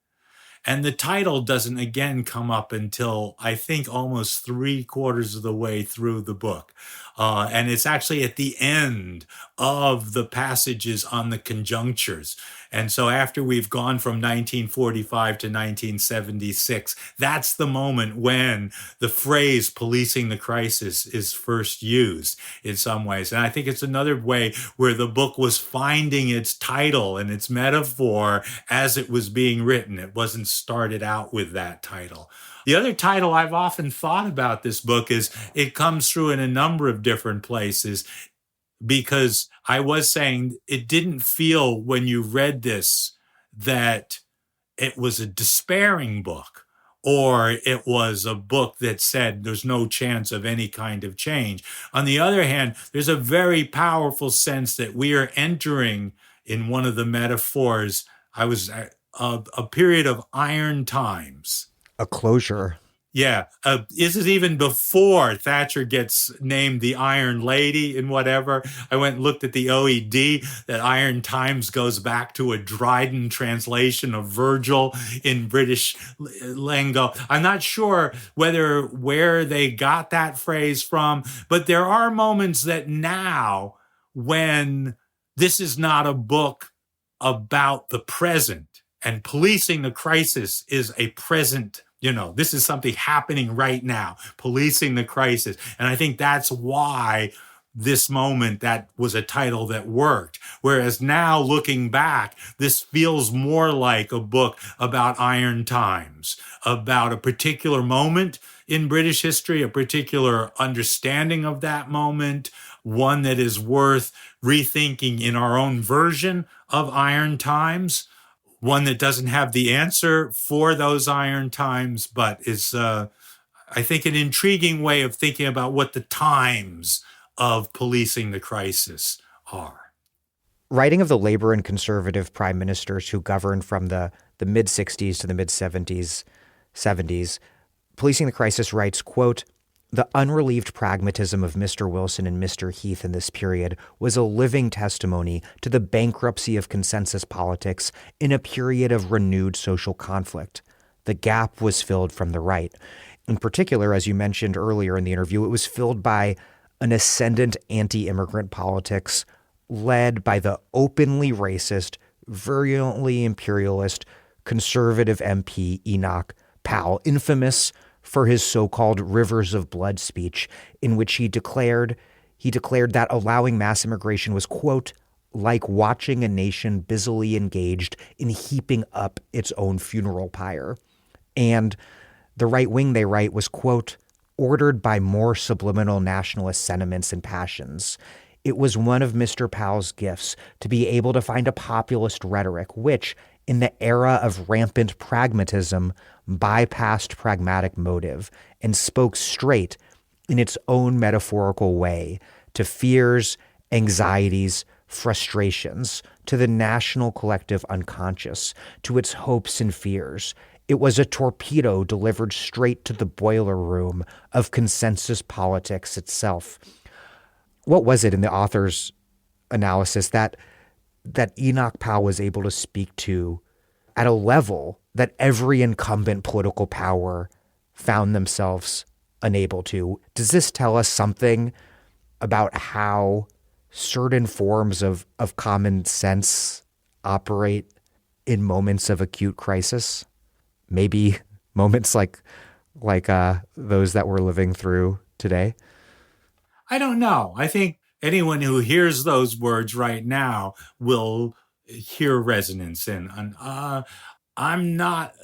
And the title doesn't again come up until I think almost 3/4 of the way through the book. And it's actually at the end of the passages on the conjunctures. And so after we've gone from 1945 to 1976, that's the moment when the phrase policing the crisis is first used in some ways. And I think it's another way where the book was finding its title and its metaphor as it was being written. It wasn't started out with that title. The other title I've often thought about this book is it comes through in a number of different places, because I was saying it didn't feel when you read this that it was a despairing book or it was a book that said there's no chance of any kind of change. On the other hand, there's a very powerful sense that we are entering, in one of the metaphors, a period of iron times. A closure. Yeah. This is even before Thatcher gets named the Iron Lady and whatever. I went and looked at the OED. That Iron Times goes back to a Dryden translation of Virgil in British lingo. I'm not sure where they got that phrase from, but there are moments that now, when this is not a book about the present, and policing the crisis is a present, this is something happening right now, policing the crisis. And I think that's why this moment, that was a title that worked. Whereas now, looking back, this feels more like a book about iron times, about a particular moment in British history, a particular understanding of that moment, one that is worth rethinking in our own version of iron times. One that doesn't have the answer for those iron times, but is, I think, an intriguing way of thinking about what the times of policing the crisis are. Writing of the Labour and Conservative prime ministers who governed from the mid-60s to the mid-70s, Policing the Crisis writes, quote, "The unrelieved pragmatism of Mr. Wilson and Mr. Heath in this period was a living testimony to the bankruptcy of consensus politics in a period of renewed social conflict. The gap was filled from the right. In particular, as you mentioned earlier in the interview, it was filled by an ascendant anti-immigrant politics led by the openly racist, virulently imperialist, conservative MP Enoch Powell, infamous for his so-called rivers of blood speech, in which he declared that allowing mass immigration was, quote, like watching a nation busily engaged in heaping up its own funeral pyre. And the right wing, they write, was, quote, ordered by more subliminal nationalist sentiments and passions. It was one of Mr. Powell's gifts to be able to find a populist rhetoric which, in the era of rampant pragmatism, bypassed pragmatic motive and spoke straight in its own metaphorical way to fears, anxieties, frustrations, to the national collective unconscious, to its hopes and fears. It was a torpedo delivered straight to the boiler room of consensus politics itself." What was it in the author's analysis that Enoch Powell was able to speak to at a level that every incumbent political power found themselves unable to? Does this tell us something about how certain forms of common sense operate in moments of acute crisis? Maybe moments like those that we're living through today? I don't know. I think anyone who hears those words right now will hear resonance in. I'm not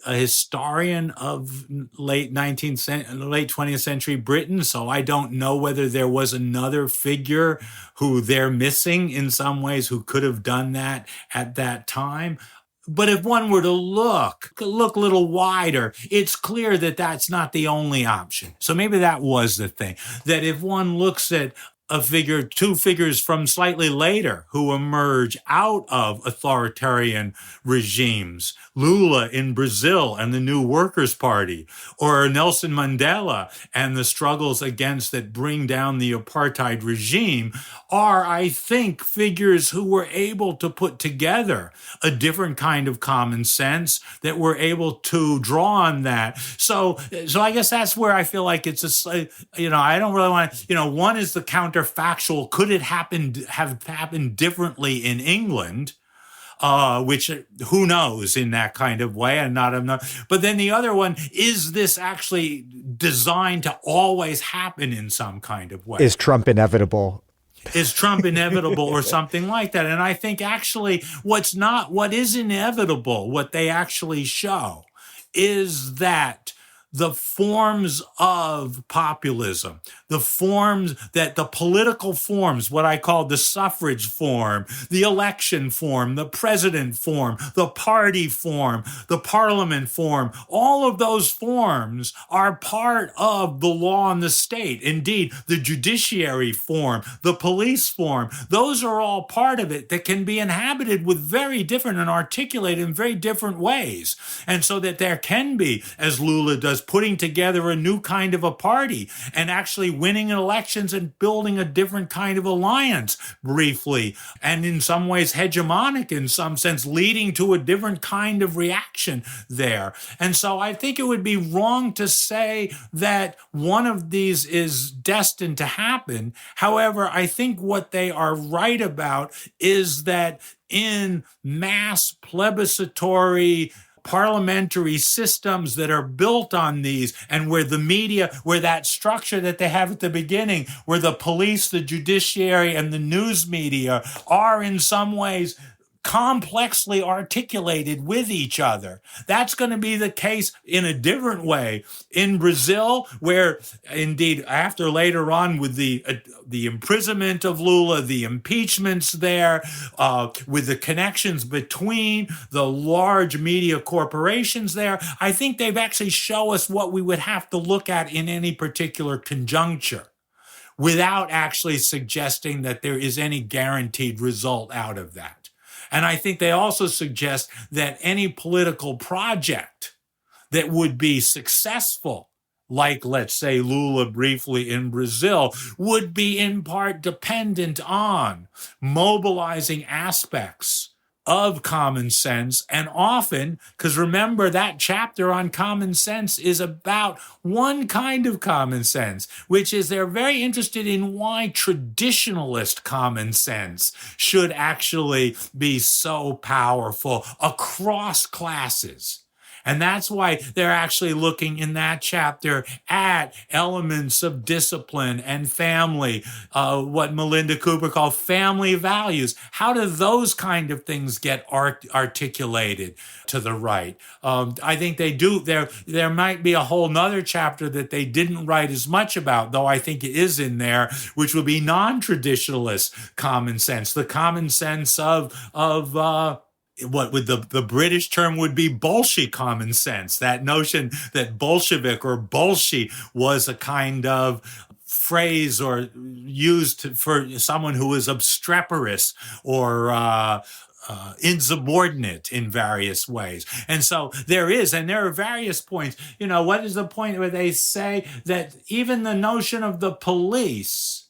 a historian of late 20th century Britain, so I don't know whether there was another figure who they're missing in some ways who could have done that at that time. But if one were to look a little wider, it's clear that that's not the only option. So maybe that was the thing, that if one looks at two figures from slightly later who emerge out of authoritarian regimes, Lula in Brazil and the New Workers' Party, or Nelson Mandela and the struggles against that bring down the apartheid regime, are, I think, figures who were able to put together a different kind of common sense, that were able to draw on that. So I guess that's where I feel like it's I don't really want to, one is the counterfactual. Could it have happened differently in England? Which who knows in that kind of way, and not enough. But then the other one, is this actually designed to always happen in some kind of way? Is Trump inevitable? Is Trump inevitable or something like that? And I think actually what is inevitable, what they actually show, is that the forms of populism, the political forms, what I call the suffrage form, the election form, the president form, the party form, the parliament form, all of those forms are part of the law and the state. Indeed, the judiciary form, the police form, those are all part of it that can be inhabited with very different and articulated in very different ways. And so that there can be, as Lula does, putting together a new kind of a party and actually winning elections and building a different kind of alliance briefly, and in some ways hegemonic in some sense, leading to a different kind of reaction there. And so I think it would be wrong to say that one of these is destined to happen. However, I think what they are right about is that in mass plebiscitary parliamentary systems that are built on these, and where the media, where that structure that they have at the beginning, where the police, the judiciary, and the news media are in some ways complexly articulated with each other. That's going to be the case in a different way in Brazil, where indeed after later on with the imprisonment of Lula, the impeachments there, with the connections between the large media corporations there, I think they've actually shown us what we would have to look at in any particular conjuncture, without actually suggesting that there is any guaranteed result out of that. And I think they also suggest that any political project that would be successful, like, let's say, Lula briefly in Brazil, would be in part dependent on mobilizing aspects of common sense. And often, because remember that chapter on common sense is about one kind of common sense, which is they're very interested in why traditionalist common sense should actually be so powerful across classes. And that's why they're actually looking in that chapter at elements of discipline and family, what Melinda Cooper called family values. How do those kind of things get articulated to the right? I think they do. There might be a whole nother chapter that they didn't write as much about, though I think it is in there, which would be non-traditionalist common sense, the common sense of what would the British term would be Bolshevik common sense, that notion that Bolshevik or Bolshi was a kind of phrase or used for someone who was obstreperous or insubordinate in various ways. And so there are various points. What is the point where they say that even the notion of the police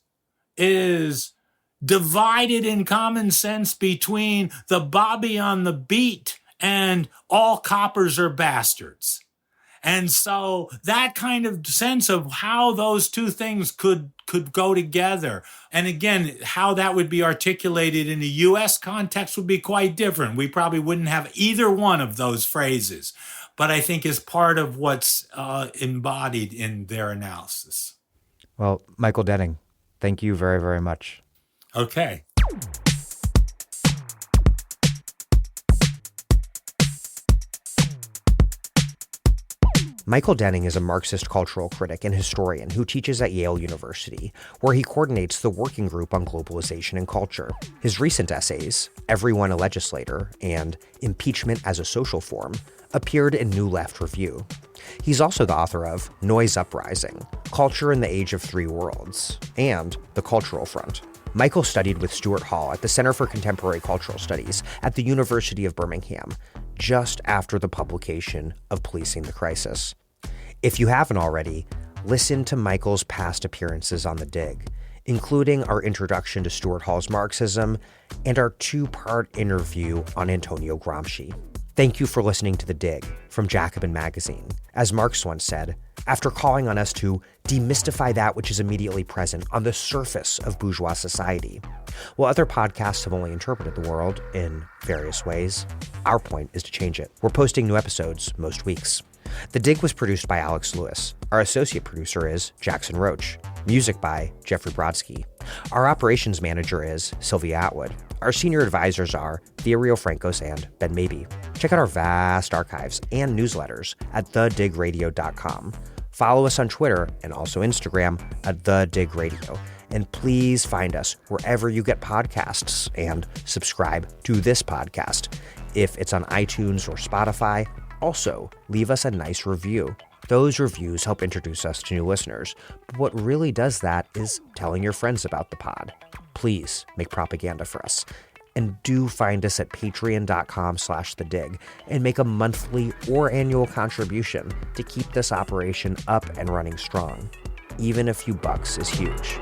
is divided in common sense between the Bobby on the beat and all coppers are bastards. And so that kind of sense of how those two things could go together, and again, how that would be articulated in a U.S. context would be quite different. We probably wouldn't have either one of those phrases, but I think is part of what's embodied in their analysis. Well, Michael Denning, Thank you very, very much. Okay. Michael Denning is a Marxist cultural critic and historian who teaches at Yale University, where he coordinates the Working Group on Globalization and Culture. His recent essays, Everyone a Legislator and Impeachment as a Social Form, appeared in New Left Review. He's also the author of Noise Uprising, Culture in the Age of Three Worlds, and The Cultural Front. Michael studied with Stuart Hall at the Center for Contemporary Cultural Studies at the University of Birmingham, just after the publication of Policing the Crisis. If you haven't already, listen to Michael's past appearances on The Dig, including our introduction to Stuart Hall's Marxism and our two-part interview on Antonio Gramsci. Thank you for listening to The Dig from Jacobin Magazine. As Marx once said, after calling on us to demystify that which is immediately present on the surface of bourgeois society, while other podcasts have only interpreted the world in various ways, our point is to change it. We're posting new episodes most weeks. The Dig was produced by Alex Lewis. Our associate producer is Jackson Roach. Music by Jeffrey Brodsky. Our operations manager is Sylvia Atwood. Our senior advisors are Theorio Francos and Ben Mabey. Check out our vast archives and newsletters at thedigradio.com. Follow us on Twitter and also Instagram at thedigradio. And please find us wherever you get podcasts and subscribe to this podcast. If it's on iTunes or Spotify, also leave us a nice review. Those reviews help introduce us to new listeners, but what really does that is telling your friends about the pod. Please make propaganda for us. And do find us at patreon.com/thedig and make a monthly or annual contribution to keep this operation up and running strong. Even a few bucks is huge.